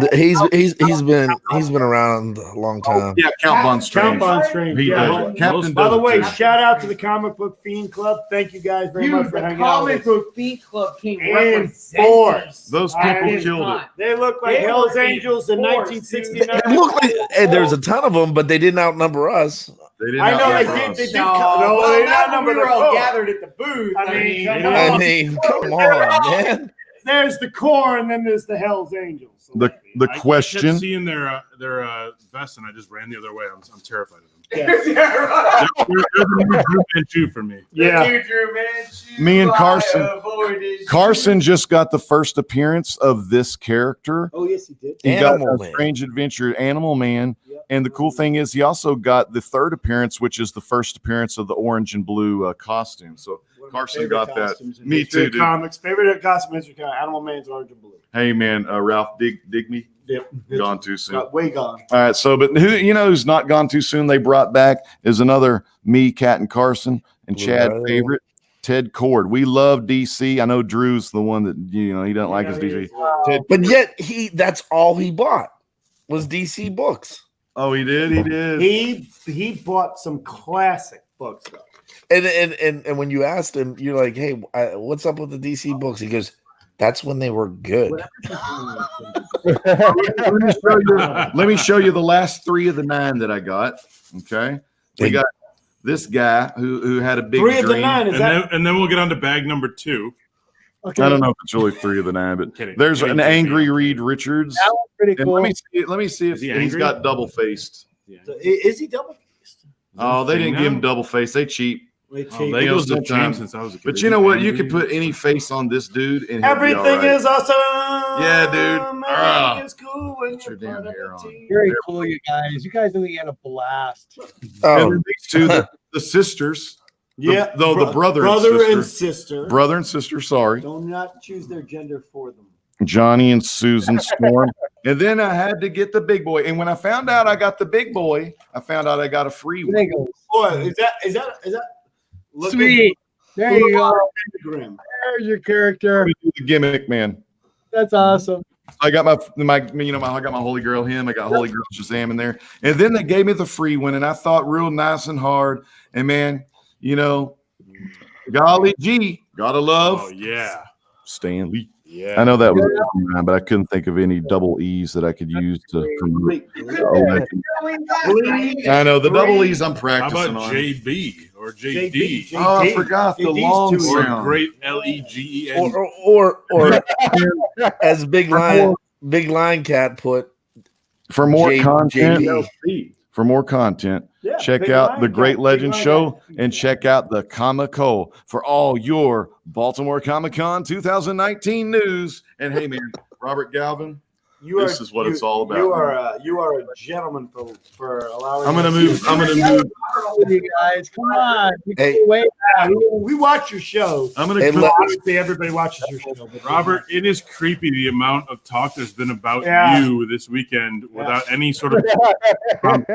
around a long time. Yeah, Count Von Strange. Count Von Strange. He Yeah. does it. Captain By the does way, it too. shout out to the Comic Book Fiend Club. Thank you guys very much Dude, for the hanging out with comic us. book Fiend Club came In representing. force. Those I people did killed it. not. They look like They Hell's were in Angels in force, 1969. It looked like there's a ton of them, but they didn't outnumber us. They didn't I know they outnumber did. us. They did. No, No, well, they not when outnumbered we were the all core. gathered at the booth. I mean, come come on. I mean, come on, man. There's the core, and then there's the Hell's Angels. So The I question. kept seeing their vests, and I just ran the other way. I'm terrified of them. Yes. Yeah, right. They're the new Drew Manchu for me. Yeah. Me and Carson. Avoided Carson just got the first appearance of this character. Oh yes, he did. He Animal got Man. a Strange Adventure Animal Man. Yep. And the cool thing is he also got the third appearance, which is the first appearance of the orange and blue costume. So One of my Carson favorite got that. costumes in Me history too, of dude. Comics favorite costume is Animal Man's orange and blue. hey man, Ralph, dig me. Yep. Gone too soon. Got way gone. All right, so but who's not gone too soon? They brought back is another me, Cat, and Carson, and Chad Right. favorite, Ted Cord. We love DC. I know Drew's the one that he doesn't like his DC. Ted, But yet that's all he bought was DC books. oh, he did. He did. He bought some classic books though. And when you asked him, you're like, "Hey, what's up with the DC books?" He goes, "That's when they were good." Let me show you the last 3 of the 9 that I got. Okay, we got this guy who had a big 3 of the dream. 9 is And that? then we'll get on to bag number 2. Okay. I don't know if it's really 3 of the 9, but Kidding. there's Kidding, an kidding. angry Reed Richards. That was pretty And cool. let me see if Is he he's angry? got double faced. Yeah. Is he double faced? Oh, they didn't give him now? double face. They cheap. Wait, Oh, cheap. they- Legos have sometimes- changed since I was a kid. But Is you know he what? You angry? could put any face on this dude, and he'll be Everything all right. is awesome. Yeah, dude. Ah. Everything is cool when Put your you're damn part of hair the on. team. Very cool, you guys. You guys really had a blast. And Oh, then these two, the sisters, Yeah, the brother and and sister. brother and sister. Sorry, Do not choose their gender for them. Johnny and Susan Storm. And then I had to get the big boy. And when I found out I got the big boy, I found out I got a free one. Legos. Boy, is that? Look Sweet. There you go. at the grim. There's your character. The gimmick man. That's awesome. I got I got my Holy Grail him. I got Holy Grail Shazam in there. And then they gave me the free one, and I thought real nice and hard. And man, golly gee, gotta love Oh yeah, Stanley. yeah. I know that was but I couldn't think of any double E's that I could use to promote. I know the double E's I'm How practicing about on. JB or JD Oh, I forgot the JD's long too or sound. great LEGEN? or as Big Lion Cat put, For more J- content, JD. for more content, Yeah, check Big out Lion the Cat, Great Big Legend Lion Show Cat. and check out the Comic-Co for all your Baltimore Comic-Con 2019 news. And hey, man, Robert Galvin, this is what it's all about. You are a gentleman for allowing. I'm gonna us- move. You guys, come on. You Hey. can wait. Yeah, we watch your show. I'm gonna. Hey, come- look- Obviously, everybody watches your show. But Robert, it is creepy the amount of talk there's been about Yeah. you this weekend without any sort of like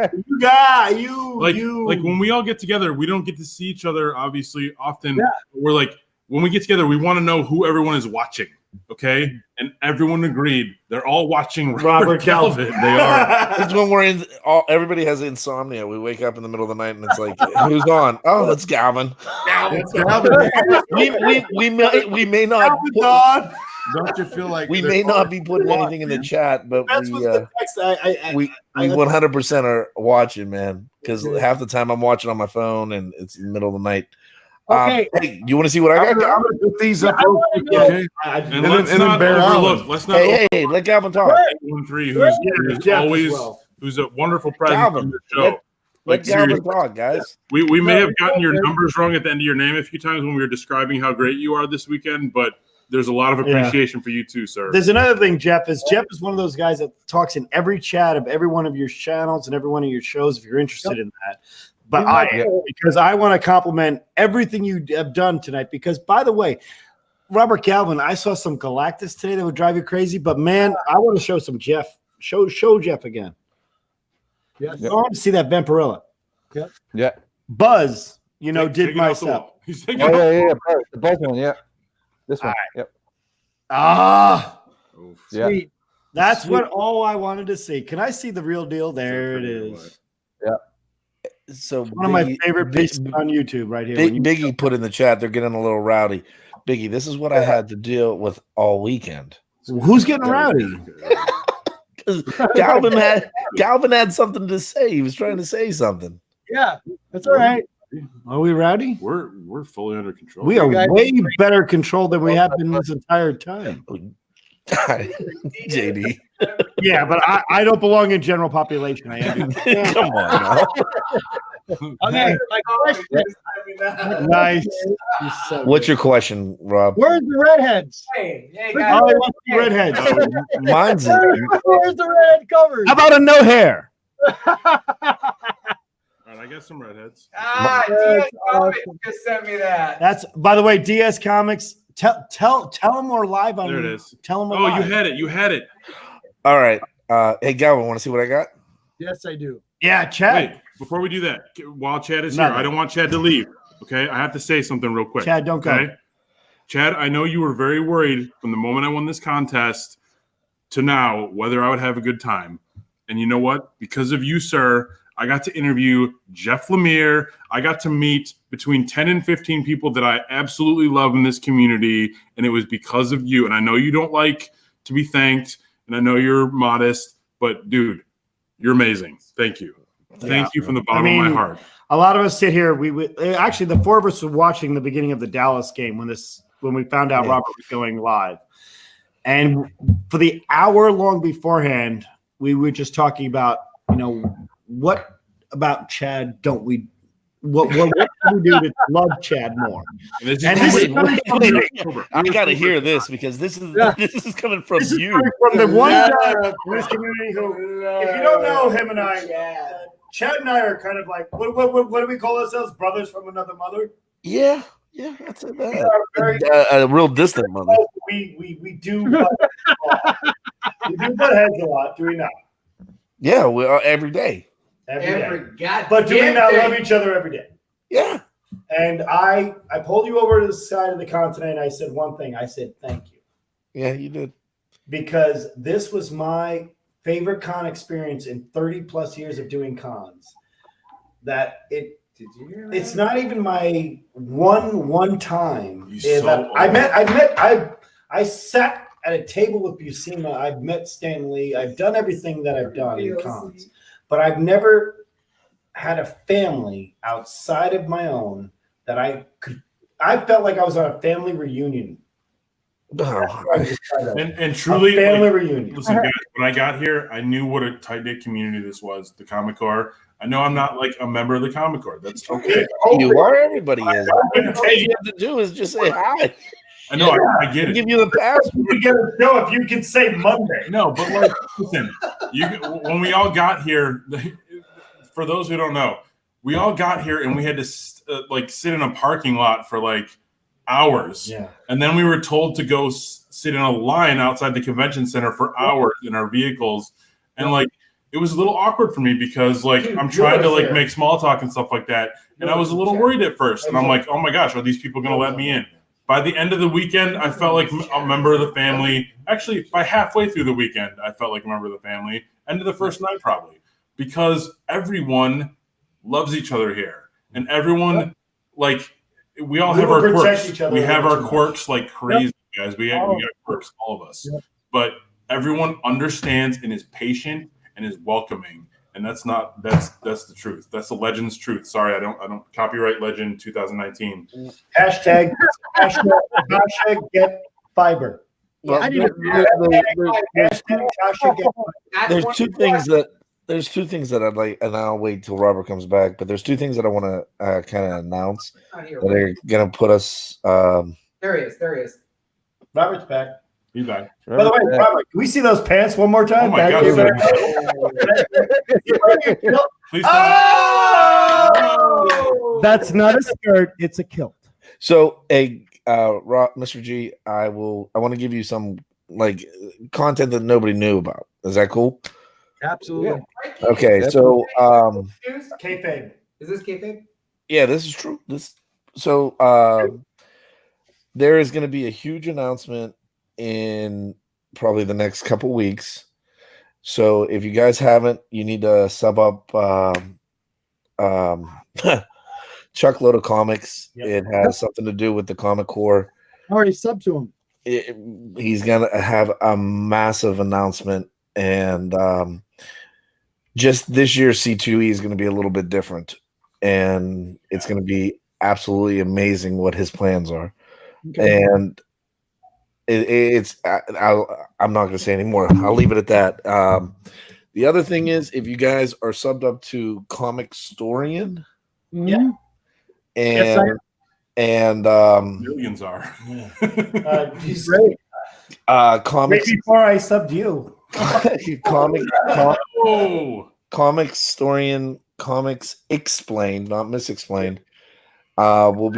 when we all get together, we don't get to see each other obviously often. Yeah. We're like when we get together, we want to know who everyone is watching. Okay, and everyone agreed they're all watching Robert Calvin. They are. It's when we're in. Everybody has insomnia. We wake up in the middle of the night and it's like, who's on? Oh, it's Galvin. It's Galvin. We may not. Don. Don't you feel like We they're- may not be putting anything in the chat, but That's what the text. we 100% are watching, man. Because half the time I'm watching on my phone and it's in the middle of the night. Okay. Hey, you want to see what I I'm got? gonna put these up. I wanna go. Okay. And then- let's and then not Bear overlook. Allen. Let's not Hey, let Galvin talk. 13, who's Jeff as always well. who's a wonderful presence Galvin, on the show. let Like Galvin seriously, talk, guys. we may have gotten your numbers wrong at the end of your name a few times when we were describing how great you are this weekend, but there's a lot of appreciation for you too, sir. There's another thing, Jeff is one of those guys that talks in every chat of every one of your channels and every one of your shows if you're interested in that. But because I want to compliment everything you have done tonight. Because by the way, Robert Calvin, I saw some Galactus today that would drive you crazy. But man, I want to show some Jeff. Show Jeff again. Yes. I want to see that Vampirella. Yeah. Buzz you know, did Take it off the myself. wall. He's taking Oh it off. yeah. The buzz one. Yeah. This one. Yep. Ah, Oof. Yeah. Sweet. that's what all I wanted to see. Can I see the real deal? There it is. So One of my Biggie- favorite Big- pieces on YouTube right here. Big, When you- Biggie put in the chat, they're getting a little rowdy. Biggie, this is what I had to deal with all weekend. Who's getting rowdy? Calvin had something to say. He was trying to say something. Yeah, that's all right. Are we rowdy? We're fully under control. We are guys- way better controlled than we have been this entire time. JD, Yeah, but I don't belong in general population. I am. come on now. Okay, my question. Nice. What's your question, Rob? Where's the redheads? Hey, Oh, guys. I want the redheads. Mine's Where's the redhead covers? How about a no hair? All right, I got some redheads. DS Comics just sent me that. That's, by the way, DS Comics. Tell them we're live on. There it is. Tell them we're Oh, live. you had it. You had it. all right. Hey, Galvin, want to see what I got? Yes, I do. Yeah, Chad. Wait, before we do that, while Chad is Nothing. here, I don't want Chad to leave. Okay, I have to say something real quick. Chad, don't go. Okay, Chad, I know you were very worried from the moment I won this contest to now whether I would have a good time. And you know what? Because of you, sir, I got to interview Jeff Lemire. I got to meet between 10 and 15 people that I absolutely love in this community. And it was because of you. And I know you don't like to be thanked, and I know you're modest, but dude, you're amazing. Thank you. Thank you from the bottom of my heart. A lot of us sit here. Actually, the four of us were watching the beginning of the Dallas game when we found out Robert was going live, and for the hour long beforehand, we were just talking about, what about Chad? Don't we? What can we do to love Chad more? And this And is this is coming from you. I got to hear this because this is coming from This is you. coming from the one guy in this community who, if you don't know him and I, Chad and I are kind of like, what do we call ourselves? Brothers from another mother? Yeah, that's it. We are very, A real distant mother. we do butt heads a lot, do we not? Yeah, we are every day. Every day. goddamn But do we not day. love each other every day? Yeah. And I pulled you over to the side of the continent and I said one thing. I said, thank you. Yeah, you did. Because this was my favorite con experience in 30 plus years of doing cons. That it's not even my one time. I sat at a table with Buscema. I've met Stan Lee. I've done everything that I've done in cons, but I've never had a family outside of my own that I felt like I was on a family reunion. and truly, a family like, reunion. listen, guys, when I got here, I knew what a tight-knit community this was, the Comic Corps. I know I'm not like a member of the Comic Corps. That's okay. You are. Everybody is. All you have to do is just say hi. I know. I get it. Give you the pass. We get a show if you can say Monday. No, but like, listen, when we all got here, for those who don't know, we all got here and we had to sit in a parking lot for like hours. Yeah. And then we were told to go sit in a line outside the convention center for hours in our vehicles. And like, it was a little awkward for me because like, I'm trying to like make small talk and stuff like that. And I was a little worried at first. And I'm like, oh my gosh, are these people going to let me in? By the end of the weekend, I felt like a member of the family. Actually, by halfway through the weekend, I felt like a member of the family. End of the first night, probably. Because everyone loves each other here. And everyone, like, we all have our quirks. We have our quirks like crazy, guys. We got quirks, all of us. But everyone understands and is patient and is welcoming. And that's the truth. That's the Legend's truth. Sorry, I don't copyright Legend 2019. Hashtag get fiber. Well, there's two things that I'd like, and I'll wait till Robert comes back. But there's two things that I want to kind of announce that are going to put us. There he is. Robert's back. He's back. By the way, Robert, can we see those pants one more time? Oh my God. Please That's not a skirt; it's a kilt. So, Mr. G, I want to give you some like content that nobody knew about. Is that cool? Absolutely. Okay, so Kayfabe. Is this kayfabe? Yeah, this is true. So there is going to be a huge announcement in probably the next couple weeks. So if you guys haven't, you need to sub up Chuckload of Comics. Yep. It has something to do with the Comic Core. I already subbed to him. He's gonna have a massive announcement, and just this year C2E is going to be a little bit different, and it's going to be absolutely amazing what his plans are. Okay. And I'm not going to say anymore. I'll leave it at that. The other thing is, if you guys are subbed up to Comic Storian, Mhm. and Yes, I am. and Millions are. He's Great. comics Right before I subbed you. Oh, Comic Storian, Comics Explained, not Misexplained. We'll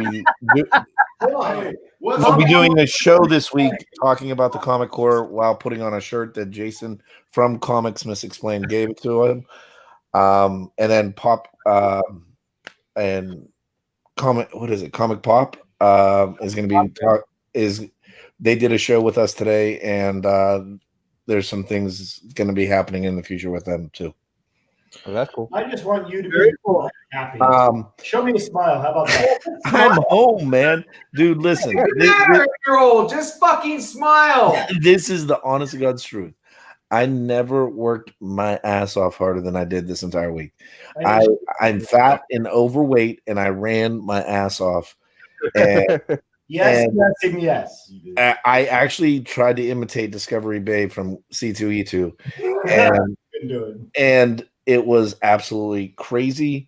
be doing a show this week talking about the Comic Core while putting on a shirt that Jason from Comics Misexplained gave it to him. And then Pop and Comic Pop is going to be they did a show with us today, and there's some things going to be happening in the future with them too. Oh, that's cool. I just want you to Very be cool. happy. Show me a smile. How about that? I'm home, man. Dude, listen. Matter, just fucking smile. This is the honest to God's truth. I never worked my ass off harder than I did this entire week. I'm fat and overweight, and I ran my ass off. And Yes, yes. I actually tried to imitate Discovery Bay from C2E2, and Couldn't do it. and it was absolutely crazy.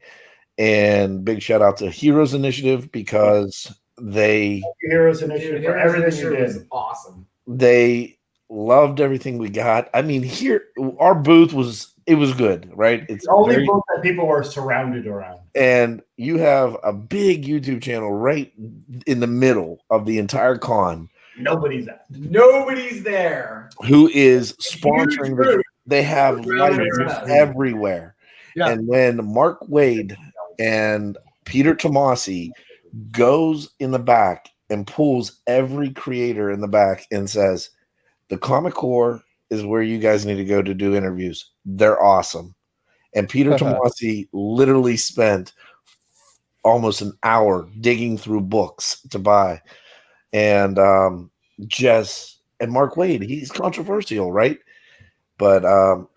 And big shout out to Heroes Initiative, because Heroes Initiative for everything you did. Awesome. they loved everything we got. I mean, here our booth was good, right? It's The only very- book that people were surrounded around. and you have a big YouTube channel right in the middle of the entire con, Nobody's at. Nobody's there. who is sponsoring the, they have Right. lights everywhere. Yeah. And when Mark Wade and Peter Tomasi goes in the back and pulls every creator in the back and says, the Comic Core is where you guys need to go to do interviews. They're awesome. And Peter Tomasi literally spent almost an hour digging through books to buy. And and Mark Wade, he's controversial, right? But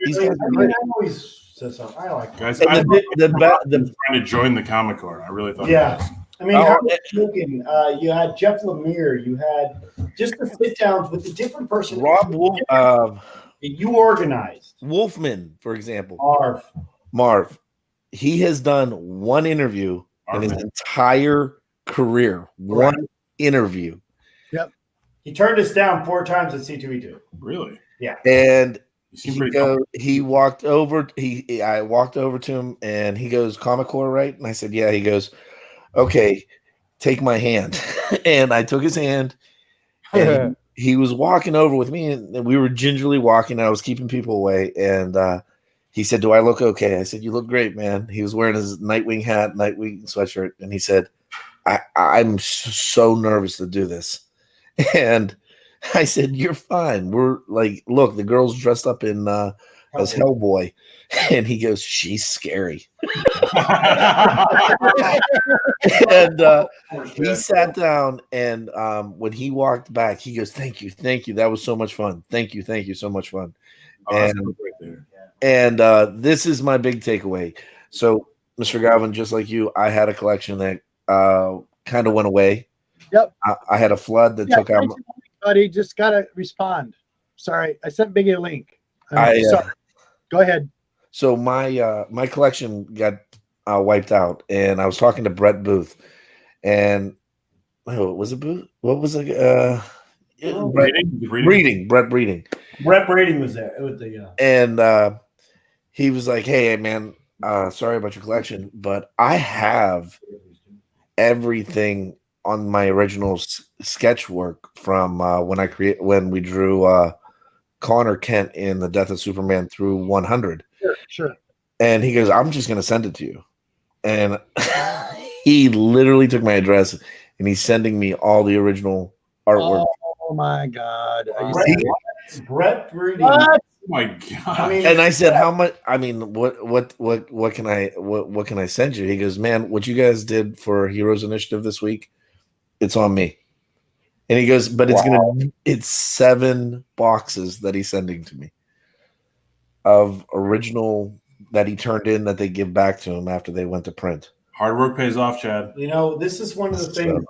these guys are great. I always said so. I like that. guys, And I the trying to join the Comic Core. I really thought. Yeah. It was. I mean, Howard Logan, you had Jeff Lemire, you had just the sit downs with the different person. Rob Wolf, you organized. Wolfman, for example, Marv. he has done one interview in his entire career. One interview. He turned us down 4 times at C2E2. Really? Yeah. And You seem pretty I walked over to him, and he goes, Comic Core, right? And I said, yeah. He goes, okay, take my hand. And I took his hand, and he was walking over with me, and we were gingerly walking. I was keeping people away, and he said, do I look okay? I said, you look great, man. He was wearing his Nightwing hat, Nightwing sweatshirt, and he said, I'm so nervous to do this. And I said, you're fine. We're like, look, the girl's dressed up in as Hellboy. And he goes, she's scary. And he sat down, and when he walked back, he goes, thank you. That was so much fun. Thank you. So much fun. And this is my big takeaway. So, Mr. Galvin, just like you, I had a collection that kind of went away. Yep. I had a flood that took out. Buddy, just gotta respond. Sorry, I sent Biggie a link. Sorry. Go ahead. So my collection got wiped out, and I was talking to Brett Booth, and was it Booth? What was it? Brett Breeding. Brett Breeding was there. It was and he was like, "Hey, man, sorry about your collection, but I have everything on my original sketch work from when we drew Connor Kent in The Death of Superman through 100." Sure. And he goes, I'm just going to send it to you. And He literally took my address and he's sending me all the original artwork. Oh my God! Are you Brett, serious? Brett Breeding. What? Oh my god. I mean, And I said, "How much? I mean, what can I send you?" He goes, "Man, what you guys did for Heroes Initiative this week, it's on me." And he goes, "But it's 7 boxes that he's sending to me of original that he turned in that they give back to him after they went to print." Hard work pays off, Chad. you know, this is one of the things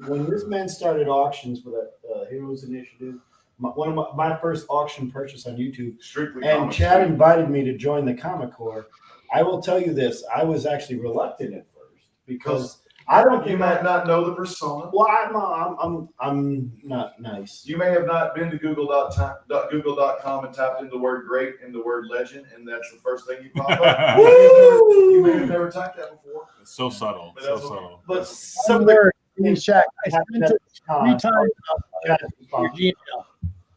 when this man started auctions for the Heroes Initiative. One of my first auction purchase on YouTube, Strictly and comics, Chad dude. invited me to join the Comic Corps. I will tell you this: I was actually reluctant at first because I don't You think might not know the persona. Well, I'm not nice. You may have not been to Google.com and tapped in the word great and the word legend, and that's the first thing you pop up. You may have never typed that before. It's so subtle. But So that's okay. subtle. But Some some of the word. Shaq. I sent it 3 times. Chad's Your Gmail.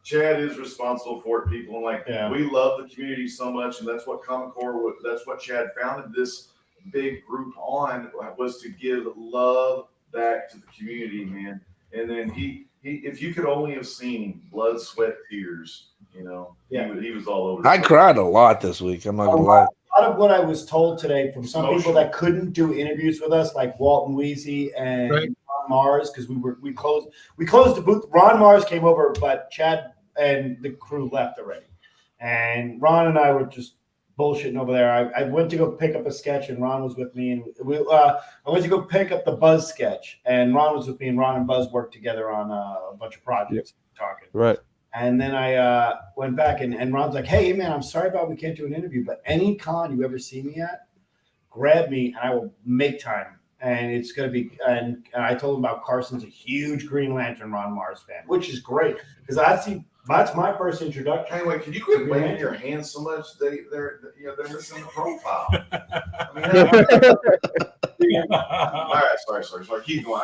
Chad is responsible for it, people. And like, Yeah. we love the community so much, and that's what Comic Corps, that's what Chad founded this big group on, was to give love back to the community, man. And then he if you could only have seen blood, sweat, tears, you know, he was all over. I cried a lot this week. I'm not gonna lie. A lot of what I was told today from some Emotional. people that couldn't do interviews with us, like Walton Weezy and Right. Ron Mars, because we closed the booth. Ron Mars came over, but Chad and the crew left already. And Ron and I were just bullshitting over there. I went to go pick up a sketch, and Ron was with me. And I went to go pick up the Buzz sketch, and Ron was with me. And Ron and Buzz worked together on a bunch of projects. Talking. Right. And then I went back, and Ron's like, "Hey, man, I'm sorry about we can't do an interview, but any con you ever see me at, grab me, and I will make time." And it's going to be, and I told him about Carson's a huge Green Lantern Ron Mars fan, which is great because that's my first introduction. Anyway, can you quit waving your hands so much? They're missing the profile. All right, sorry. Keep going.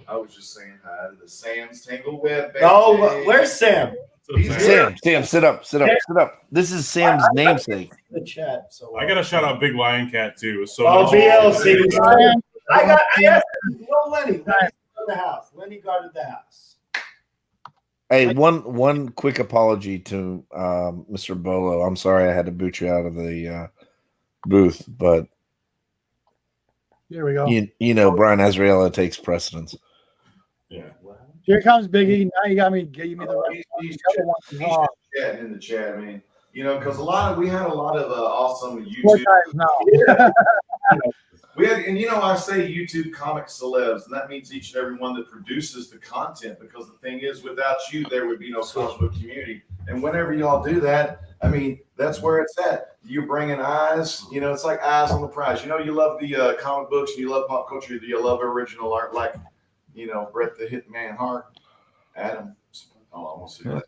I was just saying hi to the Sam's Tangle Web. Oh, where's Sam? Sam, sit up. This is Sam's namesake. The chat. So I gotta shout out Big Lion Cat too. So BLC. I asked no Lenny. Lenny guarded the house. Lenny guarded the house. Hey, one quick apology to Mr. Bolo. I'm sorry I had to boot you out of the booth, but Here we go. you know Brian Azriela takes precedence. Yeah. Here comes Biggie. Now you got me. Give me the right He's one. Oh, chatting in the chat, man. You know, because we had a lot of awesome 4 YouTube. times now. We had, and I say YouTube comic celebs, and that means each and every one that produces the content. Because the thing is, without you, there would be no comic book community. And whenever y'all do that, I mean, that's where it's at. You're bringing eyes. It's like eyes on the prize. You love the comic books, and you love pop culture. Do you love original art, like Bret the Hitman Hart, Adam? Oh, I won't see that.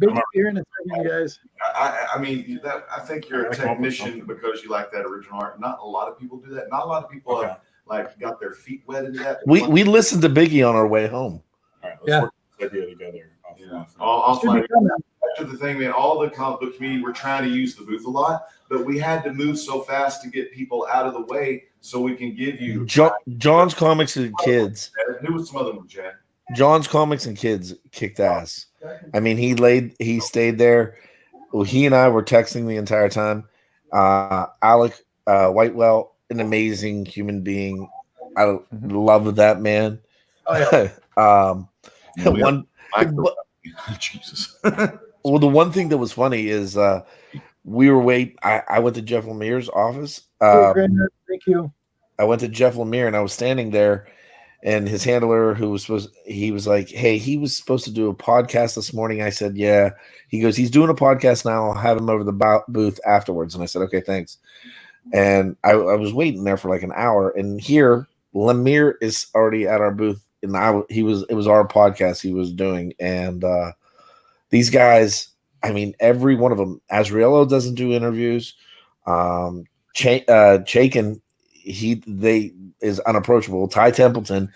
Big here in a second, guys. I mean, I think you're a technician because you like that original art. Not a lot of people do that. Not a lot of people have got their feet wet into that. We listened to Biggie on our way home. All right, let's work this idea together. Offline. Back to the thing, man. All the comic book community, we're trying to use the booth a lot, but we had to move so fast to get people out of the way so we can give you John's Comics and Kids. Who was some other one, Chad? John's Comics and Kids kicked ass. I mean, he stayed there. Well, he and I were texting the entire time. Alec Whitewell, an amazing human being. I love that man. Oh, yeah. Jesus. Well, the one thing that was funny is we were waiting. I went to Jeff Lemire's office. Thank you. I went to Jeff Lemire and I was standing there, and his handler, he was like, "Hey, he was supposed to do a podcast this morning." I said, "Yeah." He goes, "He's doing a podcast now. I'll have him over the booth afterwards." And I said, "Okay, thanks." And I was waiting there for like an hour, and here Lemire is already at our booth, and it was our podcast he was doing, and these guys, I mean, every one of them. Azriello doesn't do interviews. Chaikin, is unapproachable. Ty Templeton,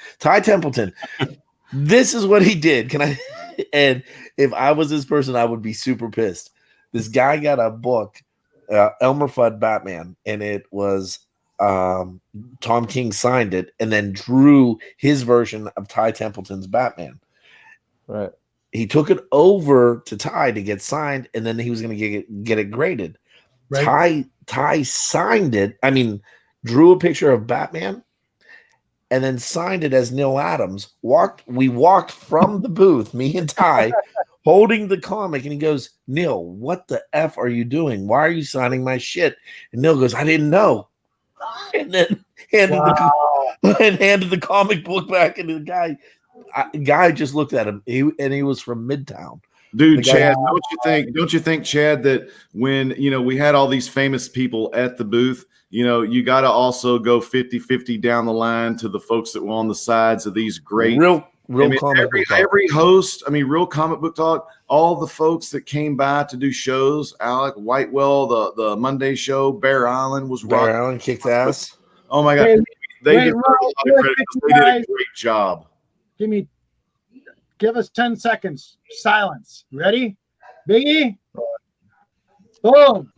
this is what he did. And if I was this person, I would be super pissed. This guy got a book, Elmer Fudd Batman, and it was Tom King signed it and then drew his version of Ty Templeton's Batman. Right. He took it over to Ty to get signed, and then he was going to get it graded. Right. Ty signed it. I mean, drew a picture of Batman, and then signed it as Neil Adams. We walked from the booth, me and Ty, holding the comic, and he goes, "Neil, what the F are you doing? Why are you signing my shit?" And Neil goes, "I didn't know." And then handed the comic book back, and the guy just looked at him. He was from Midtown. Dude, Chad, don't you think, Chad, that when, we had all these famous people at the booth, you got to also go 50-50 down the line to the folks that were on the sides of these great real comic book talk. Every host, real comic book talk, all the folks that came by to do shows, Alec Whitewell, the Monday show, Bear Island was rocking. Bear Island kicked ass. Oh my God. They deserve a lot of credit because they did a great job. Give us 10 seconds. Silence. Ready? Biggie? Boom.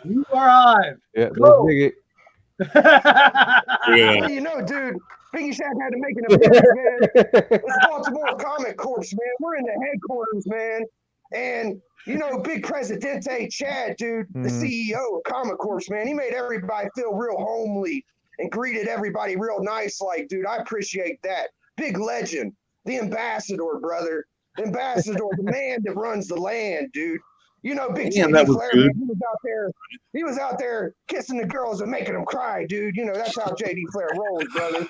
You are live. Yeah, Go. Biggie. Yeah. You know, dude, Biggie Shack had to make an appearance, man. It's Baltimore Comic Corps, man. We're in the headquarters, man. And, Big Presidente Chad, dude, the CEO of Comic Corps, man, he made everybody feel real homely and greeted everybody real nice. Like, dude, I appreciate that. Big legend. The ambassador, brother. The ambassador, the man that runs the land, dude. Big JD Flair, man, he was out there kissing the girls and making them cry, dude. That's how JD Flair rolls, brother.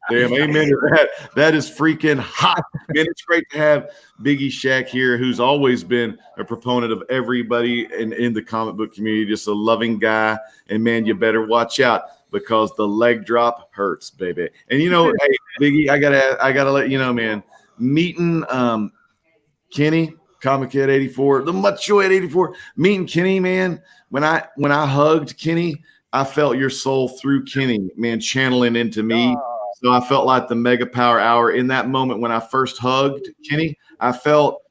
Damn, amen to that. That is freaking hot. Man, it's great to have Biggie Shack here, who's always been a proponent of everybody in the comic book community, just a loving guy. And man, you better watch out because the leg drop hurts, baby. And hey, Biggie, I gotta let you know, man, meeting Kenny, Comic Head 84, the Macho Head 84, meeting Kenny, man, when I hugged Kenny, I felt your soul through Kenny, man, channeling into me. So I felt like the Mega Power Hour in that moment when I first hugged Kenny. I felt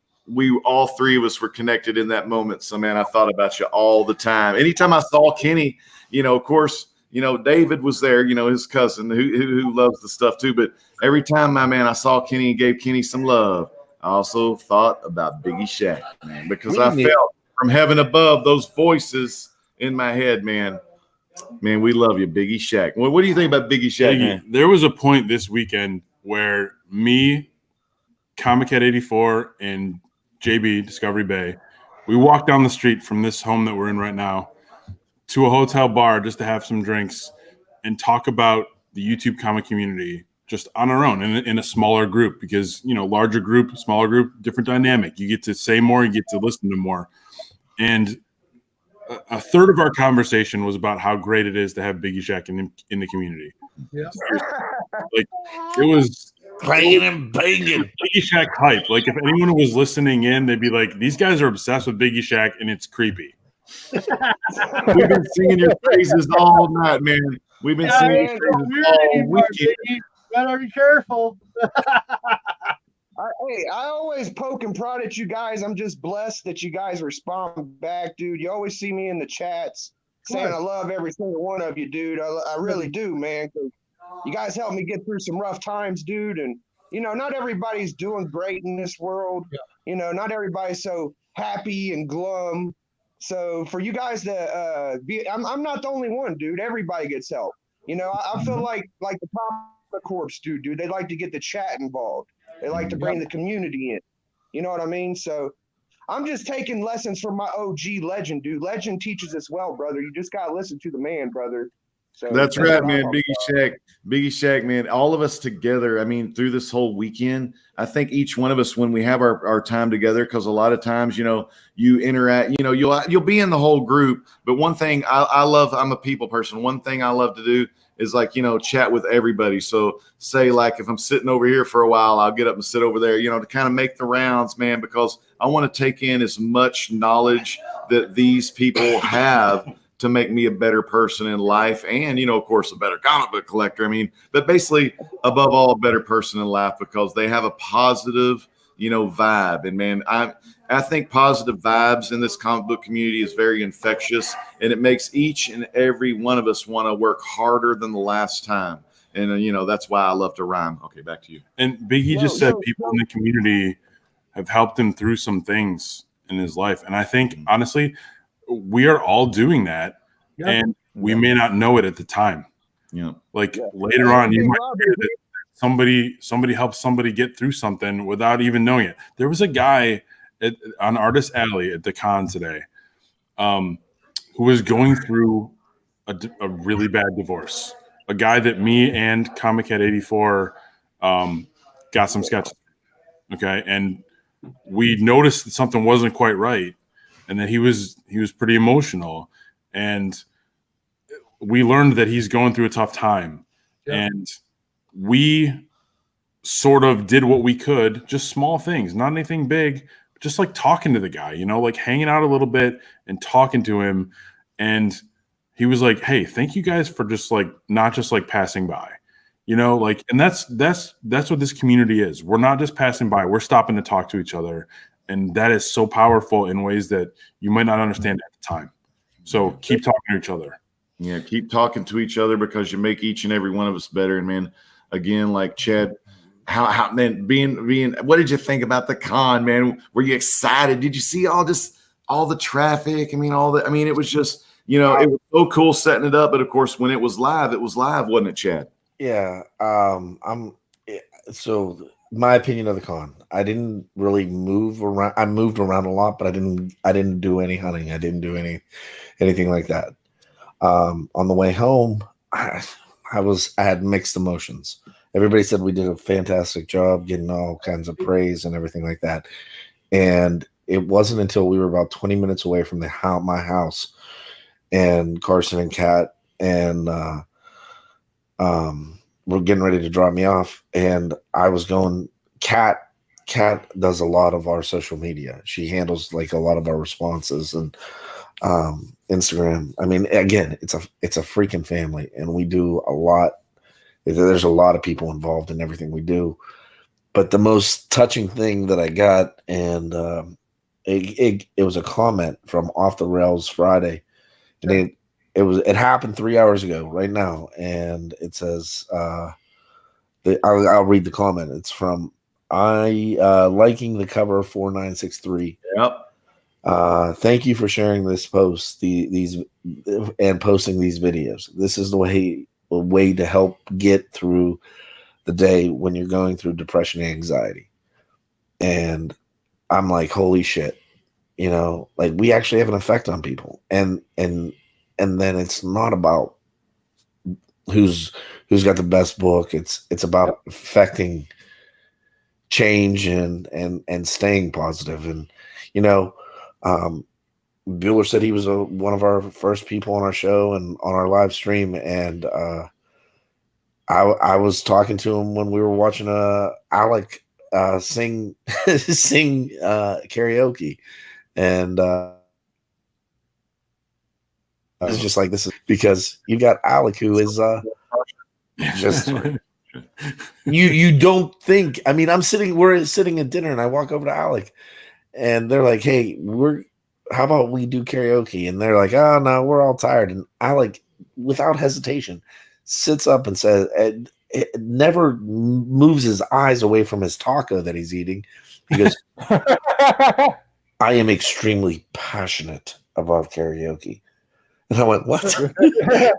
all three of us were connected in that moment. So, man, I thought about you all the time. Anytime I saw Kenny, of course, David was there, his cousin who loves the stuff too. But every time, my man, I saw Kenny and gave Kenny some love, I also thought about Biggie Shack, man, because I felt from heaven above those voices in my head, man. Man, we love you, Biggie Shack. What do you think about Biggie Shack? Biggie, there was a point this weekend where me, Comic Head 84, and JB, Discovery Bay, we walked down the street from this home that we're in right now to a hotel bar just to have some drinks and talk about the YouTube comic community just on our own in a smaller group because, larger group, smaller group, different dynamic. You get to say more, you get to listen to more. And a third of our conversation was about how great it is to have Biggie Shack in the community. Yeah. Like, it was banging and banging. Biggie Shack hype. Like, if anyone was listening in, they'd be like, these guys are obsessed with Biggie Shack, and it's creepy. We've been singing your praises all night, man. We've been singing your praises all weekend. Better be careful. I always poke and prod at you guys. I'm just blessed that you guys respond back, dude. You always see me in the chats saying I love every single one of you, dude. I really do, man. 'Cause you guys helped me get through some rough times, dude. And, not everybody's doing great in this world. Yeah. Not everybody's so happy and glum. So for you guys to I'm not the only one, dude. Everybody gets help. I feel like the Comic Corps dude. They like to get the chat involved. They like to bring the community in. You know what I mean? So I'm just taking lessons from my OG Legend, dude. Legend teaches us well, brother. You just got to listen to the man, brother. So that's right, man. Biggie Shack, man. All of us together. Through this whole weekend, I think each one of us, when we have our time together, because a lot of times, you interact, you'll be in the whole group. But one thing I love, I'm a people person. One thing I love to do is chat with everybody. So say if I'm sitting over here for a while, I'll get up and sit over there, to kind of make the rounds, man, because I want to take in as much knowledge that these people have to make me a better person in life and, of course, a better comic book collector. But basically, above all, a better person in life because they have a positive vibe. And man, I think positive vibes in this comic book community is very infectious, and it makes each and every one of us want to work harder than the last time. And that's why I love to rhyme. Okay, back to you. And Biggie just said people in the community have helped him through some things in his life. And I think, honestly, we are all doing that. Yep. And we may not know it at the time. Yeah. Later on, you might hear that somebody helped somebody get through something without even knowing it. There was a guy on Artist Alley at the con today who was going through a really bad divorce. A guy that me and Comic Head 84 got some sketches. Okay. And we noticed that something wasn't quite right, and that he was pretty emotional, and we learned that he's going through a tough time. Yep. And we sort of did what we could, just small things, not anything big, just like talking to the guy, hanging out a little bit and talking to him. And he was like, hey, thank you guys for just not just passing by, and that's what this community is. We're not just passing by, we're stopping to talk to each other. And that is so powerful in ways that you might not understand at the time. So keep talking to each other. Yeah, keep talking to each other, because you make each and every one of us better. And man, again, like Chad, how man, being what did you think about the con, man? Were you excited? Did you see all the traffic? It was just, it was so cool setting it up. But of course, when it was live, wasn't it, Chad? Yeah. So my opinion of the con, I didn't really move around. I moved around a lot, but I didn't do any hunting. I didn't do anything like that. On the way home, I had mixed emotions. Everybody said we did a fantastic job, getting all kinds of praise and everything like that. And it wasn't until we were about 20 minutes away from my house, and Carson and Kat and were getting ready to drop me off, and I was going. Kat does a lot of our social media. She handles a lot of our responses and Instagram. Again, it's a freaking family, and we do a lot. There's a lot of people involved in everything we do. But the most touching thing that I got, and it was a comment from Off the Rails Friday, and it happened 3 hours ago right now, and it says I'll read the comment. It's from liking the cover 4963. Yep. Thank you for sharing this post, these and posting these videos. This is a way to help get through the day when you're going through depression and anxiety. And I'm like, holy shit, we actually have an effect on people. And then it's not about who's got the best book. It's about affecting change and staying positive. And Bueller said he was one of our first people on our show and on our live stream, and I was talking to him when we were watching Alec sing karaoke, and it's just like, this is because you got Alec, who is just you don't think. We're sitting at dinner, and I walk over to Alec, and they're like, hey, how about we do karaoke? And they're like, oh no, we're all tired. And Alec, without hesitation, sits up and says, it never moves his eyes away from his taco that he's eating. He goes, I am extremely passionate about karaoke. And I went, what?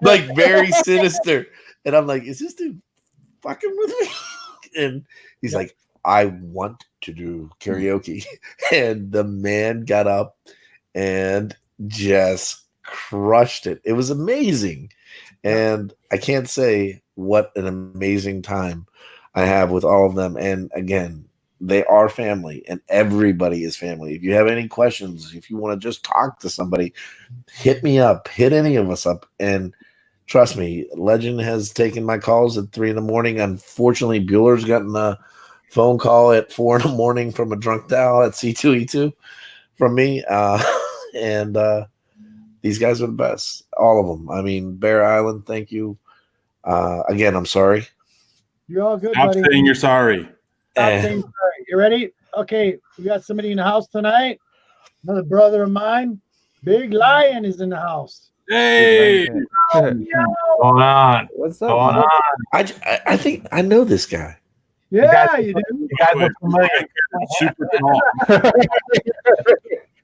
Very sinister. And I'm like, is this dude fucking with me? And he's like, I want to do karaoke. And the man got up and just crushed it. It was amazing. And I can't say what an amazing time I have with all of them. And again, they are family, and everybody is family. If you have any questions, if you want to just talk to somebody, hit me up, hit any of us up. And trust me, Legend has taken my calls at 3 a.m. Unfortunately, Bueller's gotten a phone call at 4 a.m. from a drunk Dow at C2E2 from me. And these guys are the best. All of them. Bear Island, thank you. Again, I'm sorry. You're all good, Stop buddy. saying you're sorry. Stop saying sorry. You ready? Okay, we got somebody in the house tonight. Another brother of mine. Big Lion is in the house. Hey, Going on. What's up, Going man? on. I think I know this guy. Yeah, you do. You guys look familiar. super tall.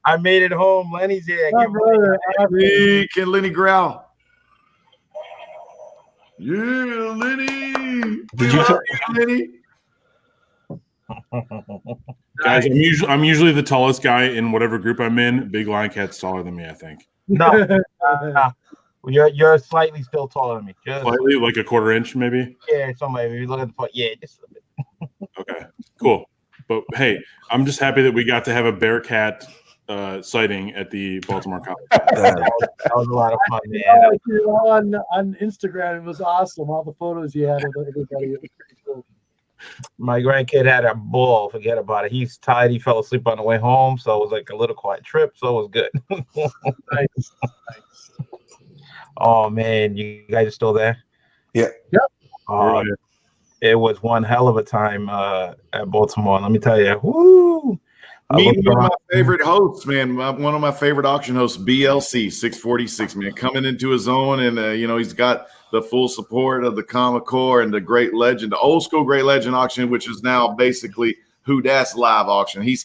I made it home. Lenny's here. My brother, Hey, can Lenny growl? Yeah, Lenny. Did you tell- Lenny? Guys, I'm usually the tallest guy in whatever group I'm in. Big Lion Cat's taller than me, I think. No, you're slightly still taller than me. Just Slightly, like a quarter inch, maybe. yeah, somebody. If you look at the point, yeah, just a bit. Okay, cool. But hey, I'm just happy that we got to have a bear cat sighting at the Baltimore College. That was a lot of fun, man. Yeah, you know, on Instagram, it was awesome. All the photos you had of everybody. It was pretty cool. My grandkid had a ball. Forget about it. He's tired. He fell asleep on the way home, so it was like a little quiet trip. So it was good. Nice. Oh man, you guys are still there? Yeah. Yep. Right. It was one hell of a time at Baltimore. Let me tell you. Woo! I Me, looked one of around. my favorite hosts, man. One of my favorite auction hosts, BLC 646, man, coming into his own, and he's got the full support of the Comic Core and the Great Legend, the old school Great Legend auction, which is now basically Who Das live auction. He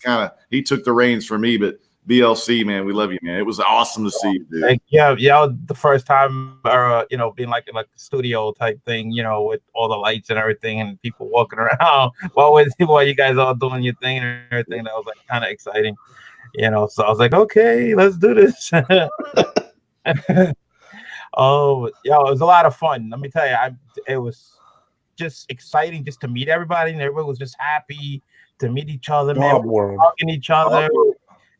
took the reins for me, but BLC, man, we love you, man. It was awesome to see you, dude. Like, yeah, the first time, being like in like a studio type thing, with all the lights and everything, and people walking around while you guys all doing your thing and everything. That was like kind of exciting, So I was like, okay, let's do this. Oh, yeah, it was a lot of fun. Let me tell you, it was just exciting just to meet everybody, and everybody was just happy to meet each other, man. Bob Worm. Talking to each other.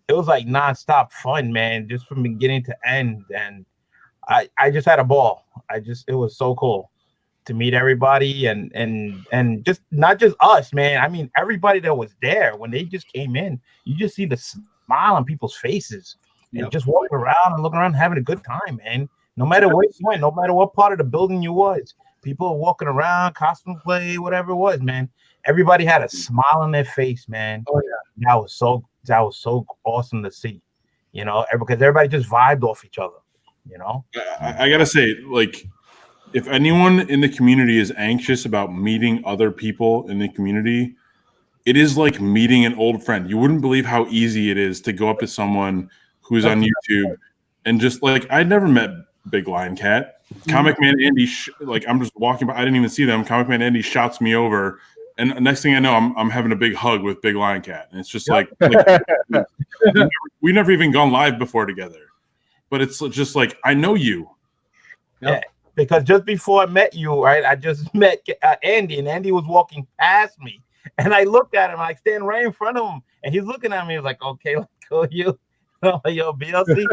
It was like nonstop fun, man, just from beginning to end. And I just had a ball. It was so cool to meet everybody and just not just us, man. I mean, everybody that was there when they just came in, you just see the smile on people's faces and just walking around and looking around, having a good time, man. No matter where you went, no matter what part of the building you was, people were walking around, costume play, whatever it was, man. Everybody had a smile on their face, man. Oh yeah, that was so awesome to see, because everybody just vibed off each other, I gotta say, like, if anyone in the community is anxious about meeting other people in the community, it is like meeting an old friend. You wouldn't believe how easy it is to go up to someone who's on YouTube and just like, I'd never met Big Lion Cat. Comic Man Andy, I'm just walking by. I didn't even see them. Comic Man Andy shots me over, and next thing I know, I'm having a big hug with Big Lion Cat, and it's just like we've never even gone live before together, but it's just like I know you. Yeah, because just before I met you, right, I just met Andy, and Andy was walking past me, and I looked at him, I stand right in front of him, and he's looking at me, he's like, "Okay, let's go, you." I'm like, yo, BLC.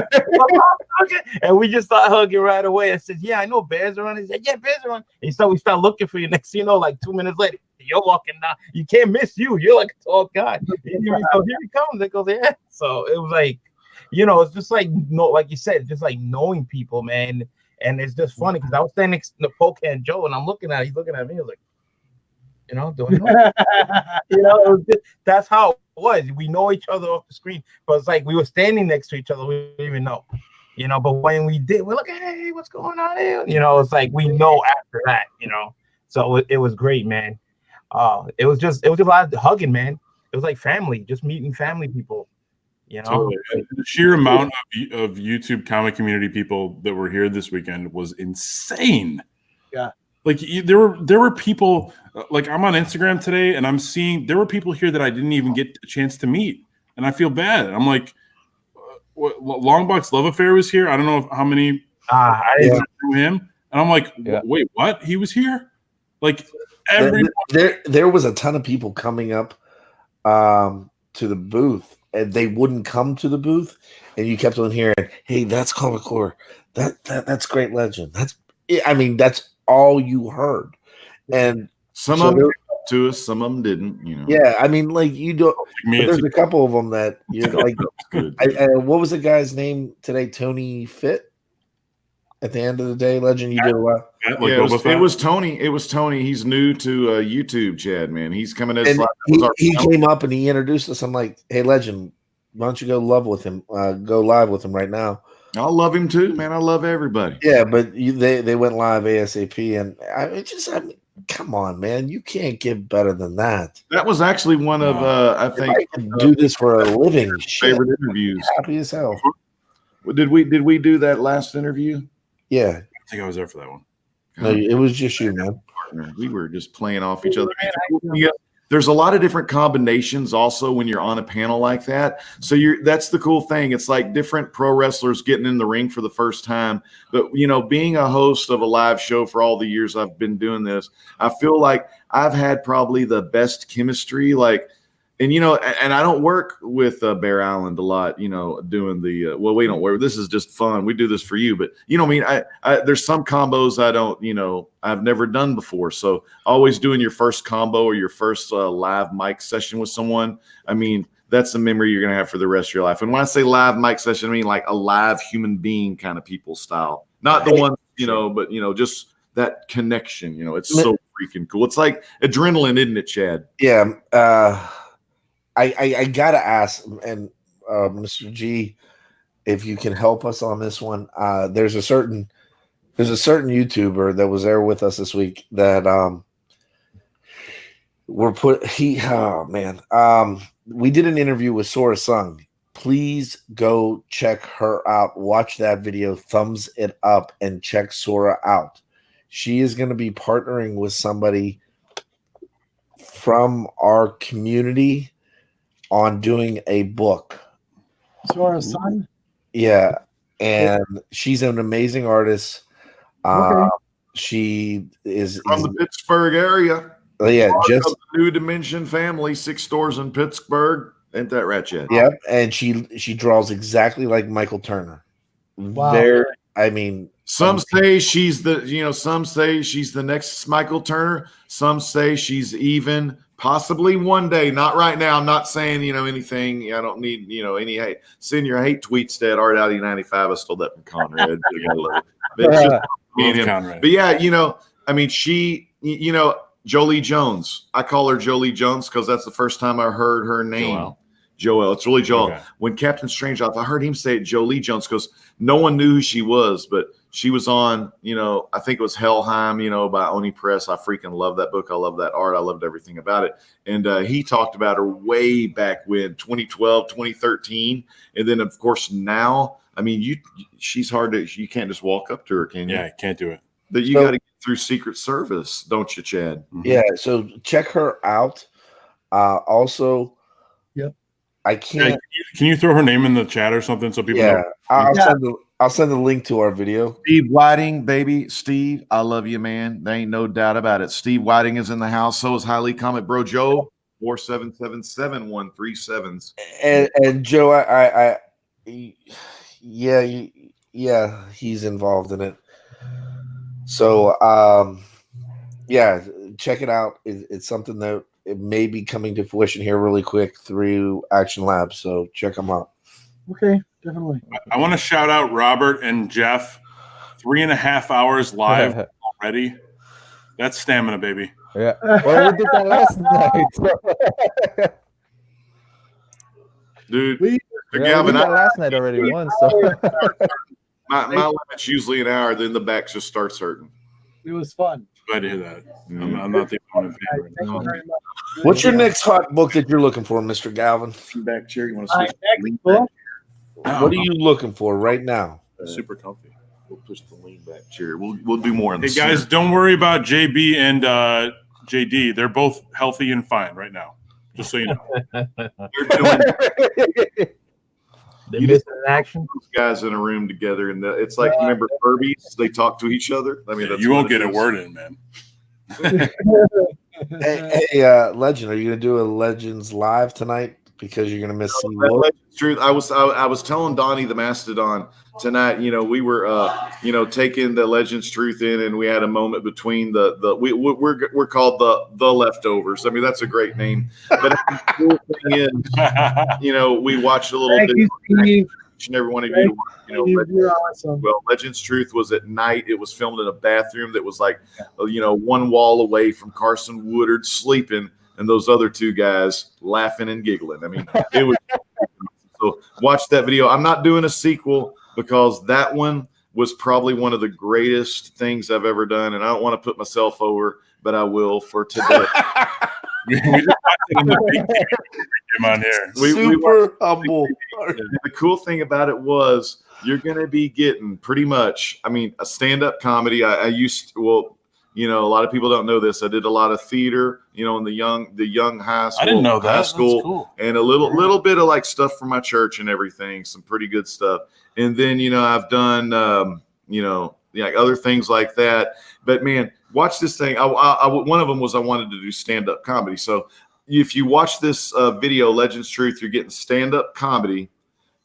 And we just started hugging right away. I said, yeah, I know bears around. He said, yeah, bears around. And so we start looking for you. Next thing you know, like 2 minutes later, you're walking down. You can't miss you. You're like a tall guy. So here he comes. It goes, yeah. So it was like, it's just like, like you said, just like knowing people, man. And it's just funny because I was standing next to Pocan Joe and I'm looking at him. He's looking at me. I was like, do I know? That's how it was. We know each other off the screen, but it's like we were standing next to each other. We didn't even know, But when we did, we're like, hey, what's going on here? It's like we know after that, So it was great, man. It was a lot of hugging, man. It was like family, just meeting family people, Totally. The sheer amount of YouTube comic community people that were here this weekend was insane. Yeah. Like there were people, like I'm on Instagram today and I'm seeing there were people here that I didn't even get a chance to meet, and I feel bad. I'm like, Longbox Love Affair was here. I don't know how many I didn't know him, and I'm like, wait, what? He was here? Like there was a ton of people coming up to the booth, and they wouldn't come to the booth, and you kept on hearing, "Hey, that's Comic Core. That's Great Legend. That's all you heard." And some of them came up to us, some of them didn't. Yeah, I mean, like you don't. There's a couple of them that like. What was the guy's name today? Tony Fit. at the end of the day, Legend? You did a lot. Like Yeah, Boba Fett? it was Tony. It was Tony. He's new to YouTube, Chad, man. He's coming as And like, that was our he channel. came up and he introduced us. I'm like, hey, Legend, why don't you go live with him right now? I love him too, man. I love everybody. Yeah, but they went live ASAP, and I mean, come on, man, you can't get better than that. That was actually one of I think I can do this for a living. Shit, favorite interviews. happy as hell. Did we do that last interview? Yeah, I think I was there for that one. no, it was just you, man. We were just playing off each other. Yeah, there's a lot of different combinations also when you're on a panel like that. So that's the cool thing. It's like different pro wrestlers getting in the ring for the first time. But being a host of a live show for all the years I've been doing this, I feel like I've had probably the best chemistry. And I don't work with Bear Island a lot, doing the we don't work. This is just fun. We do this for you, but I there's some combos I don't, I've never done before. So always doing your first combo or your first live mic session with someone. I mean, that's a memory you're gonna have for the rest of your life. And when I say live mic session, I mean like a live human being kind of people style, not the one, but just that connection. It's so freaking cool. It's like adrenaline, isn't it, Chad? Yeah. I gotta ask, and Mr. G, if you can help us on this one. There's a certain YouTuber that was there with us this week that we did an interview with Sora Sung. Please go check her out. Watch that video, thumbs it up, and check Sora out. She is going to be partnering with somebody from our community on doing a book. Sora's son? Yeah, and she's an amazing artist. Okay. She is From the Pittsburgh area. Yeah, just the New Dimension family, 6 stores in Pittsburgh. Ain't that right, Chad? Yep, and she draws exactly like Michael Turner. Wow. Some say she's the next Michael Turner. Some say she's even possibly one day, not right now. I'm not saying, anything. I don't need, any hate. Send your hate tweets to Art Audi 95. I stole that from Conrad. But it's just me and him. Conrad. But yeah, she, Jolie Jones. I call her Jolie Jones because that's the first time I heard her name. Joel. It's really Joel. Okay. When Captain Strangelove, I heard him say Jolie Jones because no one knew who she was, but she was on, I think it was Helheim, by Oni Press. I freaking love that book. I love that art. I loved everything about it. And he talked about her way back when, 2012, 2013. And then, of course, now, she's hard to, you can't just walk up to her, can you? Yeah, I can't do it. But you got to get through Secret Service, don't you, Chad? Yeah, so check her out. Also, yep. I can't. Can you throw her name in the chat or something so people know? I'll send the link to our video. Steve Whiting, baby. Steve, I love you, man. There ain't no doubt about it. Steve Whiting is in the house. So is Highly Comet Bro Joe. 4777137s. And Joe, he's involved in it. So check it out. It's something that it may be coming to fruition here really quick through Action Labs. So check them out. Okay, definitely. I want to shout out Robert and Jeff. 3.5 hours live already. That's stamina, baby. Yeah. Well, we did that last night. Dude, we did that last night already once. So. my limit's usually an hour, then the back just starts hurting. It was fun. Glad to hear that. I'm not the only one. Thank you very much. What's your next hot book that you're looking for, Mr. Galvin? Back chair. You want to switch? Book? What are you looking for right now? Super comfy. We'll push the lean back chair. We'll do more in the Hey guys, don't worry about JB and JD. They're both healthy and fine right now. Just so you know. They're doing They missed an action. those guys in a room together, and it's like, remember Furbies? They talk to each other. That's You won't what it get a is. word in, man. Hey, Legend, are you gonna do a Legends live tonight because you're gonna miss some more? Truth. I was telling Donnie the Mastodon tonight. We were taking the Legends Truth in, and we had a moment between we're called the leftovers. That's a great name. But the cool thing is, we watched a little Thank bit. you, Steve. each and every one of you. You're awesome. Well, Legends Truth was at night. It was filmed in a bathroom that was like, one wall away from Carson Woodard sleeping and those other two guys laughing and giggling. I mean, it was. So watch that video. I'm not doing a sequel because that one was probably one of the greatest things I've ever done, and I don't want to put myself over, but I will for today. We just watched it in the big game on here. Super humble. The cool thing about it was you're going to be getting pretty much, a stand-up comedy. I used to, a lot of people don't know this. I did a lot of theater, in the young high school. I didn't know that. High That's school, cool. and a little bit of like stuff from my church and everything, some pretty good stuff. And then, I've done, other things like that. But man, watch this thing. One of them was I wanted to do stand-up comedy. So if you watch this video, Legends Truth, you're getting stand-up comedy.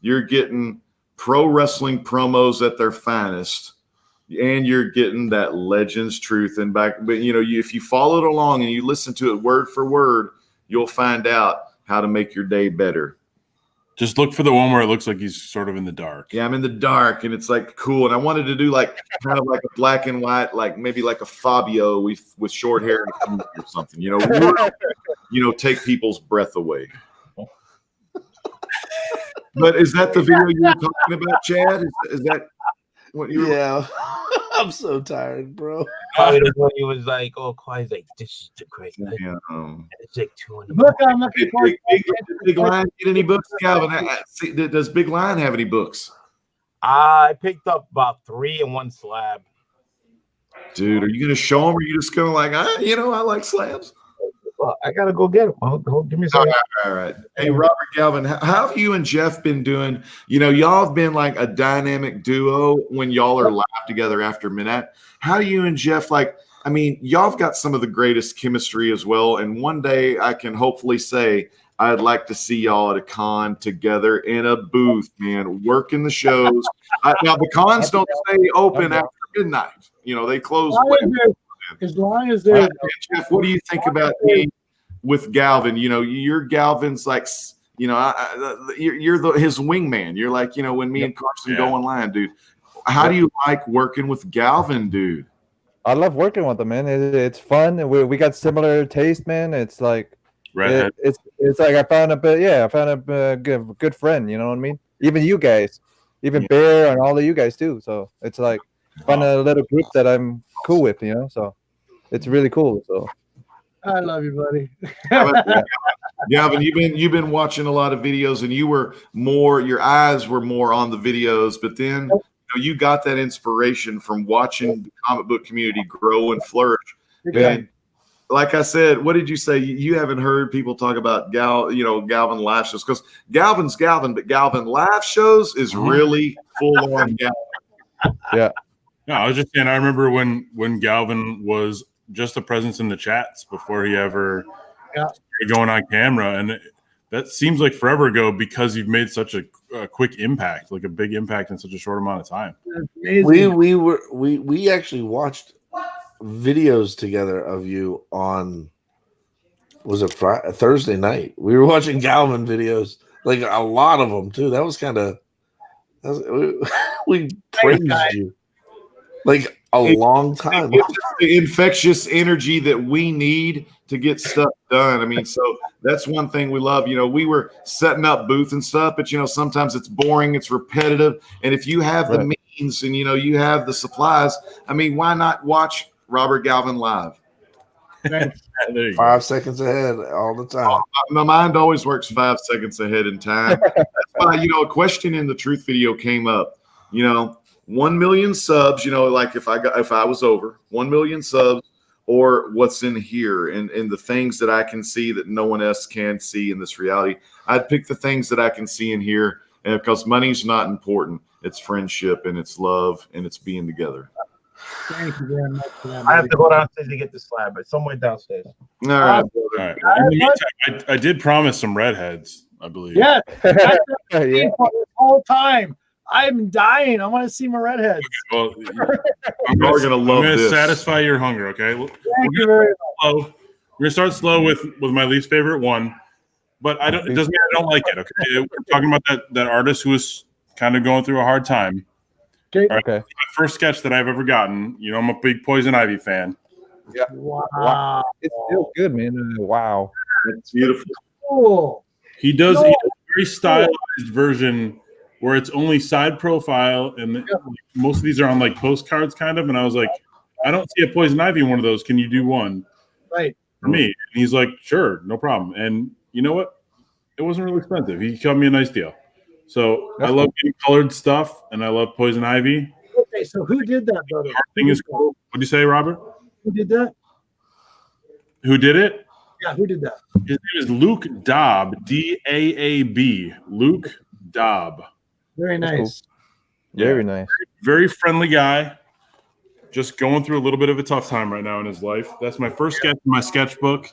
You're getting pro wrestling promos at their finest. And you're getting that Legends Truth. And back, but if you followed along and you listen to it word for word, you'll find out how to make your day better. Just look for the one where it looks like he's sort of in the dark. Yeah, I'm in the dark, and it's like cool. And I wanted to do like kind of like a black and white, like maybe like a Fabio with short hair or something. Take people's breath away. But is that the video you were talking about, Chad? Is that what you were? Yeah. I'm so tired, bro. He was like, "Oh, Kawhi's like, this is the great." Yeah. It's like 2 in the Look, I'm looking for Big Lion get any books, Calvin? Does Big Lion have any books? I picked up about 3 in one slab. Dude, are you going to show them, or are you just going to like, I like slabs? Well, I gotta go get them. Give me some. All right. Hey, Robert Galvin, how have you and Jeff been doing? Y'all have been like a dynamic duo when y'all are live together after midnight. How do you and Jeff y'all have got some of the greatest chemistry as well. And one day I can hopefully say I'd like to see y'all at a con together in a booth, man, way the shows. Now the cons don't stay open after midnight. They close. As long as they're Jeff, what do you think about being with Galvin? You're Galvin's like, you're his wingman. You're like, when me and Carson go online, dude. How do you like working with Galvin, dude? I love working with him, man. It's fun. We got similar taste, man. It's like it's like I found a good friend. You know what I mean? Even you guys, even Bear and all of you guys too. So it's like found a little group that I'm cool with. So it's really cool. So I love you, buddy. Galvin, you've been watching a lot of videos, and your eyes were more on the videos, but then you got that inspiration from watching the comic book community grow and flourish. Yeah. And like I said, what did you say? You haven't heard people talk about Galvin live shows, because Galvin's Galvin, but Galvin live shows is really full on Galvin. Yeah. No, I was just saying, I remember when Galvin was just a presence in the chats before he ever started going on camera. And that seems like forever ago, because you've made such a quick impact, like a big impact in such a short amount of time. We actually watched videos together of you on, was it Thursday night? We were watching Galvin videos, like a lot of them too. That was kind of, we praised you like a long time. It's the infectious energy that we need to get stuff done. So that's one thing we love. We were setting up booth and stuff, but sometimes it's boring, it's repetitive. And if you have the means and you have the supplies, why not watch Robert Galvin live? 5 seconds ahead all the time. My mind always works 5 seconds ahead in time. That's why, a question in the Truth video came up. 1 million subs, like if I was over 1 million subs, or what's in here and the things that I can see that no one else can see in this reality. I'd pick the things that I can see in here, and because money's not important. It's friendship, and it's love, and it's being together. Thank you very much for that. I have to go downstairs to get the slab, but somewhere downstairs. All right. All right. In the meantime, I did promise some redheads, I believe. Yeah. This whole time. I'm dying. I want to see my redheads. Well, I'm going to satisfy your hunger, okay? Thank you very much. We're going to start slow with my least favorite one, but it doesn't mean I don't like it, okay? We're talking about that artist who was kind of going through a hard time. Okay. All right, Okay. my first sketch that I've ever gotten. You know, I'm a big Poison Ivy fan. Wow. It's still good, man. Wow. That's beautiful. Cool. He does a very stylized version where it's only side profile, and most of these are on like postcards, kind of. And I was like, I don't see a Poison Ivy in one of those. Can you do one Right. for me? And he's like, sure, no problem. And you know what? It wasn't really expensive. He cut me a nice deal. So I love getting colored stuff, and I love Poison Ivy. Okay, so who did that, brother? Thing is cool. What'd you say, Robert? Who did that? Who did it? Yeah, who did that? His name is Luke Daub, Daab. Luke Daub. Very nice. Very nice. Very friendly guy. Just going through a little bit of a tough time right now in his life. That's my first sketch in my sketchbook.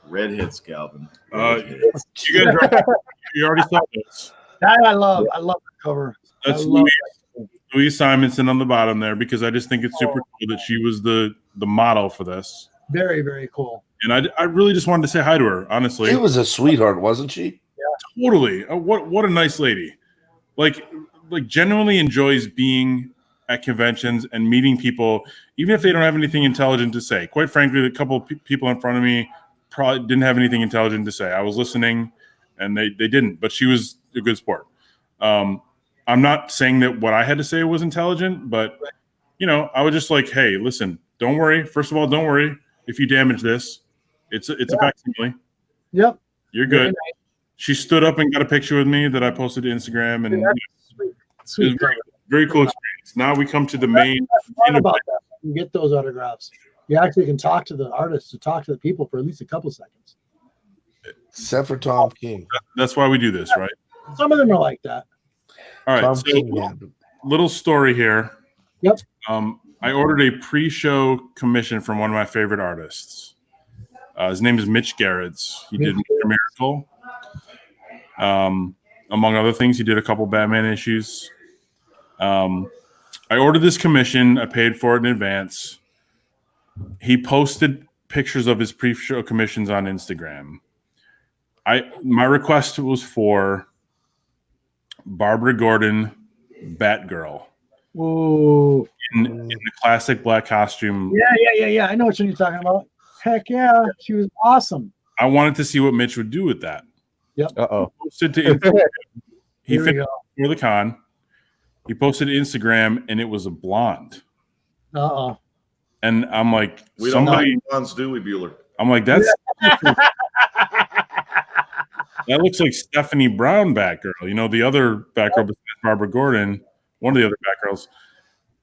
Redheads, Calvin. You guys you already saw this. That I love. I love the cover. That's I love Louise Simonson on the bottom there, because I just think it's super cool that she was the model for this. Very, very cool. And I really just wanted to say hi to her, honestly. She was a sweetheart, wasn't she? Totally. What a nice lady. Like genuinely enjoys being at conventions and meeting people, even if they don't have anything intelligent to say. Quite frankly, a couple of people in front of me probably didn't have anything intelligent to say. I was listening, and they didn't, but she was a good sport. I'm not saying that what I had to say was intelligent, but you know, I was just like, hey, listen, don't worry. First of all, don't worry if you damage this. It's a facsimile. Yep. You're good. She stood up and got a picture with me that I posted to Instagram, and Sweet. it was very cool experience. Now we come to the main. About that. You get those autographs. You actually can talk to the artists, to talk to the people for at least a couple seconds. Except for Tom King. That's why we do this, right? Some of them are like that. All right. Tom So, King, yeah. little story here. Yep. I ordered a pre-show commission from one of my favorite artists. His name is Mitch Gerrits. He did Mr. Miracle. Among other things, he did a couple Batman issues. I ordered this commission. I paid for it in advance. He posted pictures of his pre-show commissions on Instagram. My request was for Barbara Gordon, Batgirl, Ooh. in the classic black costume. Yeah. I know what you're talking about. Heck yeah. She was awesome. I wanted to see what Mitch would do with that. Uh-oh. Posted to Instagram. He Here we finished go. for the con. He posted to Instagram, and it was a blonde. Uh-oh. And I'm like, We don't somebody. like blondes, do we, Bueller? I'm like, that looks like Stephanie Brown Batgirl. You know, the other Batgirl besides Barbara Gordon, one of the other Batgirls.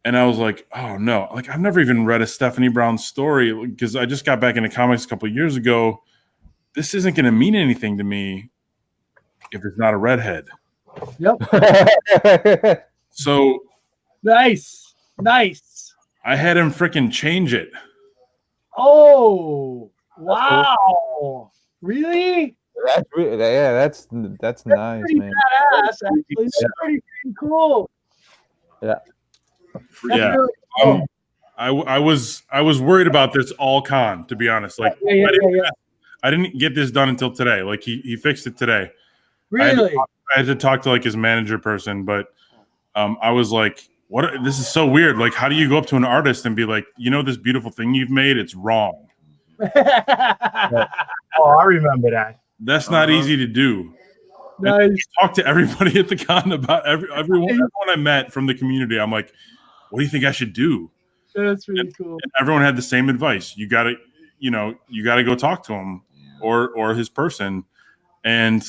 And I was like, oh no, like I've never even read a Stephanie Brown story because I just got back into comics a couple of years ago. This isn't going to mean anything to me if it's not a redhead. Yep. So Nice. I had him freaking change it. Oh, wow. Really? That's nice, Pretty man. badass, actually. That's pretty cool. Yeah. Really cool. I was worried about this all con, to be honest. Like I didn't get this done until today. Like he fixed it today. Really? I had to talk to like his manager person, but I was like, what? This is so weird. Like, how do you go up to an artist and be like, you know, this beautiful thing you've made, it's wrong. Oh, I remember that. That's not easy to do. Nice. I talked to everybody at the con about everyone I met from the community. I'm like, what do you think I should do? That's really cool. And everyone had the same advice. You gotta go talk to him or his person. And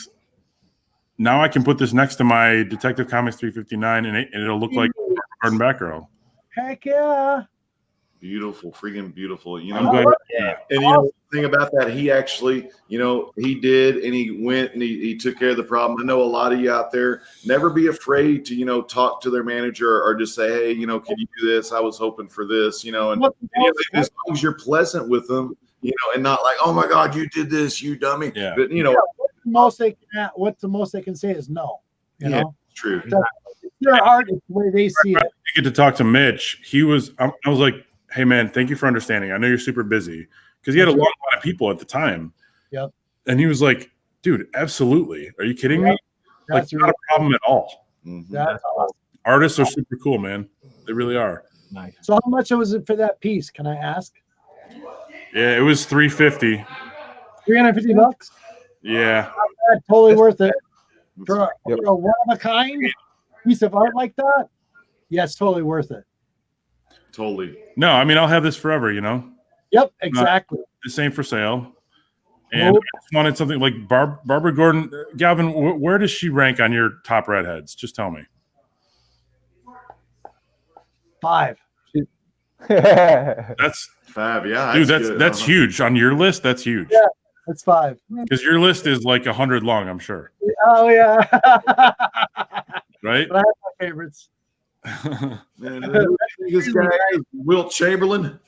now I can put this next to my Detective Comics 359 and it'll look like Garden Batgirl. Heck yeah. Beautiful, freaking beautiful. You I'm know, glad. and you know the thing about that, he actually, you know, he did, and he went and he took care of the problem. I know a lot of you out there, never be afraid to, you know, talk to their manager or just say, hey, you know, can you do this? I was hoping for this, you know, and you know, as long as you're pleasant with them, you know, and not like, oh my God, you did this, you dummy. Yeah. But you know, What's the most they can say is no. You know, true. it's their art, it's the way they see it. I get to talk to Mitch. I was like, hey man, thank you for understanding. I know you're super busy because he had a long line of people at the time. Yep. And he was like, dude, absolutely. Are you kidding me? Like, That's not a problem at all. That's awesome. Artists are super cool, man. They really are. Nice. So how much was it for that piece? Can I ask? Yeah, it was $350. $350. Yeah. Totally worth it for a, Yep. for a one of a kind piece of art like that. Yeah, it's totally worth it. Totally. No, I mean I'll have this forever, you know. Yep, exactly. This ain't for sale. And Nope. I just wanted something like Barbara Gordon. Galvin, where does she rank on your top redheads? Just tell me. 5. That's 5. Yeah, dude. good. That's huge on your list. That's huge. Yeah. That's 5. Because your list is like 100 long, I'm sure. Oh yeah. Right? But I have my favorites. Man, this guy is Wilt Chamberlain.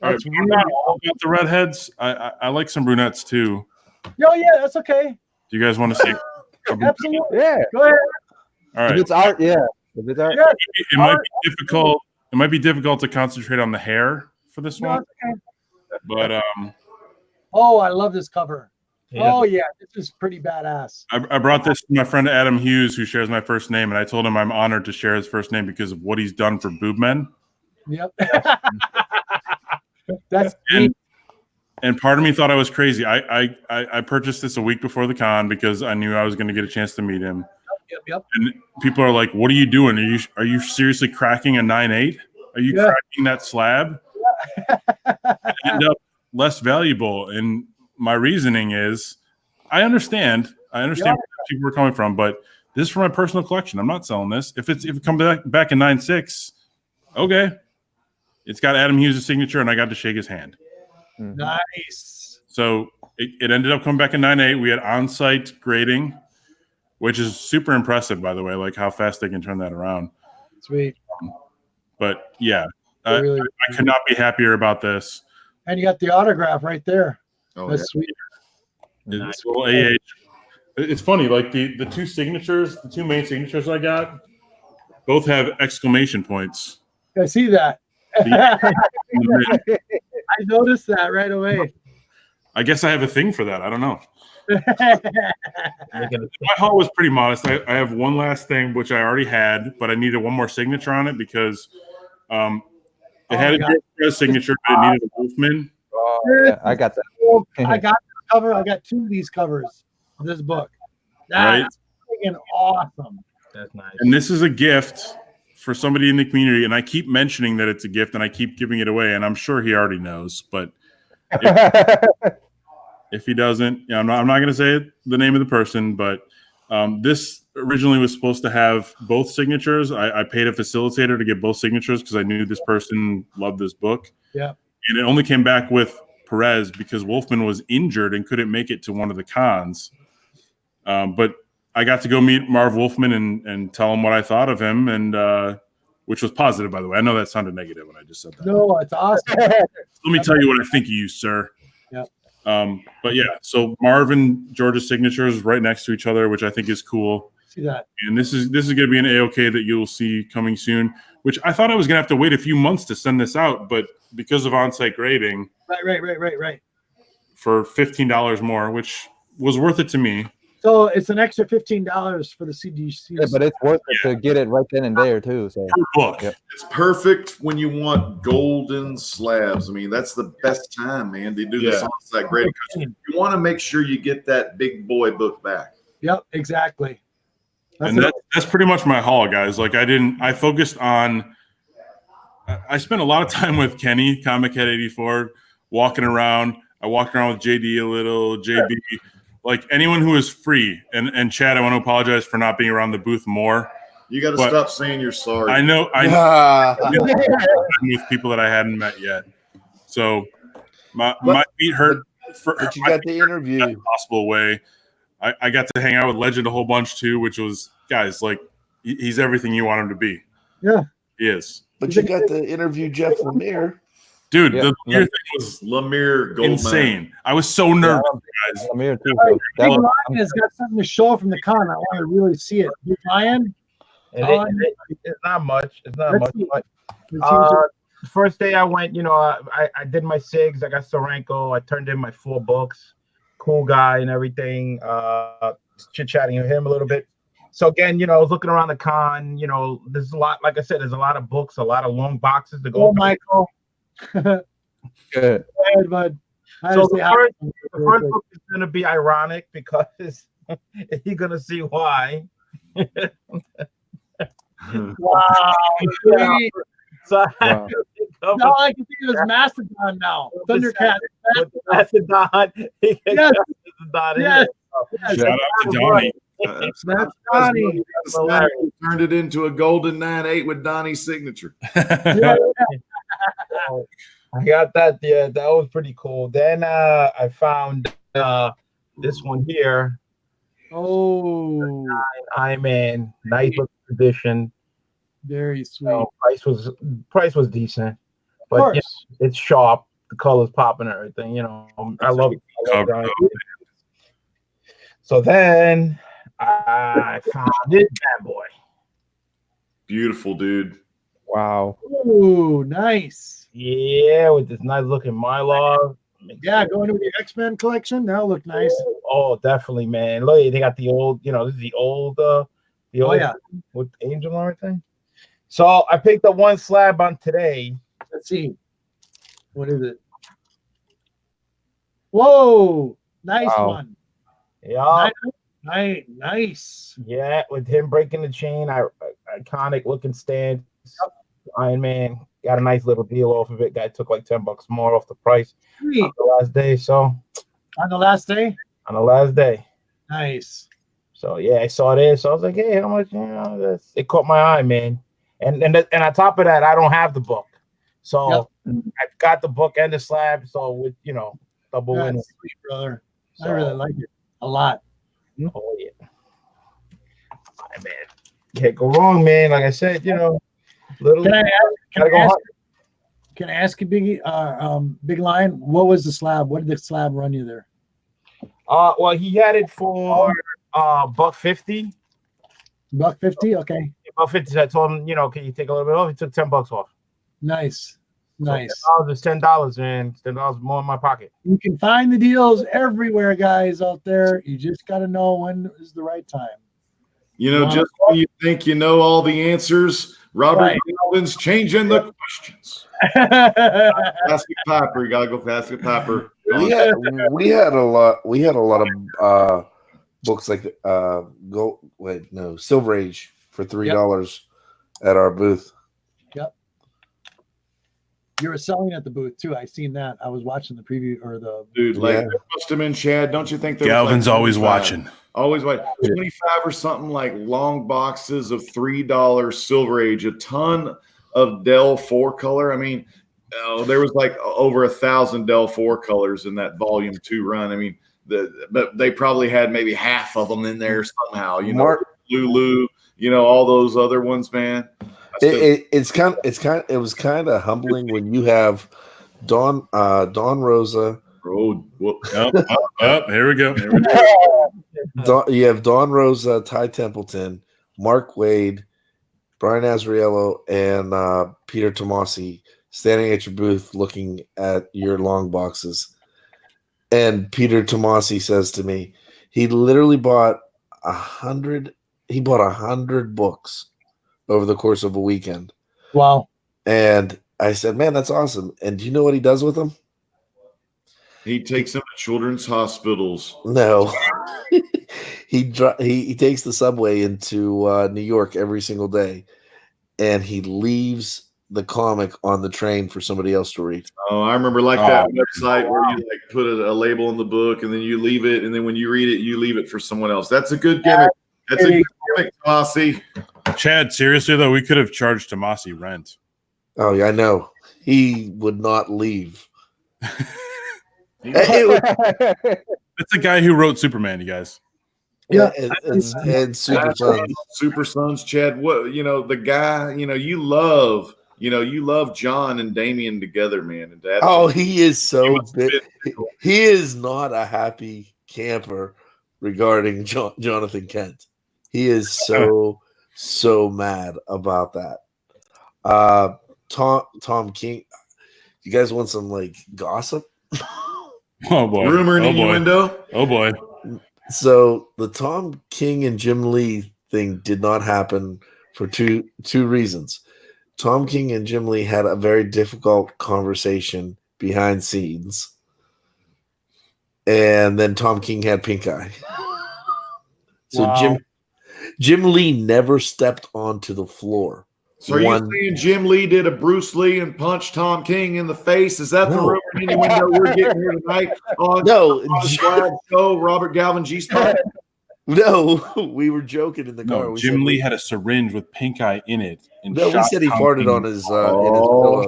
All right, about the redheads, I like some brunettes too. Oh yeah, that's okay. Do you guys want to see? Absolutely. Yeah. Go ahead. All If right. it's art, yeah. If it's art, Yeah. It might be difficult. It might be difficult to concentrate on the hair for this No, one, it's okay. but Oh, I love this cover. Yeah. Oh yeah, this is pretty badass. I brought this to my friend Adam Hughes, who shares my first name, and I told him I'm honored to share his first name because of what he's done for boob men. Yep. That's And part of me thought I was crazy. I purchased this a week before the con because I knew I was going to get a chance to meet him. Yep. And people are like, "What are you doing? Are you seriously cracking a 9.8? Are you cracking that slab?" End up less valuable. And my reasoning is, I understand where people are coming from, but this is for my personal collection. I'm not selling this. If it comes back in 9.6, okay. It's got Adam Hughes' signature, and I got to shake his hand. Nice. So it ended up coming back in 9.8. We had on-site grading, which is super impressive, by the way, like how fast they can turn that around. Sweet. But yeah, Really, I could not be happier about this. and you got the autograph right there. Oh, That's sweet. It's a little AH. It's funny, like the two signatures, the two main signatures I got, both have exclamation points. I see that. I I noticed that right away. guess I have a thing for that. I don't know. My haul was pretty modest. I have one last thing, which I already had, but I needed one more signature on it because it had a signature, but it needed a Wolfman. oh, yeah, I got that. I got the cover. I got 2 of these covers of this book. That's freaking awesome. That's nice. And this is a gift for somebody in the community, and I keep mentioning that it's a gift, and I keep giving it away, and I'm sure he already knows, but if he doesn't, I'm not going to say the name of the person, but this originally was supposed to have both signatures. I paid a facilitator to get both signatures because I knew this person loved this book. Yeah. And it only came back with Perez because Wolfman was injured and couldn't make it to one of the cons. But I got to go meet Marv Wolfman and tell him what I thought of him, and which was positive, by the way. I know that sounded negative when I just said that. No, it's awesome. Let me tell you what I think of you, sir. Yep. But yeah, so Marv and George's signatures right next to each other, which I think is cool. See that? And this is going to be an AOK that you'll see coming soon, which I thought I was going to have to wait a few months to send this out, but because of on-site grading Right. for $15 more, which was worth it to me. So it's an extra $15 for the CDC. Yeah, but it's worth it to get it right then and there too. So Per book. Yep. It's perfect when you want golden slabs. I mean, that's the best time, man, to do this on-site grading. You want to make sure you get that big boy book back. Yep, exactly. That's pretty much my haul, guys. Like I focused on, I spent a lot of time with Kenny, Comic Head 84, walking around. I walked around with JD a little, JB. Like anyone who is free, and Chad, I want to apologize for not being around the booth more. You got to stop saying you're sorry. I know with people that I hadn't met yet. So my feet hurt. But you got the interview. Possible way. I got to hang out with Legend a whole bunch too, which was, guys, like he's everything you want him to be. Yeah, he is. But you got to interview Jeff Lemire. Dude, Yeah. the Lemire thing was Lemire Goldman. insane. I was so nervous, guys. Lemire too. Big So Lion has got something to show from the con. I want to really see it. Big Lion. It's not much. It's not Let's much. see. But, Let's see. the first day I went, I did my SIGs. I got Sorenko. I turned in my 4 books. Cool guy and everything. Chit-chatting with him a little bit. So again, I was looking around the con. There's a lot. Like I said, there's a lot of books, a lot of long boxes to go. Oh, Michael. Good. Go ahead, bud. So the first book is going to be ironic because you're going to see why. Wow. So Wow. All I can think of is Mastodon now. Thundercat. Mastodon. Yes. Mastodon. Yes. Shout out to Donnie. That's Donnie. Turned it into a golden 9/8 with Donnie's signature. Yeah. I got that. Yeah, that was pretty cool. Then I found this one here. Oh, Iron Man, nice looking edition. very sweet. Price was decent, Of but course. it's sharp. The colors pop and everything. I love Cover. it. So then I found this bad boy. Beautiful, dude. Wow. Ooh, nice. Yeah, with this nice looking Mylar. Yeah, going to the X-Men collection. That'll look nice. Oh, definitely, man. Look, they got the old, this is the old yeah. with Angel and everything. So I picked up one slab on today. Let's see. What is it? Whoa, nice Wow. one. Yeah, Nice. yeah, with him breaking the chain, iconic looking stand. Iron Man got a nice little deal off of it. Guy took like $10 more off the price Sweet. on the last day. So On the last day? on the last day. Nice. So yeah, I saw this. So I was like, hey, how much? It caught my eye, man. And on top of that, I don't have the book. So I've got the book and the slab. So with double win. That's sweet, brother. I So- really like it a lot. Oh yeah. Iron Man. Can't go wrong, man. Like I said, little Can I gotta go ask, hard. can I ask you, Big Lion, what was the slab? What did the slab run you there? Well, he had it for $150. $150? Okay. $150. So I told him, can you take a little bit off? He took $10 off. Nice. Nice. So $10 is $10, man. $10 more in my pocket. You can find the deals everywhere, guys, out there. You just got to know when is the right time. Just when you think you know all the answers, Robert Galvin's changing the questions. Plastic Piper, you gotta go Plastic Piper. We had a lot of books like Silver Age for $3 at our booth. Yep. You were selling at the booth too. I seen that. I was watching the preview or the Dude, there must have been, Chad. Don't you think there Galvin's was like always 25? watching. Always like 25 or something, like long boxes of $3 Silver Age, a ton of Dell 4-color. I mean, there was like over 1,000 Dell 4-colors in that volume 2 run. I mean, but they probably had maybe half of them in there somehow. Lulu, all those other ones, man. It was kind of humbling when you have Don Rosa. Here we go. You have Don Rosa, Ty Templeton, Mark Wade, Brian Azariello, and Peter Tomasi standing at your booth looking at your long boxes. And Peter Tomasi says to me, he literally bought 100 books over the course of a weekend. Wow. And I said, man, that's awesome. And do you know what he does with them? He takes them to children's hospitals. No. He takes the subway into New York every single day, and he leaves the comic on the train for somebody else to read. Oh, I remember that website where you like put a label in the book and then you leave it, and then when you read it, you leave it for someone else. That's a good gimmick. That's a good gimmick, Tomasi. Chad, seriously though, we could have charged Tomasi rent. Oh yeah, I know. He would not leave. It's the guy who wrote Superman, you guys. Yeah, and Super Sons. Super Sons, Chad. What the guy? You love John and Damian together, man. And he is so big. He is not a happy camper regarding Jonathan Kent. He is so mad about that. Tom King. You guys want some gossip? Oh boy. Rumor and innuendo. Oh boy. So the Tom King and Jim Lee thing did not happen for two reasons. Tom King and Jim Lee had a very difficult conversation behind scenes. And then Tom King had pink eye. So Wow. Jim Lee never stepped onto the floor. So are you saying Jim Lee did a Bruce Lee and punched Tom King in the face? Is that the rumor and innuendo we're getting here tonight on the Swag Show, Robert Galvin G-Spot? No, we were joking in the car. No, Jim Lee had a syringe with pink eye in it. And no, we said he farted on his pillow.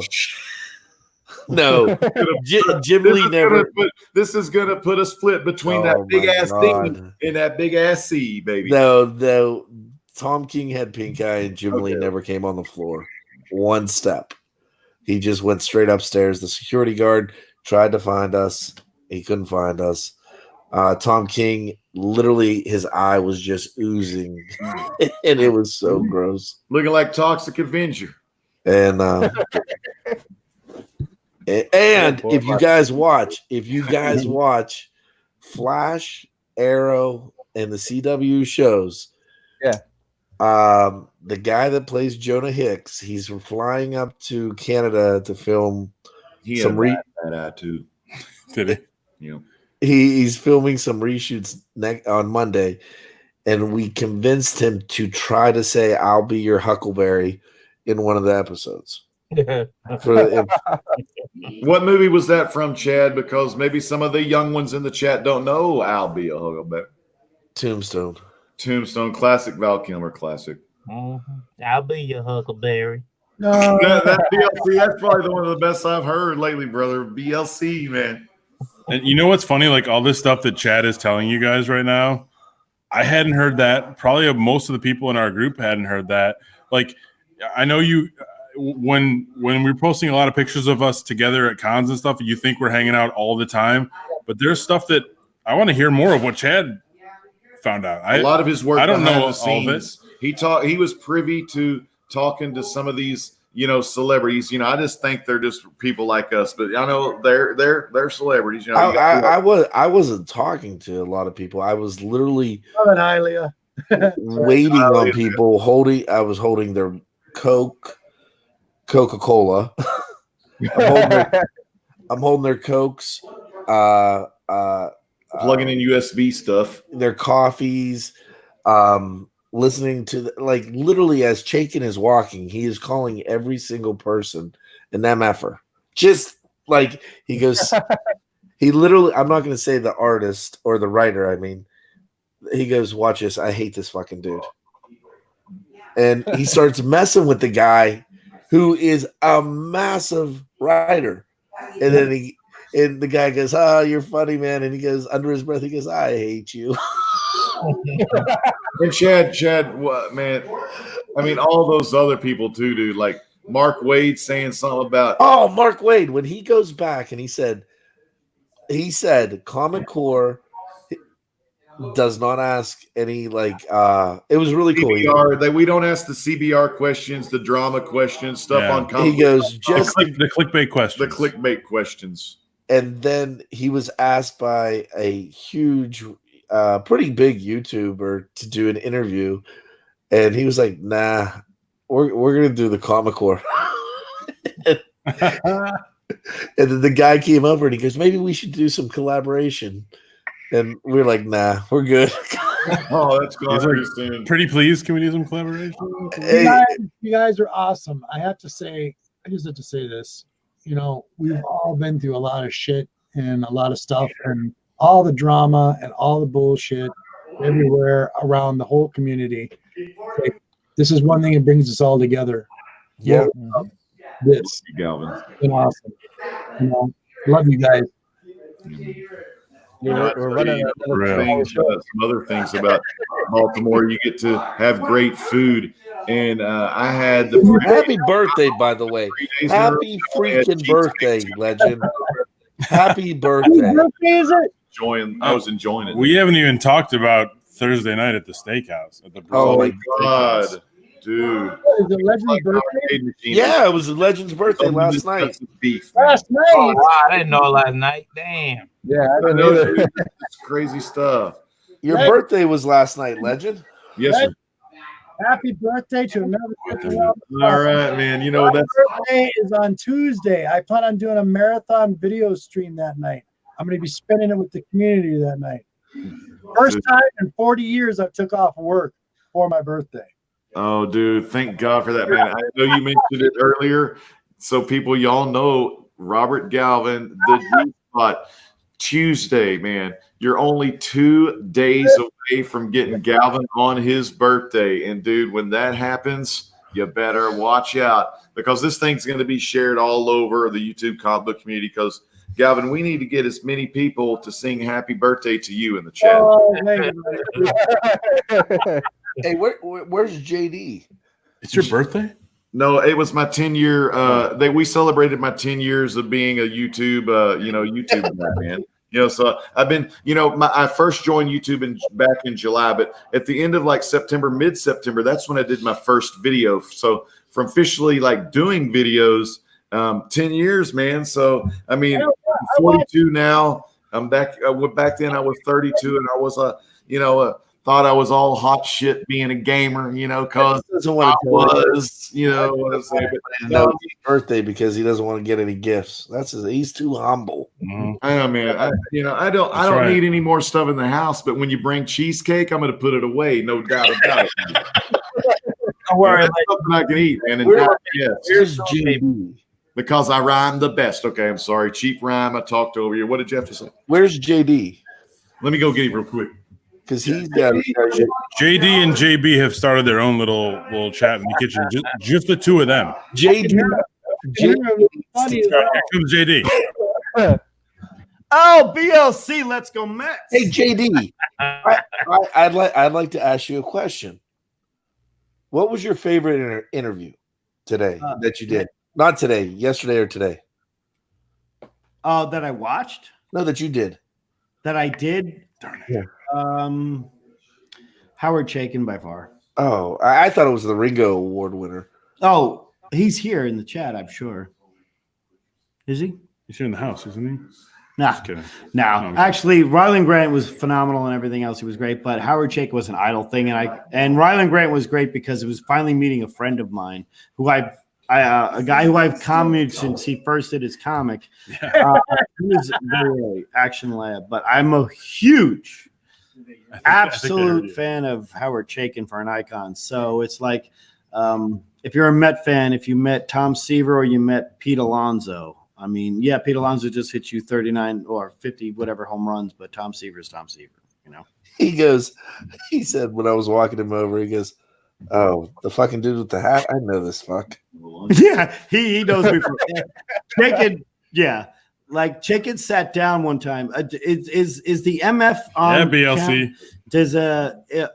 No, Jim Lee never. This is going to put a split between that big ass thing and that big ass C, baby. No. Tom King had pink eye, and Jim Lee never came on the floor. One step. He just went straight upstairs. The security guard tried to find us. He couldn't find us. Tom King, literally, his eye was just oozing, and it was so gross. Looking like Toxic Avenger. And if you guys watch Flash, Arrow, and the CW shows, the guy that plays Jonah Hicks, he's flying up to Canada to film some attitude. Did he? Yeah. He's filming some reshoots on Monday, and we convinced him to try to say "I'll be your Huckleberry" in one of the episodes. What movie was that from, Chad? Because maybe some of the young ones in the chat don't know I'll Be a Huckleberry. Tombstone, classic Val Kilmer classic. I'll be your Huckleberry. No, that BLC, that's probably one of the best I've heard lately, brother. BLC, man. And you know what's funny? Like all this stuff that Chad is telling you guys right now, I hadn't heard that. Probably most of the people in our group hadn't heard that. Like, I know you. When we're posting a lot of pictures of us together at cons and stuff, you think we're hanging out all the time, but there's stuff that I want to hear more of what Chad found out. A lot of his work. I don't know all of it. He was privy to talking to some of these, celebrities. I just think they're just people like us, but I know they're celebrities. I wasn't talking to a lot of people. I was literally waiting on people I was holding their Coca-Cola. I'm holding their Cokes. Plugging in USB stuff. Their coffees. Listening to literally as Chaikin is walking, he is calling every single person an MFer. Just like he goes, he literally. I'm not going to say the artist or the writer. I mean, he goes, "Watch this. I hate this fucking dude." And he starts messing with the guy who is a massive writer. And then the guy goes, "Oh, you're funny, man." And he goes, under his breath, he goes, "I hate you." And Chad, what, man? I mean, all those other people too, dude. Like Mark Wade saying something about. Oh, Mark Wade, when he goes back and he said, Comic Core does not ask any it was really cool. CBR, we don't ask the CBR questions, the drama questions, stuff on comic. He goes just the clickbait questions. The clickbait questions. And then he was asked by a huge, pretty big YouTuber to do an interview, and he was like, "Nah, we're gonna do the Comic Core." And then the guy came over and he goes, "Maybe we should do some collaboration." And we're like, "Nah, we're good." Oh, that's good. Pretty please, can we do some collaboration? You guys are awesome. I just have to say this. We've all been through a lot of shit and a lot of stuff and all the drama and all the bullshit everywhere around the whole community. This is one thing that brings us all together. Yeah. This. Galvin. It's been awesome. Love you guys. We're running some other things about Baltimore. You get to have great food, and I had the happy birthday, by the way. Happy freaking birthday, legend! Happy birthday! I was enjoying it. We haven't even talked about Thursday night at the steakhouse. Oh my god, dude! Is it Legend's birthday? Yeah, it was the Legend's birthday last night. Last night? Oh, wow, I didn't know last night. Damn. Yeah, I didn't either. It's crazy stuff. Your birthday was last night, Legend. Yes, sir. Happy birthday to another. All right, man. You know My that's birthday is on Tuesday. I plan on doing a marathon video stream that night. I'm going to be spending it with the community that night. First time in 40 years I took off work for my birthday. Oh, dude, thank God for that, man. I know you mentioned it earlier, so people, y'all know Robert Galvin, the G Spot, Tuesday, man. You're only 2 days away from getting Galvin on his birthday, and dude, when that happens, you better watch out because this thing's going to be shared all over the YouTube comic book community. Because Galvin, we need to get as many people to sing "Happy Birthday" to you in the chat. Oh, thank you. Hey, where's JD? It's your birthday? No, it was my 10-year. We celebrated my 10 years of being a YouTube, YouTube guy, man. So I've been, I first joined YouTube back in July, but at the end of like September, mid-September, that's when I did my first video. So from officially like doing videos, 10 years, man. So I mean, I'm 42 now. I'm back. Back then I was 32, and I was thought I was all hot shit being a gamer, because Doesn't want I to was, what I'm saying. But no birthday because he doesn't want to get any gifts. He's too humble. I know, man. I don't right. need any more stuff in the house. But when you bring cheesecake, I'm going to put it away, no doubt about it. Don't worry. That's something I can eat, man. And Where's JD? because I rhyme the best. Okay, I'm sorry. Cheap rhyme. I talked over you. What did you have to say? Where's JD? Let me go get him real quick. Because he's got JD and JB have started their own little chat in the kitchen. Just the two of them. JD. Here comes JD. Oh, BLC, let's go Mets. Hey JD, I'd like to ask you a question. What was your favorite interview today that you did? Not today, yesterday or today. That I watched? No, that you did. That I did? Darn it. Yeah. Howard Chaykin by far. Oh, I thought it was the Ringo Award winner. Oh, he's here in the chat, I'm sure. Is he? He's here in the house, isn't he? Nah, Just kidding. no. Actually, Ryland Grant was phenomenal and everything else. He was great, but Howard Chaykin was an idol thing, and Ryland Grant was great because it was finally meeting a friend of mine who a guy who I've commented since he first did his comic. He was very Action Lab, but I'm a huge, absolute fan of Howard Chaykin for an icon. So it's like if you're a Met fan, if you met Tom Seaver or you met Pete Alonso. I mean, yeah, Pete Alonso just hit you 39 or 50 whatever home runs, but Tom Seaver's Tom Seaver. He said when I was walking him over, he goes, "Oh, the fucking dude with the hat. I know this fuck." Yeah, he knows me from Chaykin. Yeah, like Chaykin sat down one time. Is the MF on? Yeah, BLC. Camp? Does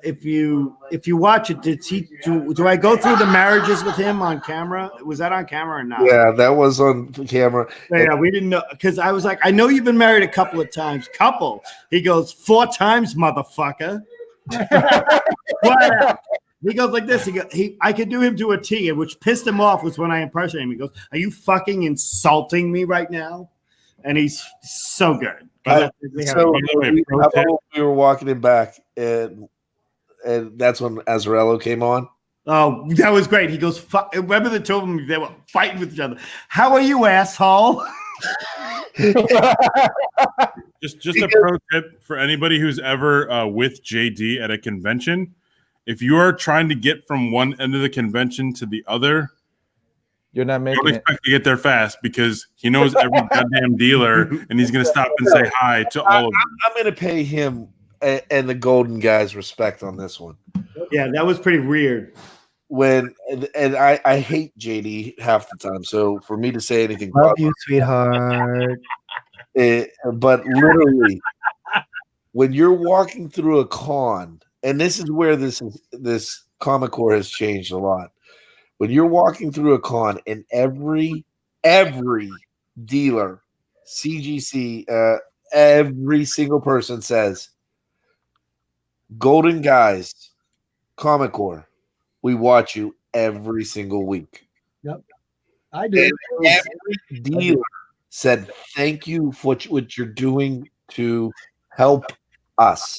if you watch it, do I go through the marriages with him on camera? Was that on camera or not? Yeah, that was on camera. Yeah, we didn't know because I was like, I know you've been married a couple of times. Couple. He goes 4 times, motherfucker. What? He goes like this. I could do him to a T, and which pissed him off was when I impersonated him. He goes, "Are you fucking insulting me right now?" And he's so good. We were walking him back, and that's when Azzarello came on. Oh, that was great. He goes, remember the two of them? They were fighting with each other. How are you, asshole? Just a pro tip for anybody who's ever with JD at a convention. If you are trying to get from one end of the convention to the other, You're not making don't it. expect to get there fast because he knows every goddamn dealer and he's going to stop and say hi to all of them. I'm going to pay him and the Golden guys respect on this one. Yeah, that was pretty weird. I hate JD half the time, so for me to say anything, Love you, sweetheart. But literally, when you're walking through a con, and this is where this Comic Core has changed a lot. When you're walking through a con, and every dealer, CGC, every single person says, "Golden guys, Comic Core, we watch you every single week." Yep, I do. And every dealer said, "Thank you for what you're doing to help us."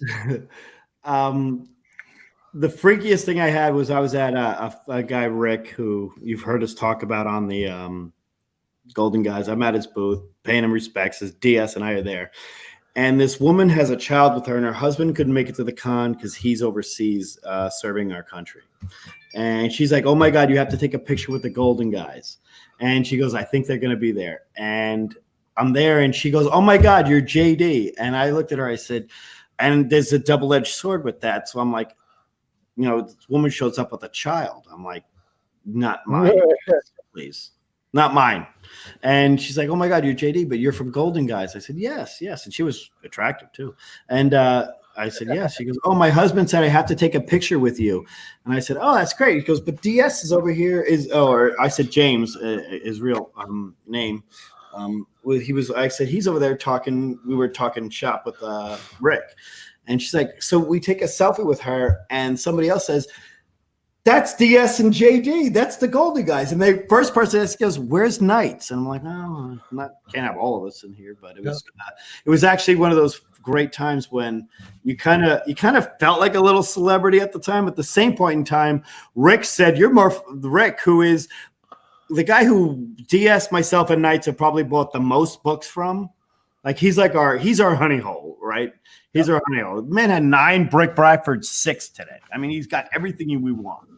the freakiest thing I had was I was at a guy, Rick, who you've heard us talk about on the Golden Guys. I'm at his booth, paying him respects. His DS and I are there. And this woman has a child with her, and her husband couldn't make it to the con because he's overseas serving our country. And she's like, oh, my God, you have to take a picture with the Golden Guys. And she goes, I think they're going to be there. And I'm there, and she goes, oh, my God, you're JD. And I looked at her. I said, and there's a double-edged sword with that. So I'm like, you know, this woman shows up with a child. I'm like, not mine, please. Not mine. And she's like, oh, my God, you're JD, but you're from Golden Guys. I said, yes. And she was attractive, too. And I said, yes. She goes, oh, my husband said I have to take a picture with you. And I said, oh, that's great. He goes, but DS is over here. Or I said, James, his real name. I said, he's over there talking. We were talking shop with Rick. And she's like, so we take a selfie with her, and somebody else says, that's DS and JD. That's the Golden Guys. And the first person goes, where's Knights? And I'm like, no, can't have all of us in here. But it was actually one of those great times when you kind of felt like a little celebrity at the time. At the same point in time, Rick said, you're more Rick, who is the guy who DS, myself, and Knights have probably bought the most books from. Like he's our honey hole, right? He's our honey hole. The man had 9, Brick Bradford 6 today. I mean, he's got everything we want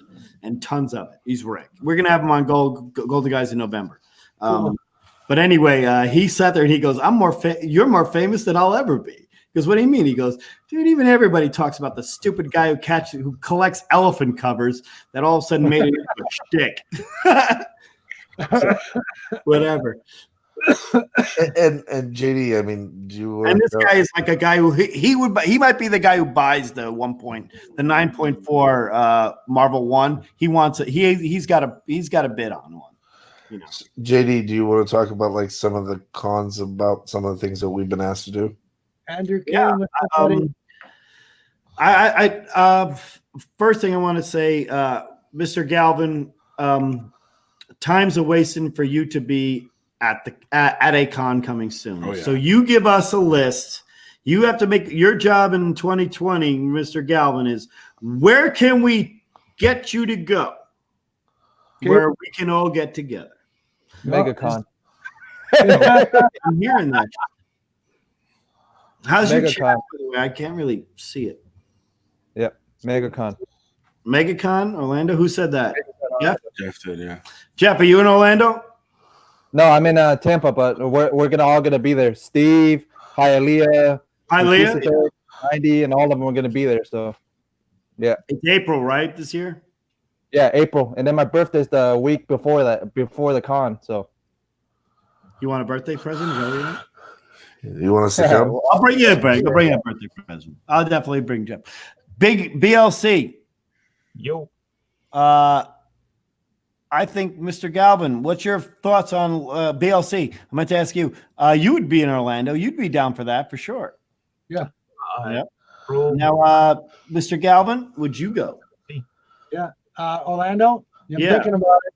and tons of it. He's Rick. We're gonna have him on Golden Guys in November. But anyway, he sat there and he goes, you're more famous than I'll ever be. Because what do you mean? He goes, dude, even everybody talks about the stupid guy who collects elephant covers that all of a sudden made it into a shtick. So, whatever. And JD, I mean, and this guy is like a guy who he might be the guy who buys the 9.4 Marvel 1. He wants it. He's got a bid on one. You know. JD, do you want to talk about like some of the cons about some of the things that we've been asked to do? Andrew, first thing I want to say, Mr. Galvin, time's a wasting for you to be at a con coming soon. Oh, yeah. So you give us a list. You have to make your job in 2020, Mr. Galvin, is where can we get you to go? Okay. Where we can all get together. MegaCon. I'm hearing that. How's your chat, by the way? I can't really see it. Yep, MegaCon. MegaCon, Orlando? Who said that? Jeff did, yeah. Jeff, are you in Orlando? No, I'm in Tampa, but we're all gonna be there. Steve, Hialeah, 90, and all of them are gonna be there. So, yeah. It's April, right? This year? Yeah, April, and then my birthday's the week before the con. So, you want a birthday present? You want us to come? I'll bring you a birthday present. I'll definitely bring Jeff. Big BLC. Yo. I think, Mr. Galvin, what's your thoughts on BLC? I meant to ask you. You would be in Orlando. You'd be down for that for sure. Yeah. Yep. Now, Mr. Galvin, would you go? Yeah. Orlando? I'm thinking about it.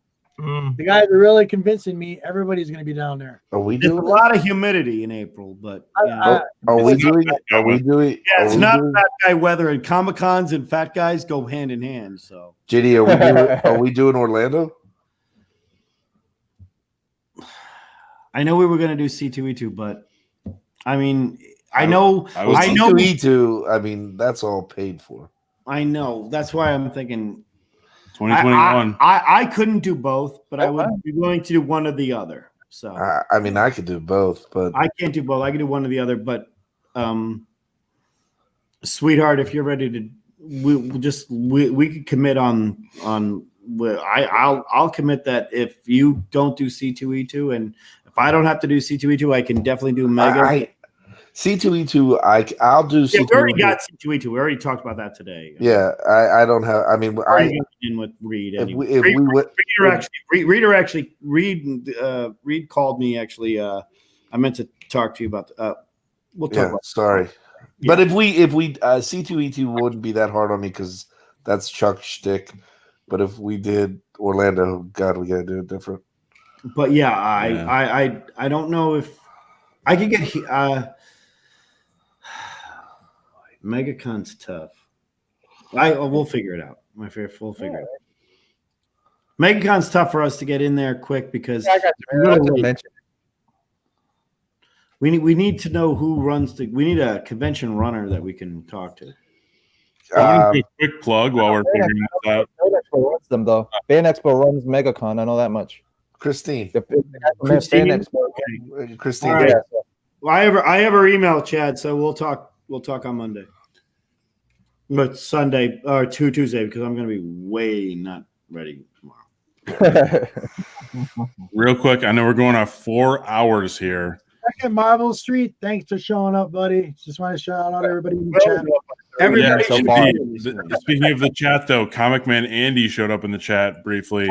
The guys are really convincing me. Everybody's going to be down there. Are we There's doing a lot of humidity in April, but are we doing it? Are we doing? Yeah, it's not fat guy weather, and Comic-Cons and fat guys go hand in hand. So, JD, are we doing Orlando? I know we were going to do C2E2, but I mean, I know C2E2. I mean, that's all paid for. I know. That's why I'm thinking 2021. I couldn't do both, but I would be willing to do one or the other. So I mean, I could do both, but I can't do both. I can do one or the other. But, sweetheart, if you're ready to, we could commit on. I'll commit that if you don't do C2E2, and if I don't have to do C2E2, I can definitely do Mega. C2E2, I'll do C2E2. Yeah, we already got C2E2. We already talked about that today. Yeah, I don't have. I mean, in with Reed. Anyway. Reed called me. Actually, I meant to talk to you about. We'll talk about. Sorry, yeah. But if we C2E2 wouldn't be that hard on me because that's Chuck's shtick. But if we did Orlando, God, we gotta do it different. But yeah, I don't know if I could get. MegaCon's tough. We'll figure it out. We'll figure it out. MegaCon's tough for us to get in there quick because I got you, man. I just mentioned we need to know who runs we need a convention runner that we can talk to. I'm gonna do a quick plug while we're figuring this out. Band Expo runs them though. Band Expo runs MegaCon. I know that much. Christine. Band Expo. Christine. All right. Yeah. Well, I have her email, Chad, so we'll talk on Monday. But Sunday or Tuesday because I'm going to be way not ready tomorrow. Real quick, I know we're going on 4 hours here. Second Marble Street, thanks for showing up, buddy. Just want to shout out everybody in the chat. Everybody Yeah, so far. Speaking of the chat, though, Comic Man Andy showed up in the chat briefly.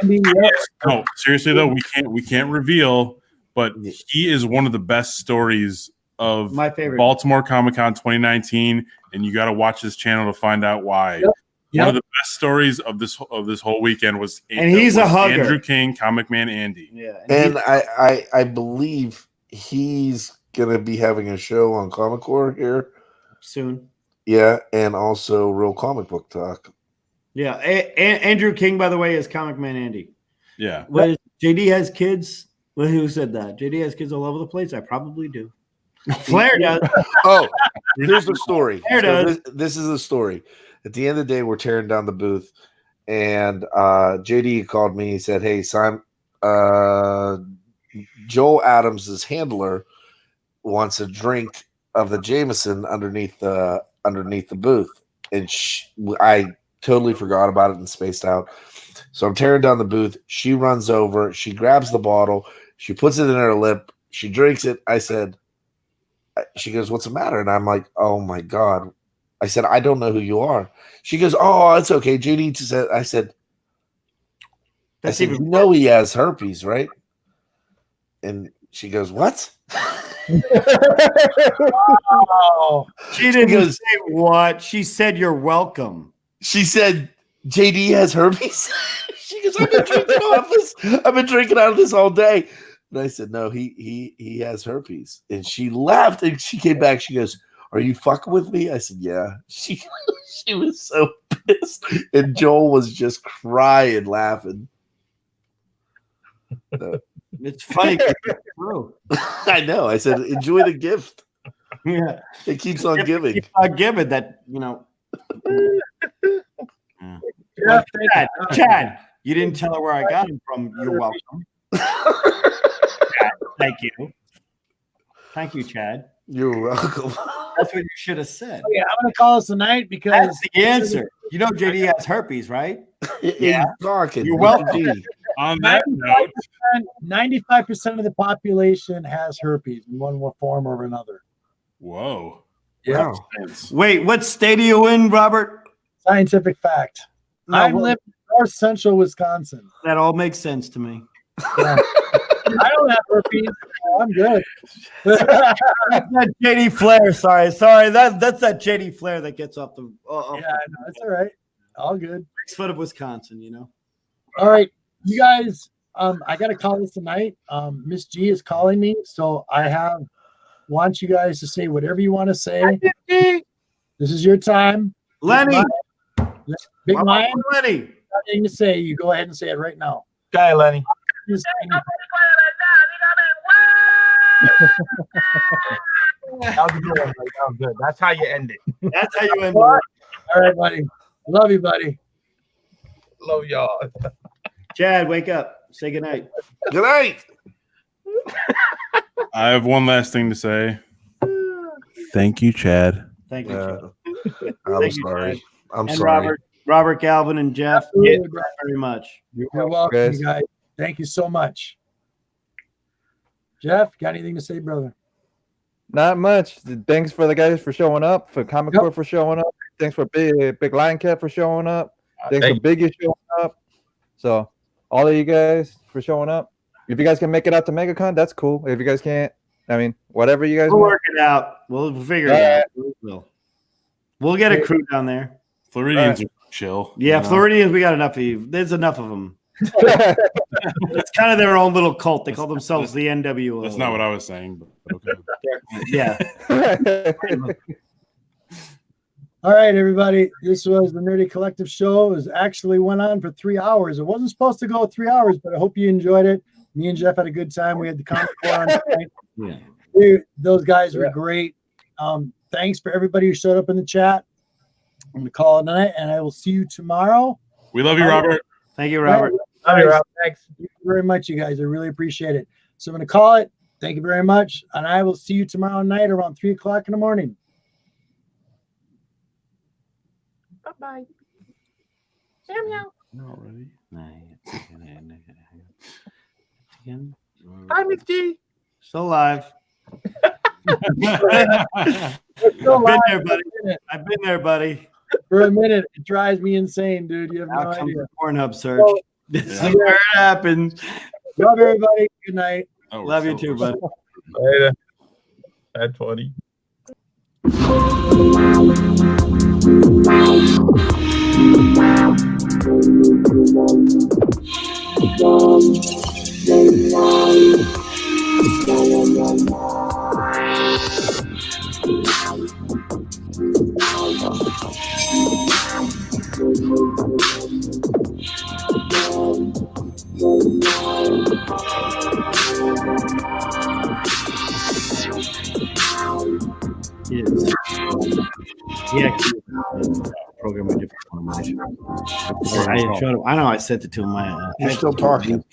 Andy, yep. No, seriously though, we can't reveal, but he is one of the best stories of My favorite. Baltimore Comic-Con 2019, and you got to watch this channel to find out why. Yep. One of the best stories of this whole weekend was he's a hugger. Andrew King, Comic Man Andy. Yeah, And I believe he's gonna be having a show on Comic Core here soon. Yeah, and also Real Comic Book Talk. Yeah, Andrew King, by the way, is Comic Man Andy. Yeah. What JD has kids? Well, who said that? JD has kids all over the place. I probably do. Flair does. Oh, here's the story. Flair does. This is the story. At the end of the day, we're tearing down the booth, and JD called me. He said, "Hey, Simon, Joel Adams' handler wants a drink of the Jameson underneath the booth," and I totally forgot about it and spaced out. So I'm tearing down the booth. She runs over. She grabs the bottle. She puts it in her lip. She drinks it. She goes, "What's the matter?" And I'm like, "Oh my God." I said, "I don't know who you are." She goes, "Oh, it's okay." JD said, I said, "You know he has herpes, right?" And she goes, "What?" Oh, she didn't say what. She said, "You're welcome." She said, "JD has herpes." She goes, "I've been drinking out of this all day." And I said, "No, he has herpes." And she laughed and she came back. She goes, "Are you fucking with me?" I said, "Yeah." She was so pissed. And Joel was just crying, laughing. It's funny. True. I know. I said, "Enjoy the gift." Yeah. It keeps on giving. Keeps on giving that, Yeah, Chad, you didn't tell her where I got him from. You're welcome. Chad, thank you. Thank you, Chad. You're welcome. That's what you should have said. Okay, I'm going to call us tonight because That's the answer. You know JD has herpes, right? Yeah. Talking. You're welcome. On that note, 95% of the population has herpes in one form or another. whoa. Yeah. Wait, what state are you in, Robert? Scientific fact. No, I'm what- living in north central Wisconsin. That all makes sense to me. Yeah. I don't have herpes. I'm good. That's that JD Flair. Sorry. That's that JD Flair that gets off the Yeah, I know. It's all right. All good. 6 foot of Wisconsin, All right. You guys, I got to call this tonight. Miss G is calling me. So I want you guys to say whatever you want to say. This is your time. Lenny. Big Lion, Lenny. nothing to say. You go ahead and say it right now. Guy Lenny. That was good. That was good. That's how you end it. That's how you end it. All right, buddy. Love you, buddy. Love y'all. Chad, wake up. Say goodnight. Good night. I have one last thing to say. Thank you, Chad. Thank you, Chad. I'm Thank you, sorry. Chad. I'm And sorry. Robert Galvin and Jeff. Absolutely, Thank bro. you very much. You're welcome, you guys. Thank you so much. Jeff, got anything to say, brother? Not much. Thanks for the guys for showing up, for Comic Core for showing up. Thanks for Big Lion Cat for showing up. Thanks for Biggie showing up. So all of you guys for showing up. If you guys can make it out to MegaCon, that's cool. If you guys can't, I mean, whatever you guys We'll want. work it out. We'll figure it out. We'll get a crew down there. Floridians are chill. Yeah, you know? Floridians, we got enough of you. There's enough of them. It's kind of their own little cult. They call themselves the NWO. That's not what I was saying, but okay. Yeah. All right, everybody. This was the Nerdy Collective show. It actually went on for 3 hours. It wasn't supposed to go 3 hours, but I hope you enjoyed it. Me and Jeff had a good time. We had the Comic Core on tonight. Yeah. Dude, those guys were great. Thanks for everybody who showed up in the chat. I'm going to call it a night, and I will see you tomorrow. We love you, Robert. Thank you, Robert. Love you, Rob. Thanks. Thank you very much, you guys. I really appreciate it. So I'm going to call it. Thank you very much. And I will see you tomorrow night around 3 o'clock in the morning. Bye-bye. Meow. Not ready. Hi, Miss G. Still alive. Still alive. There, buddy. I've been there, buddy. For a minute, it drives me insane, dude. You have no Now comes idea. the Pornhub search. Oh, This is where it happens. Love everybody. Good night. Oh, we're Love you so too, buddy. Later. At 20. Yes. Yeah, program a different one of my shows. I showed him. I know I sent it to him. You're still talking.